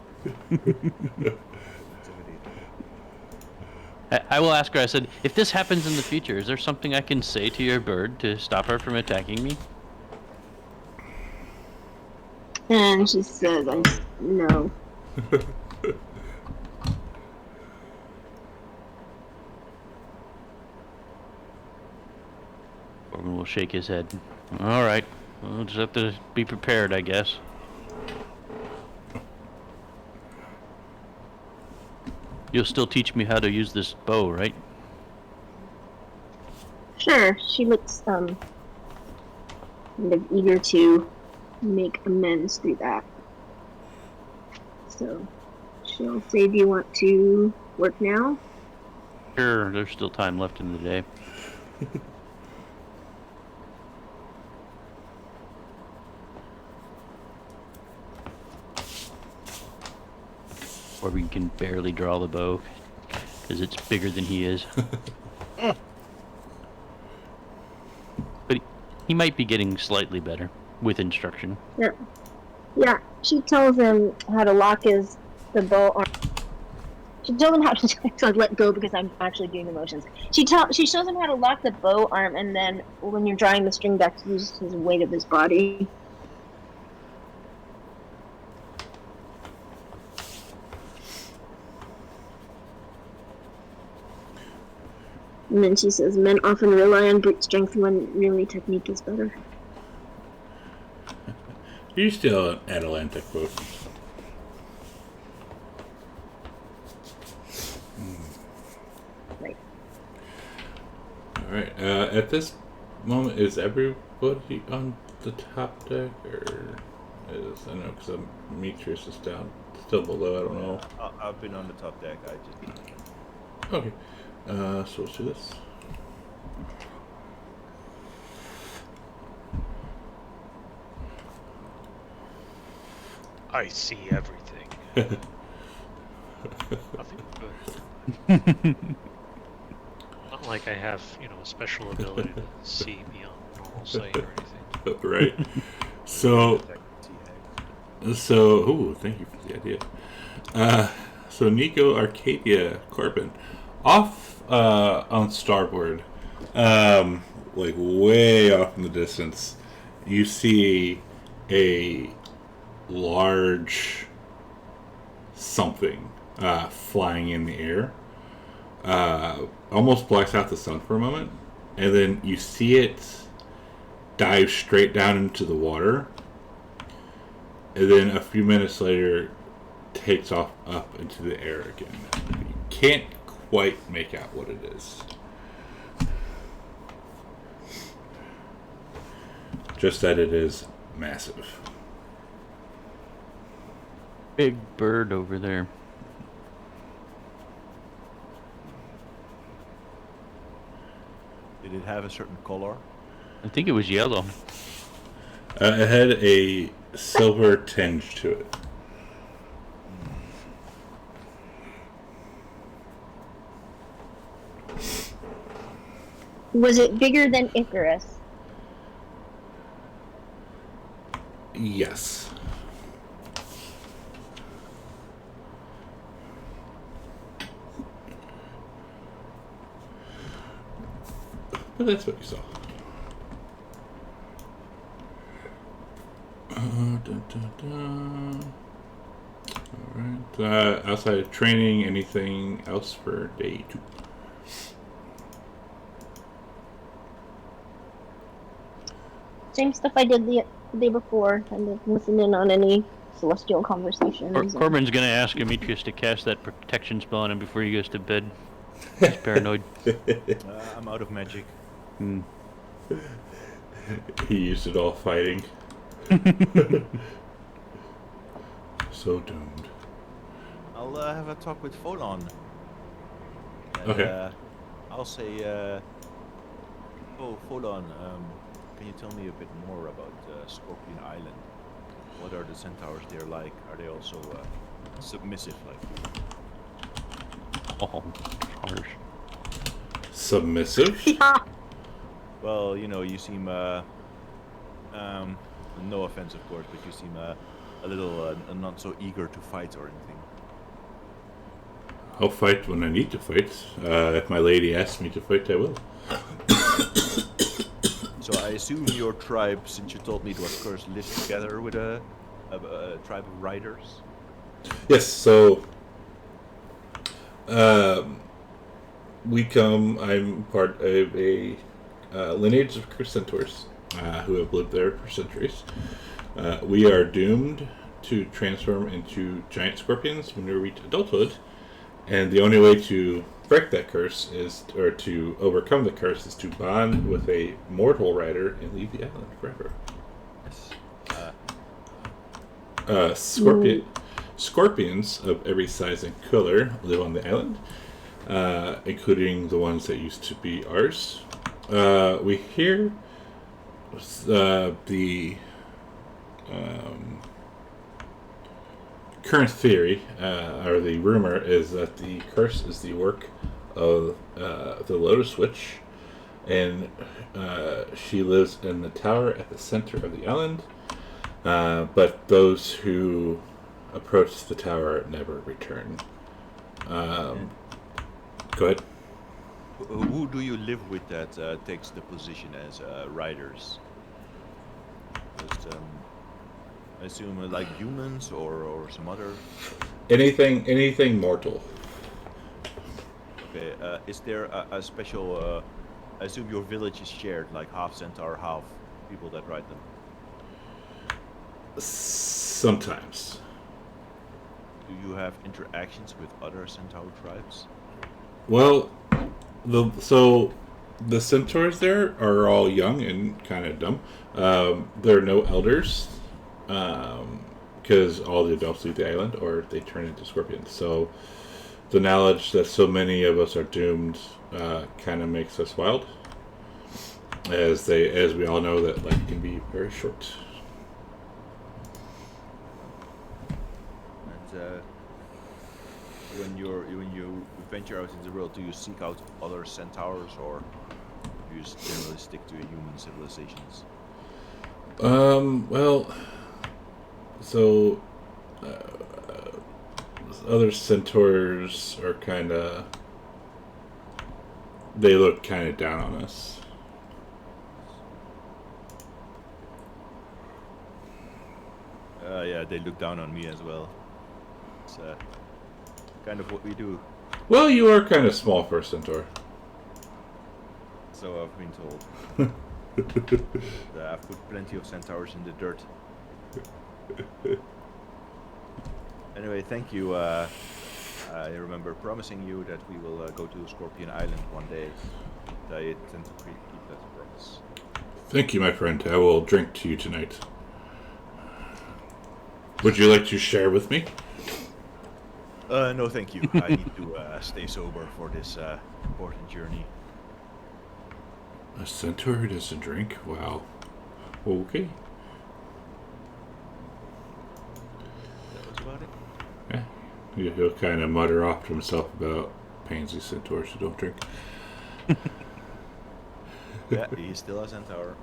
I will ask her, I said, if this happens in the future, is there something I can say to your bird to stop her from attacking me? And she says, no. Corbin will shake his head. All right, we'll just have to be prepared, I guess. You'll still teach me how to use this bow, right? Sure, she looks kind of eager to make amends through that. So she'll say, do you want to work now? Sure, there's still time left in the day. Or we can barely draw the bow, because it's bigger than he is. But he might be getting slightly better, with instruction. Yeah, she tells him how to lock the bow arm. She tells him how to let go because I'm actually doing the motions. She shows him how to lock the bow arm, and then when you're drawing the string back, to use his weight of his body. And then she says, men often rely on brute strength when really technique is better. You're still an Atalanta quote. Right. Alright, at this moment, is everybody on the top deck? Or is, I don't know, because Demetrius is down, still below, I don't know. I've been on the top deck. I just. Okay, so let's do this. I see everything. Nothing good. Not like I have, a special ability to see beyond normal sight or anything. Right. So, ooh, thank you for the idea. So Nico, Arcadia, Corbin, off on starboard, like way off in the distance, you see a large something flying in the air. Almost blacks out the sun for a moment, and then you see it dive straight down into the water, and then a few minutes later takes off up into the air again. You can't quite make out what it is. Just that it is massive. Big bird over there. Did it have a certain color? I think it was yellow. It had a silver tinge to it. Was it bigger than Icarus? Yes. But that's what you saw. Alright. Outside of training, anything else for day 2? Same stuff I did the day before. I'm listening on any celestial conversations. Corbin's gonna ask Demetrius to cast that protection spell on him before he goes to bed. He's paranoid. I'm out of magic. He used it all fighting. So doomed. I'll have a talk with Folon. And, Okay. I'll say, Folon, can you tell me a bit more about Scorpion Island? What are the centaurs there like? Are they also submissive like you? Oh, harsh. Submissive? Yeah. Well, you seem, no offense of course, but you seem a little not so eager to fight or anything. I'll fight when I need to fight. If my lady asks me to fight, I will. So I assume your tribe, since you told me it was cursed, lives together with a tribe of riders? Yes, so I'm part of a lineage of centaurs who have lived there for centuries. We are doomed to transform into giant scorpions when we reach adulthood, and the only way to break that curse or to overcome the curse is to bond with a mortal rider and leave the island forever. Yes. Scorpions of every size and color live on the island, including the ones that used to be ours. We hear the current theory, or the rumor, is that the curse is the work of the Lotus Witch, and she lives in the tower at the center of the island, but those who approach the tower never return. Go ahead. Who do you live with that takes the position as riders? Just, I assume like humans or some other. Anything mortal. Okay. Is there a special? I assume your village is shared, like half centaur, half people that ride them. Sometimes. Do you have interactions with other centaur tribes? Well, the centaurs there are all young and kind of dumb. There are no elders, because all the adults leave the island or they turn into scorpions. So the knowledge that so many of us are doomed kind of makes us wild, as we all know that life can be very short. And when you venture out into the world, do you seek out other centaurs, or do you just generally stick to human civilizations? Well, so other centaurs are they look kind of down on us. Yeah, they look down on me as well. It's kind of what we do. Well, you are kind of small for a centaur. So I've been told. I've put plenty of centaurs in the dirt. Anyway, thank you. I remember promising you that we will go to Scorpion Island one day. I intend to keep that promise. Thank you, my friend. I will drink to you tonight. Would you like to share with me? No, thank you. I need to stay sober for this important journey. A centaur who doesn't drink? Wow. Okay. That was about it. Yeah. He'll kind of mutter off to himself about pansy centaurs who don't drink. Yeah, he's still a centaur.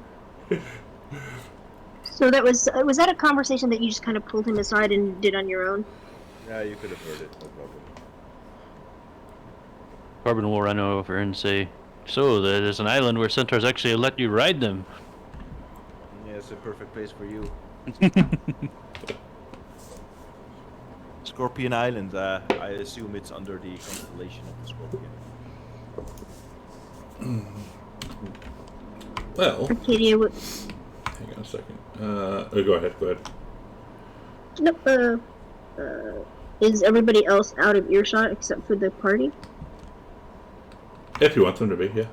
So that was that a conversation that you just kind of pulled him aside and did on your own? Yeah, you could have heard it, no problem. Corbin will run over and say, "So there's an island where centaurs actually let you ride them." Yeah, it's a perfect place for you. Scorpion Island, I assume it's under the constellation of the Scorpion. Well, Arcadia would. hang on a second. Go ahead. Nope. Is everybody else out of earshot except for the party? If you want them to be, yeah.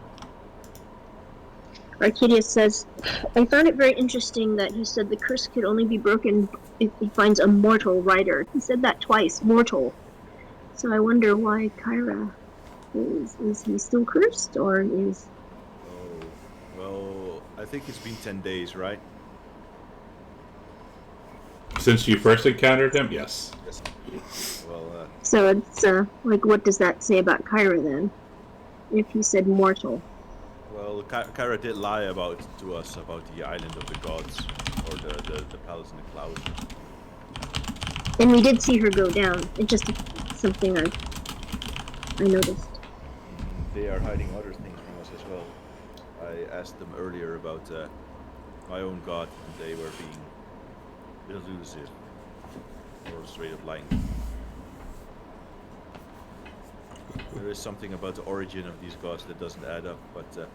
Arcadia says, I found it very interesting that he said the curse could only be broken if he finds a mortal rider. He said that twice, mortal. So I wonder why Kyra is he still cursed, or is... Oh, well, I think it's been 10 days, right? Since you first encountered him, yes. Well, So it's, like, what does that say about Kyra, then? If he said mortal. well, Kyra did lie to us about the island of the gods, or the palace in the clouds. And we did see her go down. It's just something I noticed. They are hiding other things from us as well. I asked them earlier about my own god, and they were being elusive, or straight up lying. There is something about the origin of these gods that doesn't add up, but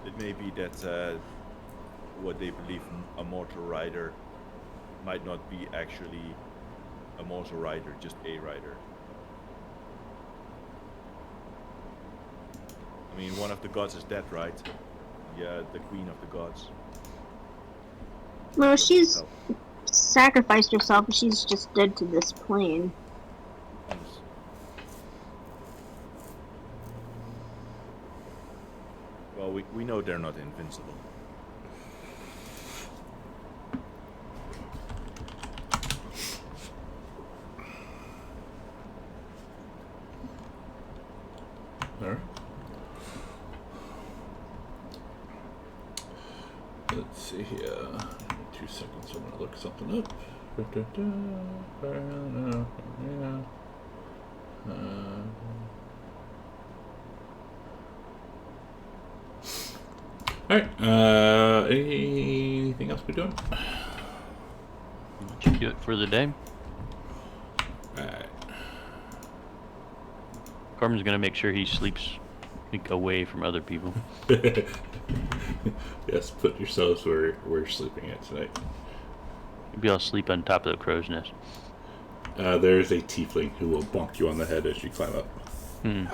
it may be that what they believe a mortal rider might not be actually a mortal rider, just a rider. I mean, one of the gods is dead, right? Yeah, the queen of the gods. Well, she's sacrificed herself, but she's just dead to this plane. Yes. Well, we know they're not invincible. Alright. Let's see here. 2 seconds, I'm gonna look something up. Alright, anything else we're doing? Should we do it for the day? Alright. Corbin's gonna make sure he sleeps like, away from other people. Yes, put yourselves where we're sleeping at tonight. Maybe I'll sleep on top of the crow's nest. There's a tiefling who will bonk you on the head as you climb up. Been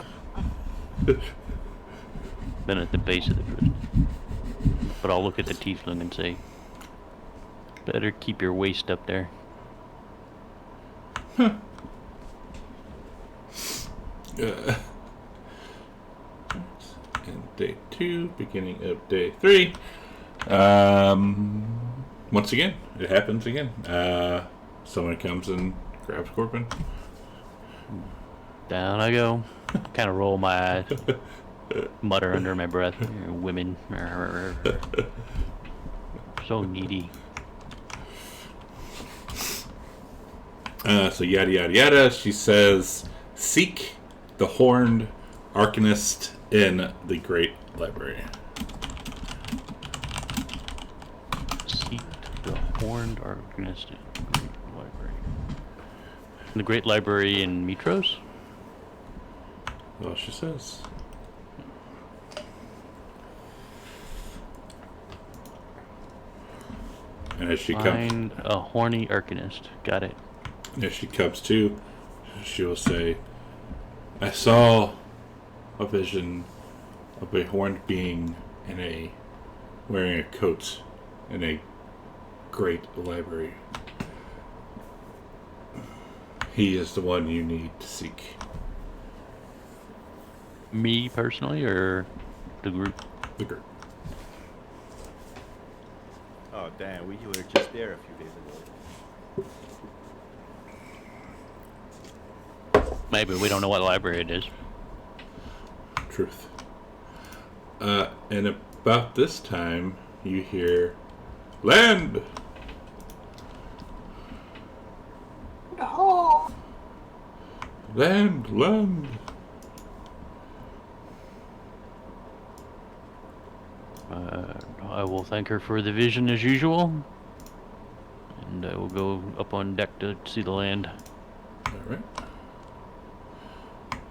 at the base of the crow's nest. But I'll look at the tiefling and say, better keep your waist up there. And day 2, beginning of day 3. Once again, it happens again. Someone comes and grabs Corbin. Down I go. Kind of roll my eyes. Mutter under my breath. Women. So needy. So yada yada yada. She says, seek the horned arcanist in the Great Library. Seek the horned arcanist in the Great Library. The Great Library in Mitros? Well, she says. And as she comes, Find a horny arcanist. Got it. as she comes to, she will say, I saw a vision of a horned being wearing a coat in a great library. He is the one you need to seek. Me personally, or the group? The group. Oh damn, we were just there a few days ago. Maybe we don't know what library it is. Truth. And about this time, you hear, land! No. Land, land! I will thank her for the vision as usual. And I will go up on deck to see the land.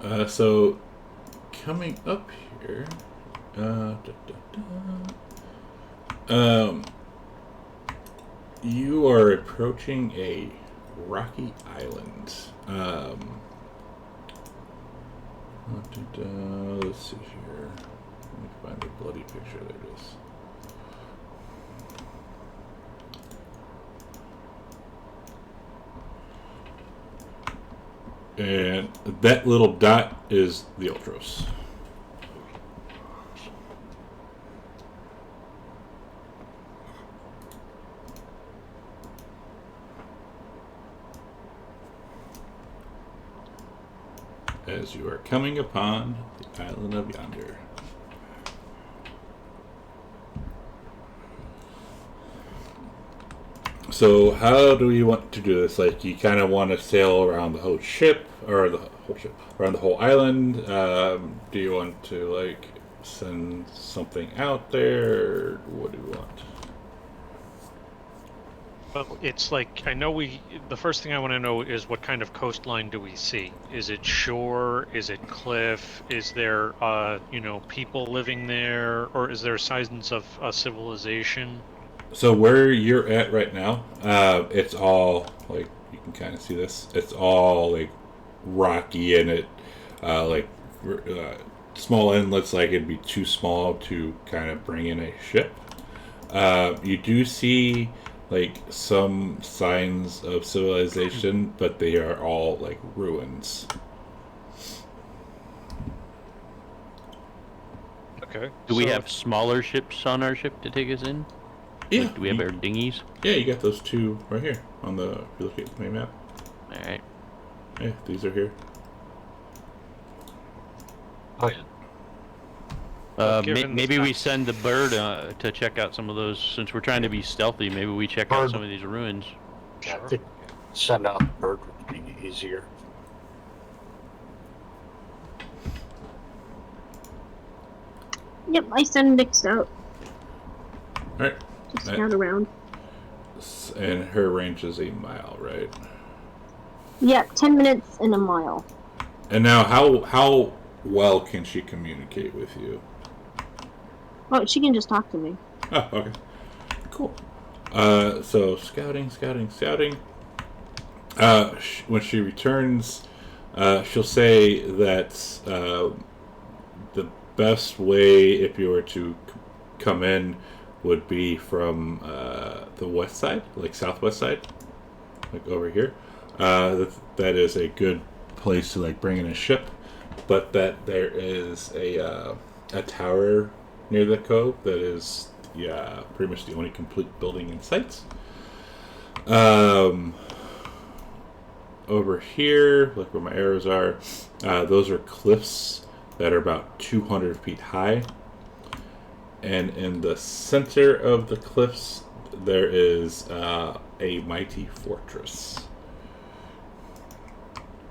Alright. So, coming up here, you are approaching a Rocky Island. Let's see here. Let me find the bloody picture. There it is. And that little dot is the Ultros. As you are coming upon the island of Yonder. So how do you want to do this? Like, you kind of want to sail around the whole ship, or the whole ship, around the whole island? Do you want to, like, send something out there? Or what do you want? Well, it's like, I know the first thing I want to know is what kind of coastline do we see? Is it shore? Is it cliff? Is there, people living there? Or is there signs of a civilization? So where you're at right now, it's all, like, you can kind of see this. It's all, like, rocky, and it, small inlets, like, it'd be too small to kind of bring in a ship. You do see, like, some signs of civilization, but they are all, like, ruins. Okay. Do we have smaller ships on our ship to take us in? Yeah. Like, do we have our dinghies? Yeah, you got those two right here on the, if you look at my map. Alright. Yeah, these are here. Oh yeah. Maybe we send the bird to check out some of those. Since we're trying to be stealthy, maybe we check out some of these ruins. Yeah, I think send out the bird would be easier. Yep, I send Nyx out Alright. to scout around. And her range is a mile, right? Yeah, 10 minutes and a mile. And now, how well can she communicate with you? Oh, she can just talk to me. Oh, okay. Cool. So, scouting. When she returns, she'll say that the best way, if you were to come in, would be from the west side, like southwest side, like over here. That is a good place to, like, bring in a ship, but that there is a tower near the cove that is pretty much the only complete building in sight. Over here, like where my arrows are, those are cliffs that are about 200 feet high. And in the center of the cliffs, there is a mighty fortress.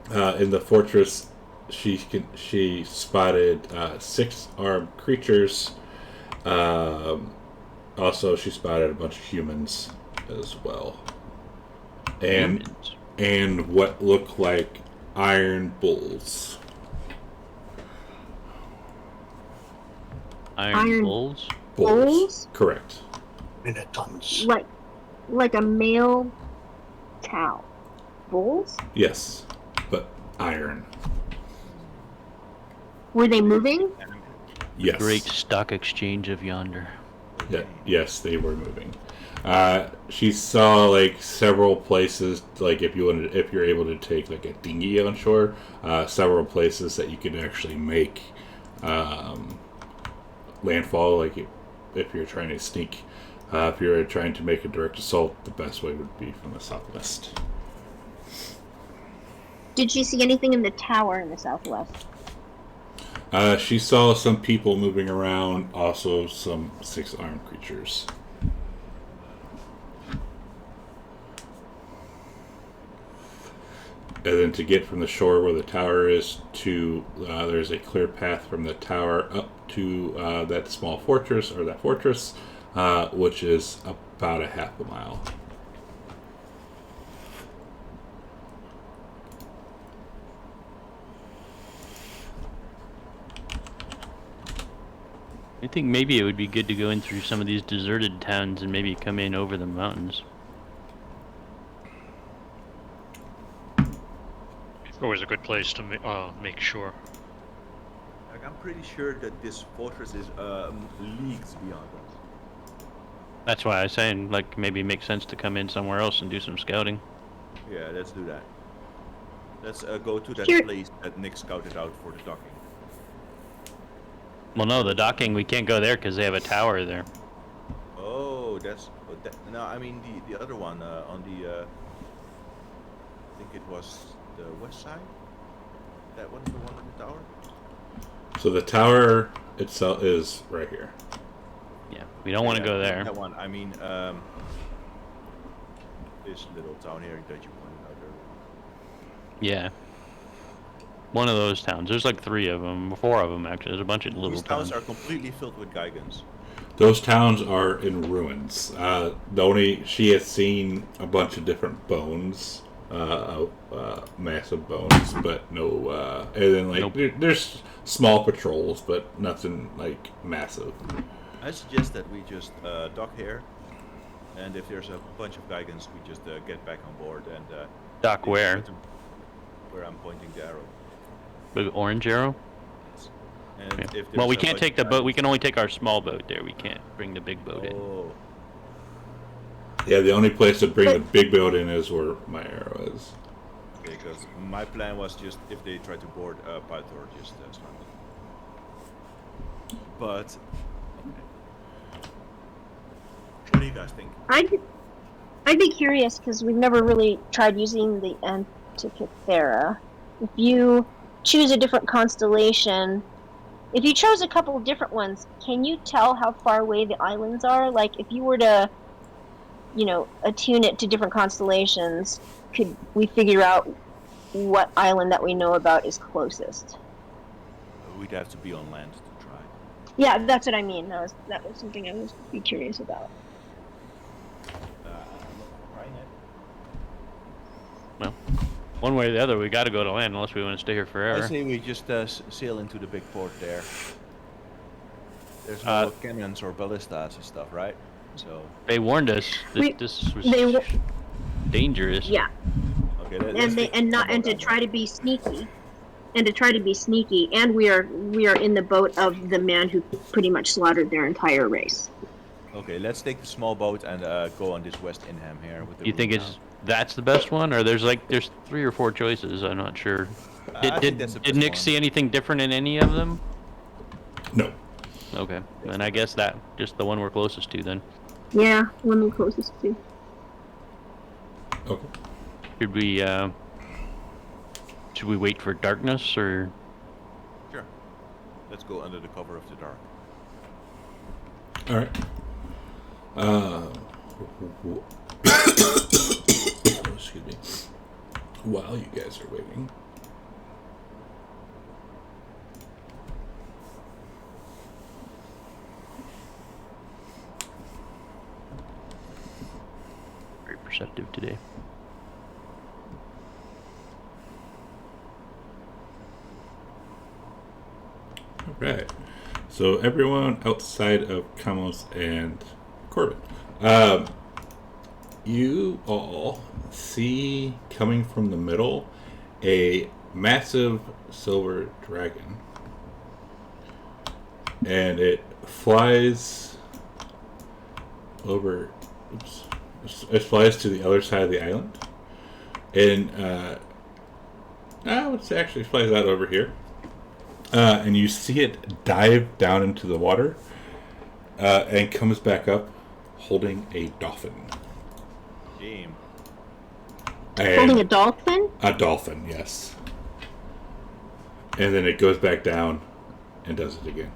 In the fortress, she spotted 6 armed creatures. Also, she spotted a bunch of humans as well, and what look like iron bulls. Iron bulls? Bulls? Correct. Minotons. Like a male cow. Bulls? Yes, but iron. Were they moving? Yes. Great stock exchange of Yonder. Yeah, yes, they were moving. She saw, like, several places, like, if you're able to take, like, a dinghy on shore, several places that you could actually make landfall, like, if you're trying to sneak. If you're trying to make a direct assault, the best way would be from the southwest. Did you see anything in the tower in the southwest? She saw some people moving around, also some 6 armed creatures. And then to get from the shore where the tower is to, there's a clear path from the tower up to that small fortress, or that fortress, which is about a half a mile. I think maybe it would be good to go in through some of these deserted towns and maybe come in over the mountains. Always a good place to make sure. Like, I'm pretty sure that this fortress is leagues beyond us. That's why I was saying, like, maybe it makes sense to come in somewhere else and do some scouting. Yeah, let's do that. Let's go to that Here- place that Nick scouted out for the docking. Well, no, the docking, we can't go there because they have a tower there. Oh, no. I mean the other one on the. I think it was the west side. That one's the one on the tower. So the tower itself is right here. Yeah, we don't want to go there. That one. I mean, this little town here that you pointed out earlier. Yeah. One of those towns. There's like 3 of them, 4 of them actually. There's a bunch of little These towns towns. are completely filled with Geigens. Those towns are in ruins. She has seen a bunch of different bones, massive bones, but no. And then like Nope. there's small patrols, but nothing like massive. I suggest that we just dock here, and if there's a bunch of Geigens, we just get back on board and. Dock where? get to Where I'm pointing the arrow. Big orange arrow? And Yeah. if there's Well, we a can't bunch take of the boat. We Geigens- can only take our small boat there. We can't bring the big boat in. Oh. Yeah, the only place to bring the big boat in is where my arrow is. Okay, because my plan was just if they try to board Pythor, just slam it. But what do you guys think? I'd be curious because we've never really tried using the Antikythera. If you choose a different constellation, if you chose a couple of different ones, can you tell how far away the islands are? Like, if you were to, attune it to different constellations, could we figure out what island that we know about is closest? We'd have to be on land to try. Yeah, that's what I mean. That was something I was be curious about. I'm not trying it. Well, one way or the other, we got to go to land unless we want to stay here I forever. say we just sail into the big port there. There's no cannons or ballistas and stuff, right? So. They warned us that this was dangerous. Yeah, Okay. and to try to be sneaky, and we are in the boat of the man who pretty much slaughtered their entire race. Okay, let's take the small boat and go on this West Inham here. With the You think roof that's the best one, or there's 3 or 4 choices? I'm not sure. down. I think that's the Did best Nick one. see anything different in any of them? No. Okay, then I guess that just the one we're closest to then. Yeah, one we're closest to. Okay. Should we wait for darkness or? Sure. Let's go under the cover of the dark. All right. Excuse me. While you guys are waiting. Very perceptive today. All right. So everyone outside of Kamos and Corbin, you all see coming from the middle a massive silver dragon, and it flies over. Oops, it flies to the other side of the island, and I would say actually flies out over here. And you see it dive down into the water and comes back up holding a dolphin. Game. Holding a And dolphin? a dolphin, yes. And then it goes back down and does it again.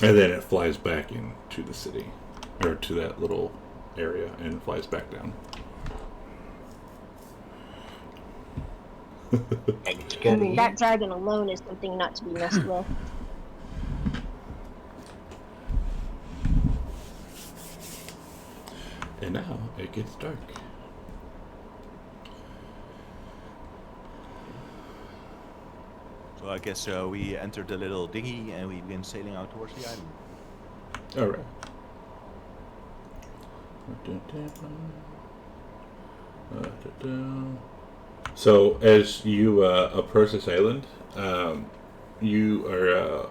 And then it flies back into the city, or to that little area, and flies back down. It's I getting mean, that dragon alone is something not to be messed with. And now it gets dark. So I guess we enter the little dinghy and we begin sailing out towards the island. All right. So as you approach this island, you are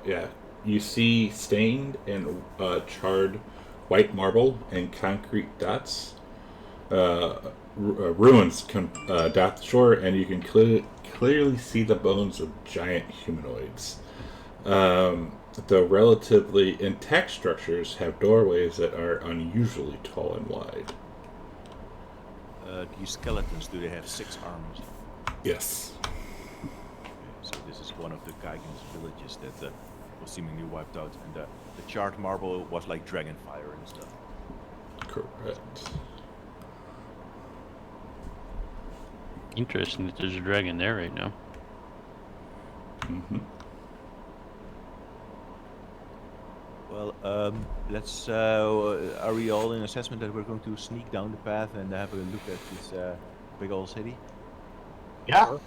you see stained and charred white marble and concrete dots. Ruins dot the shore, and you can clearly see the bones of giant humanoids. The relatively intact structures have doorways that are unusually tall and wide. These skeletons, do they have 6 arms? Yes. So this is one of the Geigen's villages that was seemingly wiped out, and the charred marble was like dragon fire and stuff. Correct. Interesting that there's a dragon there right now. Mm-hmm. Well, let's. Are we all in assessment that we're going to sneak down the path and have a look at this big old city? Yeah,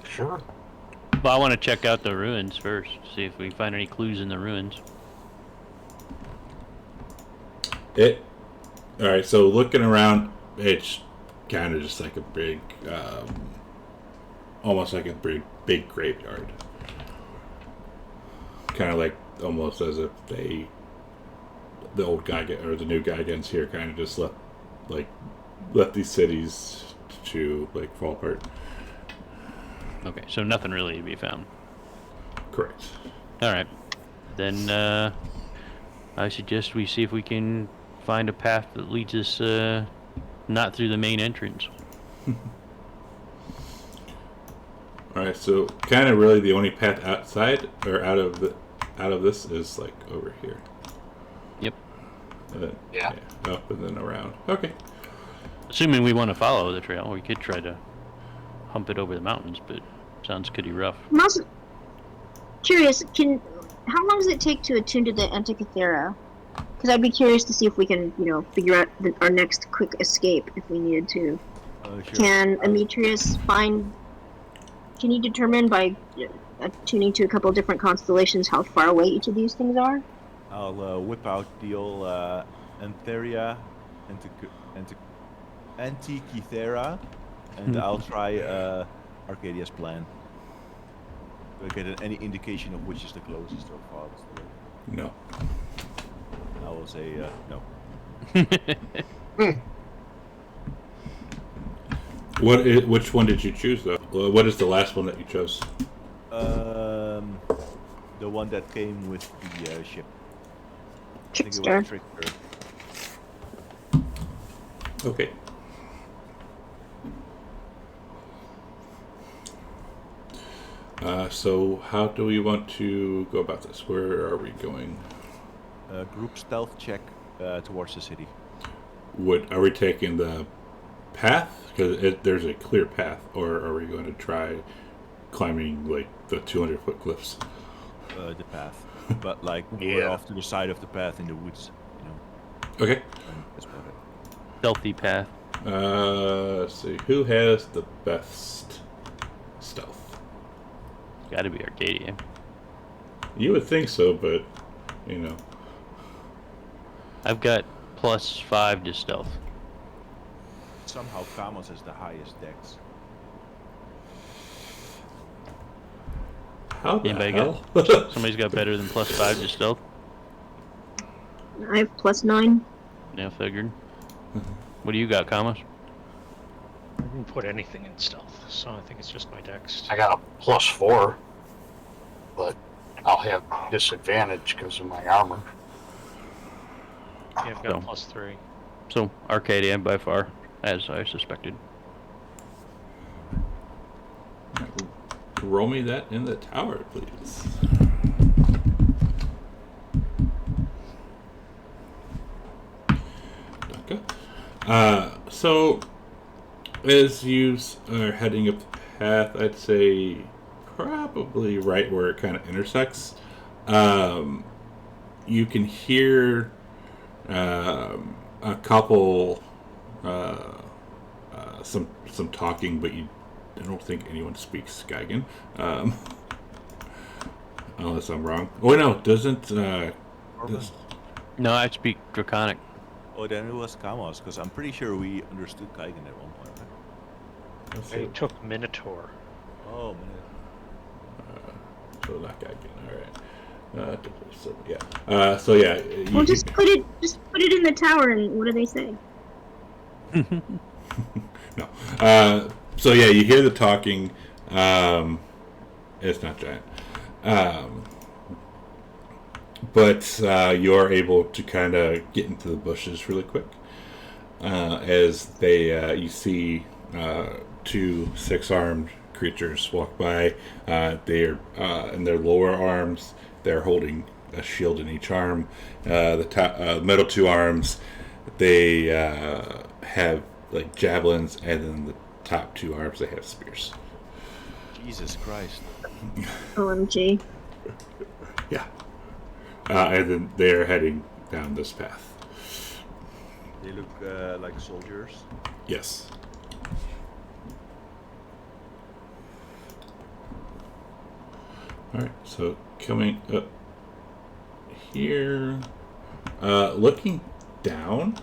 sure. Well, I want to check out the ruins first, see if we find any clues in the ruins. All right. So looking around, it's kind of just like a big, almost like a big graveyard. Kind of like almost as if the old guy or the new Geigens here kind of just left these cities to like fall apart. Okay, so nothing really to be found. Correct. All right, then I suggest we see if we can find a path that leads us not through the main entrance. All right. So kind of really the only path outside or out of this is like over here. Yep. And then, Yeah. up and then around. Okay. Assuming we want to follow the trail, we could try to hump it over the mountains, but sounds pretty rough. I'm also curious. How long does it take to attune to the Antikythera? Because I'd be curious to see if we can, figure out our next quick escape if we needed to. Sure. Can Demetrius Can you determine by attuning to a couple of different constellations how far away each of these things are? I'll whip out the old Antheria, Antikythera, and I'll try Arcadia's plan. Do I get any indication of which is the closest or farthest away? No. I will say no. Which one did you choose though? What is the last one that you chose? The one that came with the ship. I think it Trickster. was Trickster. Okay. So how do we want to go about this? Where are we going? Group stealth check towards the city. Are we taking the path? Because there's a clear path, or are we going to try climbing like the 200-foot cliffs? The path, but like we're Yeah. off to the side of the path in the woods. Okay. That's about it. Stealthy path. Let's see. Who has the best stealth? Got to be Arcadia. You would think so, but I've got +5 to stealth. Somehow Kamos has the highest dex. How the Anybody hell? Somebody's got better than +5 to stealth. I have +9. Yeah, figured. What do you got, Kamos? I didn't put anything in stealth, so I think it's just my dex. I got a +4, but I'll have disadvantage because of my armor. Yeah, I've got So- a +3. So Arcadia by far, as I suspected. Roll me that in the tower, please. Okay. So, as you are heading up the path, I'd say probably right where it kind of intersects, you can hear a couple, some talking, but I don't think anyone speaks Geigen, unless I'm wrong. Oh no, doesn't. No, I speak Draconic. Oh, then it was Kamos, because I'm pretty sure we understood Kaigen at one point, right? Let's I see. took Minotaur. Oh, man. So not Geigen. All right. So yeah. So yeah. Well, just put it in the tower, and what do they say? No. So yeah, you hear the talking. It's not giant. But you're able to kind of get into the bushes really quick. As you see two 6-armed creatures walk by. They're in their lower arms. They're holding a shield in each arm. The middle 2 arms, they have like javelins, and then the top 2 arms they have spears. Jesus Christ. OMG. Yeah. And then they're heading down this path. They look like soldiers. Yes. Alright, so coming up here, looking down,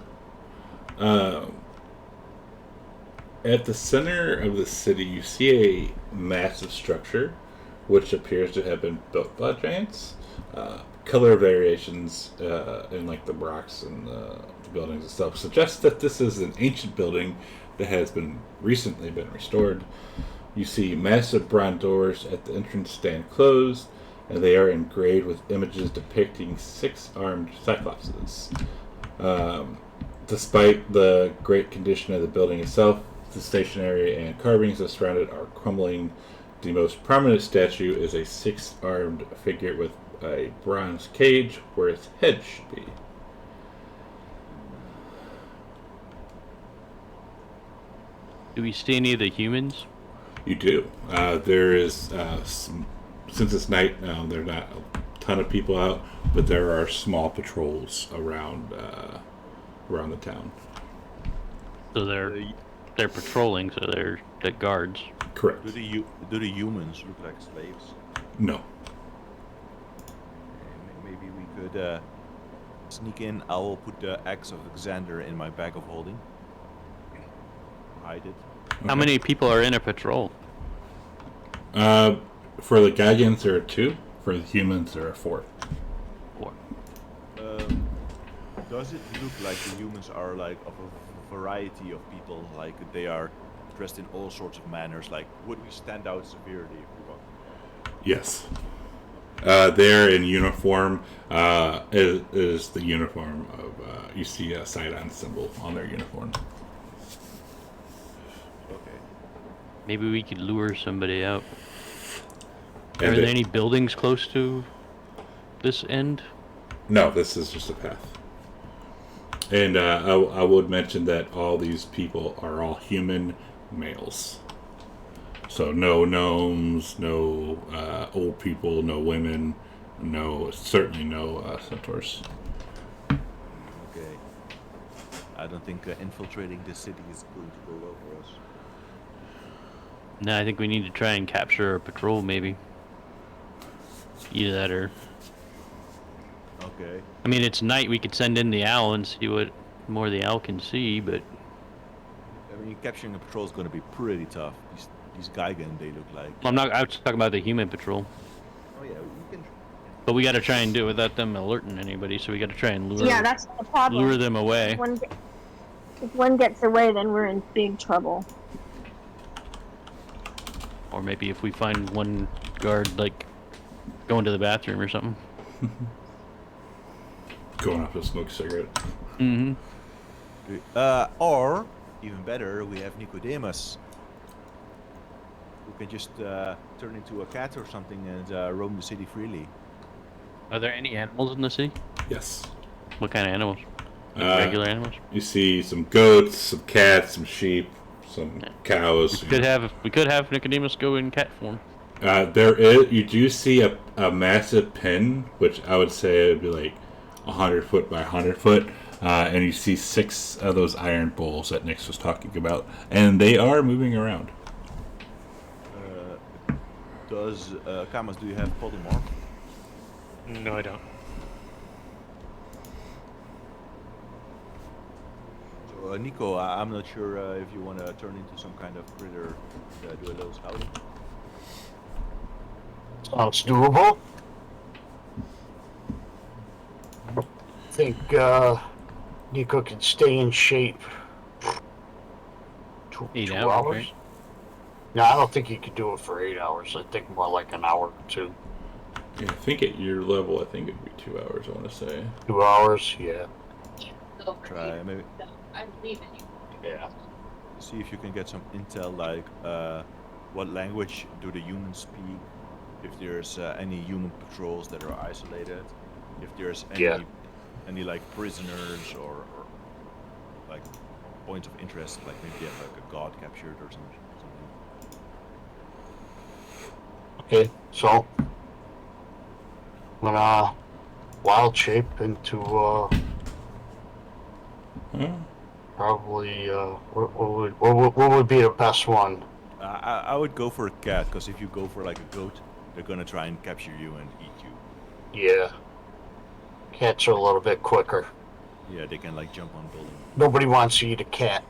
at the center of the city, you see a massive structure which appears to have been built by giants. Color variations in like the rocks and the buildings and stuff suggest that this is an ancient building that has been recently been restored. You see massive bronze doors at the entrance stand closed, and they are engraved with images depicting 6-armed cyclopses. Despite the great condition of the building itself, the stationery and carvings that surround it are crumbling. The most prominent statue is a 6-armed figure with a bronze cage where its head should be. Do we see any of the humans? You do. There is, since it's night, there are not a ton of people out, but there are small patrols around the town. So they're patrolling, so they're the guards. Correct. Do the humans look like slaves? No. Maybe we could sneak in. I will put the axe of Xander in my bag of holding. Hide it. How many people are in a patrol? For the Gaigans, there are 2. For the humans, there are 4. 4. Does it look like the humans are like of a variety of people? Like they are dressed in all sorts of manners? Like would we stand out severely if we walked? Yes. They're in uniform. Is the uniform of you see a Sidon symbol on their uniform. Okay. Maybe we could lure somebody out. Are And there any buildings close to this end? No, this is just a path. And I would mention that all these people are all human males. So no gnomes, no old people, no women, certainly no centaurs. Okay. I don't think infiltrating the city is going to go well for us. No, I think we need to try and capture a patrol, maybe. Either that or... Okay. I mean, it's night. We could send in the owl and see what more the owl can see, but... I mean, capturing a patrol is going to be pretty tough. These Geigen, they look like... I was talking about the human patrol. Oh yeah, we can... But we got to try and do it without them alerting anybody, so we got to try and lure, Yeah, that's the problem. lure them away. If one gets away, then we're in big trouble. Or maybe if we find one guard, like, going to the bathroom or something. Going off to smoke a cigarette. Mm-hmm. Or, even better, we have Nicodemus. Who can just turn into a cat or something and roam the city freely. Are there any animals in the sea? Yes. What kind of animals? Like regular animals? You see some goats, some cats, some sheep, some cows. We could have Nicodemus go in cat form. You do see a massive pen, which I would say would be like 100 foot by 100 foot, and you see 6 of those iron bowls that Nix was talking about, and they are moving around. Kamas, do you have polymorph? No, I don't. Nico, I'm not sure if you want to turn into some kind of critter and do a little scouting. Sounds doable. I think Nico can stay in shape. 8 2 hours, hours? right? No, I don't think he could do it for 8 hours. I think more like an hour or 2. Yeah, I think at your level, I think it'd be 2 hours. I want to say. 2 hours, yeah. Try maybe. Yeah. See if you can get some intel, like what language do the humans speak? If there's any human patrols that are isolated, if there's any like prisoners or like points of interest, like maybe they have like a god captured or something. Okay, so I'm gonna wild shape into probably what would be the best one? I would go for a cat, because if you go for like a goat, they're gonna try and capture you and eat you. Yeah. Cats are a little bit quicker. Yeah, they can like jump on buildings. Nobody wants to eat a cat.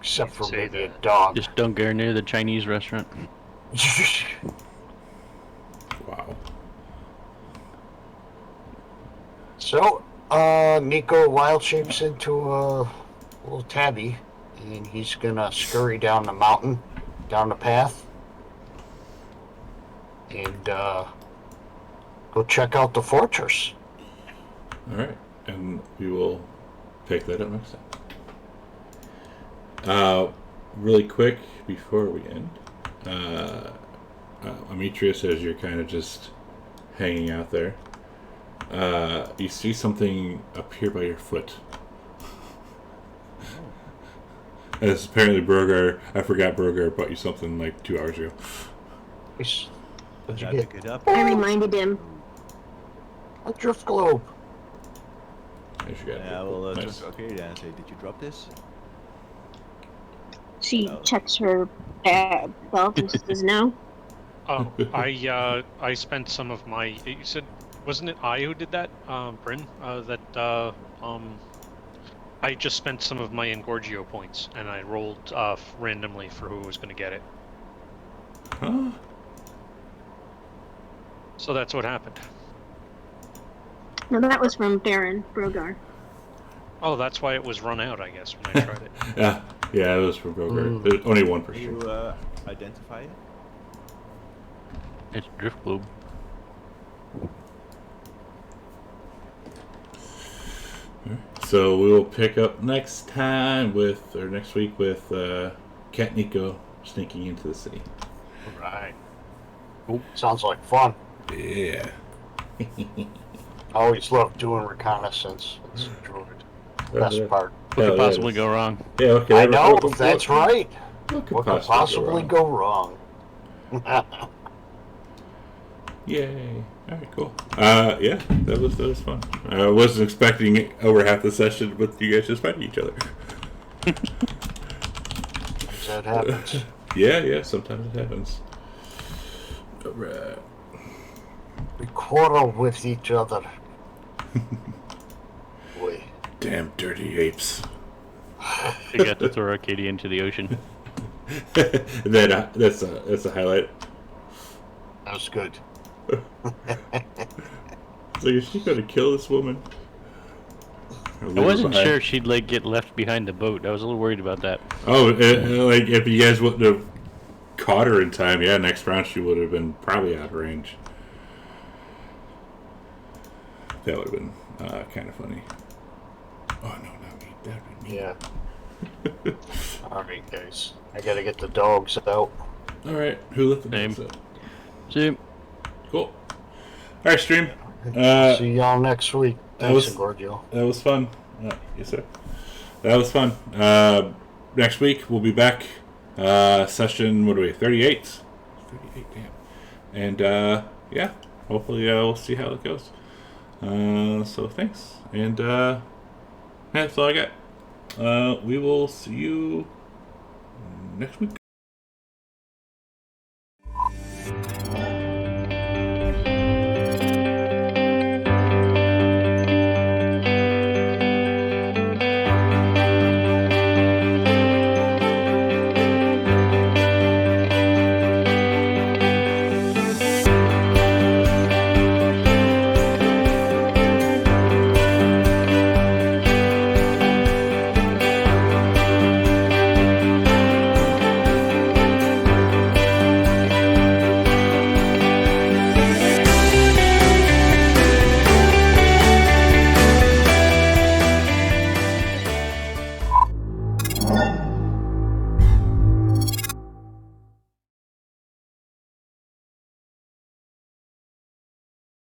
Except for Say maybe a that. dog. Just don't go near the Chinese restaurant. Wow. So, Nico wild shapes into a little tabby, and he's gonna scurry down the mountain, down the path, and go check out the fortress. All right, and we will pick that up next time. Really quick before we end, Amitrius, as you're kind of just hanging out there, you see something appear by your foot. And it's apparently Brogar. I forgot Brogar brought you something like 2 hours ago. What'd Did you I get? pick it up? I reminded him. A drift globe. I forgot. Yeah, well, Nice. just, okay, then say, did you drop this? She No. checks her belt and says no. Oh, I spent some of my. You said, wasn't it I who did that, Bryn? I just spent some of my Engorgio points, and I rolled randomly for who was going to get it. Huh? So that's what happened. No, that was from Baron Brogar. Oh, that's why it was run out, I guess, when I tried it. Yeah, it was from Brogar. There's only one for Can sure. you identify it? It's Drift Globe. So we will pick up next week with Cat Nico sneaking into the city. Right. Cool. Sounds like fun. Yeah. I always love doing reconnaissance. It's the best part. What could possibly go wrong? Yeah, okay. I know, that's right. What What could possibly go wrong? Yay. Alright, cool. Yeah, that was fun. I wasn't expecting over half the session with you guys just fighting each other. That happens. Yeah, sometimes it happens. Alright. We quarrel with each other. Boy. Damn dirty apes. They got to throw Arcadia into the ocean. And then that's a highlight. That was good. It's like, is she gonna kill this woman? Or leave I her wasn't behind? sure she'd get left behind the boat. I was a little worried about that. Oh, like if you guys wouldn't have caught her in time, yeah, next round she would have been probably out of range. That would have been kind of funny. Oh no, not me. That would be me. Yeah. Alright, guys. I gotta get the dogs out. All right, who let the Same. dogs out? See, Cool. All right, stream. See y'all next week. that Thanks, was- Gorgio. That was fun. Yes, sir. That was fun. Next week we'll be back. Session, what are we? 38. 38, damn. And yeah, hopefully we'll see how it goes. So thanks, and that's all I got. We will see you next week.